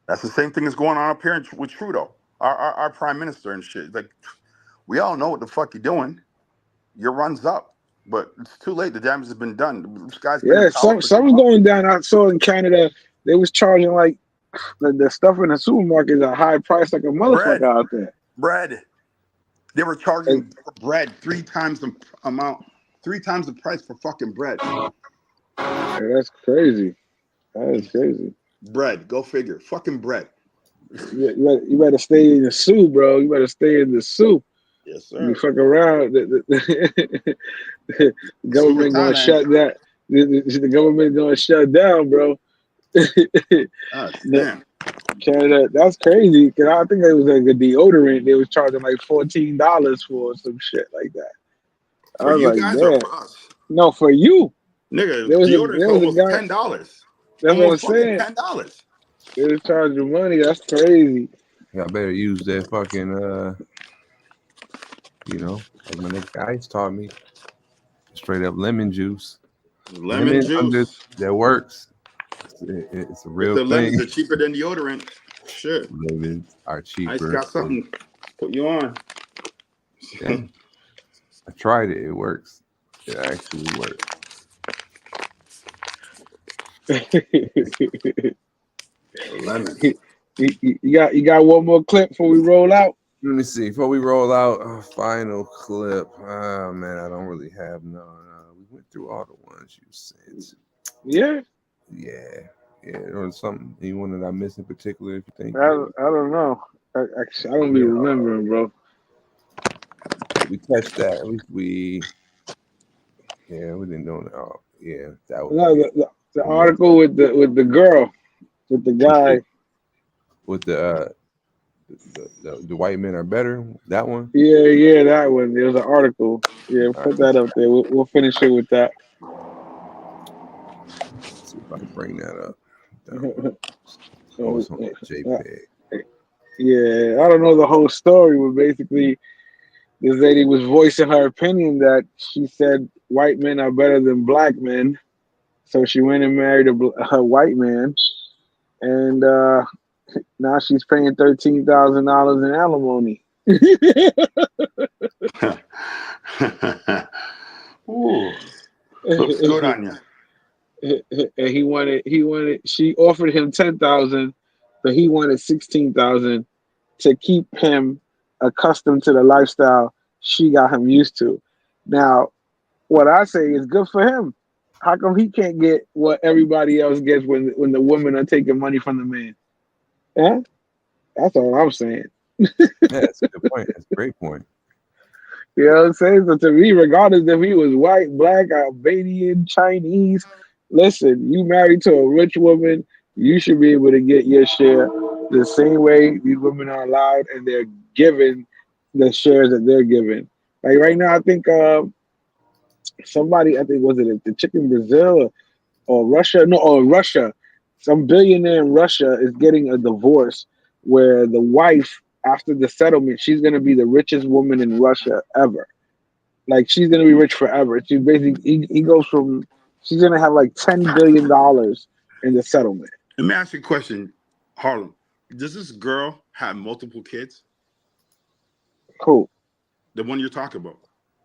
That's the same thing that's going on up here with Trudeau, our prime minister and shit. Like, we all know what the fuck you're doing. Your run's up, but it's too late. The damage has been done. This guy's been Yeah, in power for something's going down. I saw in Canada they was charging like the stuff in the supermarket at a high price, like a motherfucker Bread. out there. bread. They were charging for bread 3 times the amount, 3 times the price for fucking bread. Yeah, that's crazy. That is crazy. Bread, go figure. Fucking bread. You better stay in the Sioux, bro. You better stay in the Sioux. Yes, sir. You fuck around. The government gonna Thailand. shut that. The government gonna shut down, bro. Damn. Canada, that's crazy. Cause I think it was like a deodorant. They was charging like $14 for some shit like that. I For was you like, guys or damn. for us? No, for you. Nigga, There was a deodorant's almost guy. $10. That's what I'm Almost fucking saying. $10. They was charging money. That's crazy. Y'all better use that fucking like my nigga Ice taught me. Straight up lemon juice. Lemon juice. That works. It's a real The thing. lemons are cheaper than deodorant. Shit. Lemons are cheaper. I just got something to put you on. Yeah. I tried it. It works. It actually works. Lemon. You got one more clip before we roll out? Let me see. Before we roll out a final clip. Oh man, I don't really have no. We went through all the ones you sent. Yeah. Yeah. Or something. Anyone that I missed in particular? If you think. I don't know. I don't be remembering, bro. We touched that. At least we didn't know that. Oh, yeah, that was No, the article with the girl, with the guy, with the white men are better. That one. Yeah, that one. There's an article. Yeah, put that up there. We'll finish it with that. Let's see if I can bring that up. It's on JPEG. Yeah, I don't know the whole story, but basically, this lady was voicing her opinion that she said white men are better than black men, so she went and married a white man, and now she's paying $13,000 in alimony. Ooh, looks good on you. And he wanted. She offered him $10,000, but he wanted $16,000 to keep him accustomed to the lifestyle she got him used to. Now, what I say is good for him. How come he can't get what everybody else gets when the women are taking money from the man? Yeah, that's all I'm saying. Yeah, that's a good point. That's a great point. You know what I'm saying? So to me, regardless if he was white, black, Albanian, Chinese, listen, you married to a rich woman, you should be able to get your share the same way these women are allowed and they're given the shares that they're given. Like right now, I think somebody, I think was it the chick in Brazil or Russia? No, or Russia. Some billionaire in Russia is getting a divorce where the wife, after the settlement, she's gonna be the richest woman in Russia ever. Like she's gonna be rich forever. She basically he goes from she's gonna have like $10 billion in the settlement. Let me ask you a question, Harlem. Does this girl have multiple kids? Cool. The one you're talking about,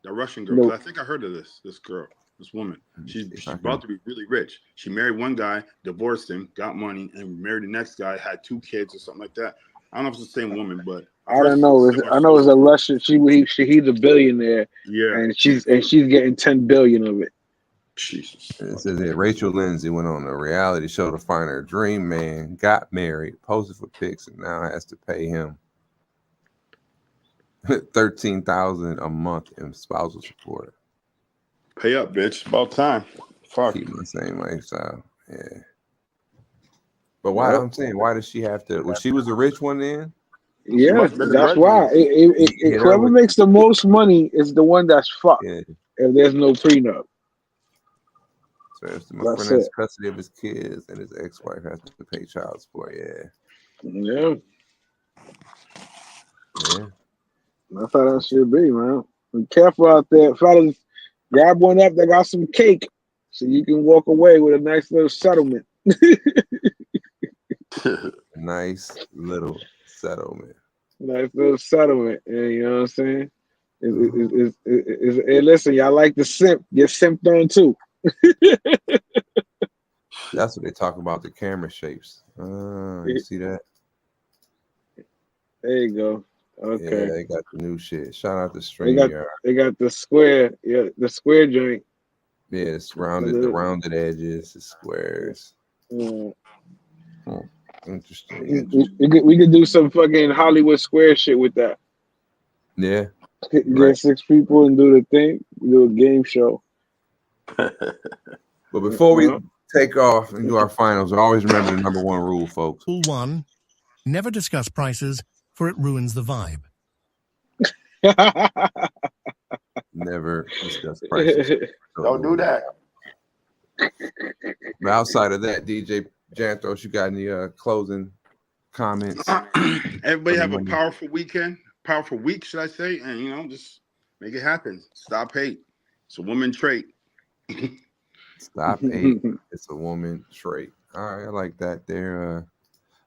the Russian girl. 'Cause I think I heard of this girl, this woman. She's about to be really rich. She married one guy, divorced him, got money, and married the next guy, had 2 kids or something like that. I don't know if it's the same woman, but I don't know. I know it's a Russian. He's a billionaire. Yeah, and she's getting $10 billion of it. Jesus. It says that Rachel Lindsay went on a reality show to find her dream man, got married, posted for pics, and now has to pay him $13,000 a month in spousal support. Pay up, bitch. About time. Fuck. Keep the same lifestyle. Yeah. But why? I'm saying, why does she have to? Well, she was a rich one then. Yeah, that's why. Whoever makes the most money is the one that's fucked. Yeah. If there's no prenup. So if the friend has custody of his kids and his ex-wife has to pay child support, Yeah. That's how that should be, man. Be careful out there, fellas. Grab one up that got some cake, so you can walk away with a nice little settlement. Nice little settlement. Nice little settlement. Yeah, you know what I'm saying? Hey, listen, y'all like the simp. Get simped on too. That's what they talk about, the camera shapes. You see that? There you go. Okay. Yeah, they got the new shit. Shout out to StreamYard. They got the square, the square joint. Yeah, it's rounded, the rounded edges, the squares. Interesting. We could do some fucking Hollywood Square shit with that. Yeah. Get 6 people and do the thing. Do a game show. But before we take off and do our finals, always remember the number 1 rule, folks. Rule 1: never discuss prices, for it ruins the vibe. Never discuss prices. Don't do that. But outside of that, DJ Janthros, you got any closing comments? Everybody have a powerful weekend, powerful week, should I say? And just make it happen. Stop hate. It's a woman trait. Stop hate. It's a woman trait. All right, I like that. There.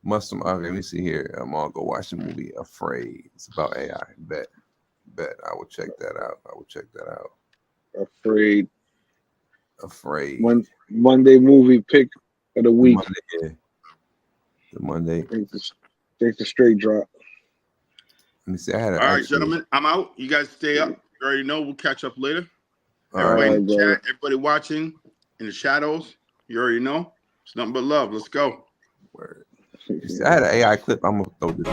Let me see here. I'm gonna go watch the movie Afraid. It's about AI. Bet. I will check that out. Afraid. Monday movie pick of the week. The Monday. Take the straight drop. Let me see. I had All right, gentlemen, I'm out. You guys stay up. You already know. We'll catch up later. Everybody in the chat, everybody watching in the shadows, you already know. It's nothing but love. Let's go. Word. I had an AI clip. I'm gonna throw this.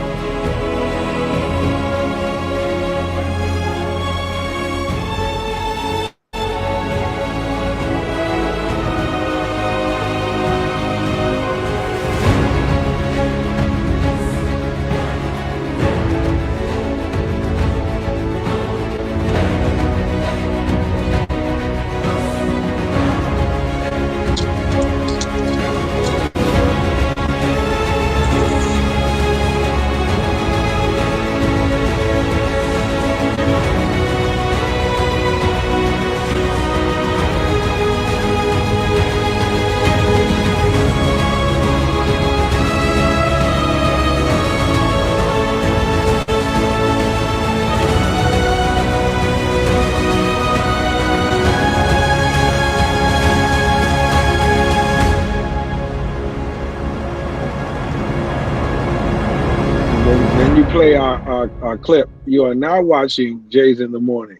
When you play our clip, you are now watching Jays in the Morning.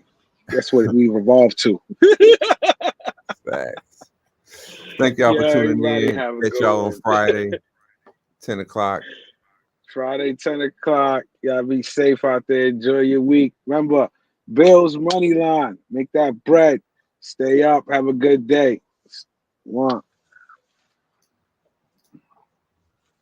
That's what we've evolved to. Facts. Thank y'all for tuning in. have a Catch good y'all on one. Friday, 10 o'clock. Friday, 10 o'clock. Y'all be safe out there. Enjoy your week. Remember, Bills money line. Make that bread. Stay up. Have a good day. One.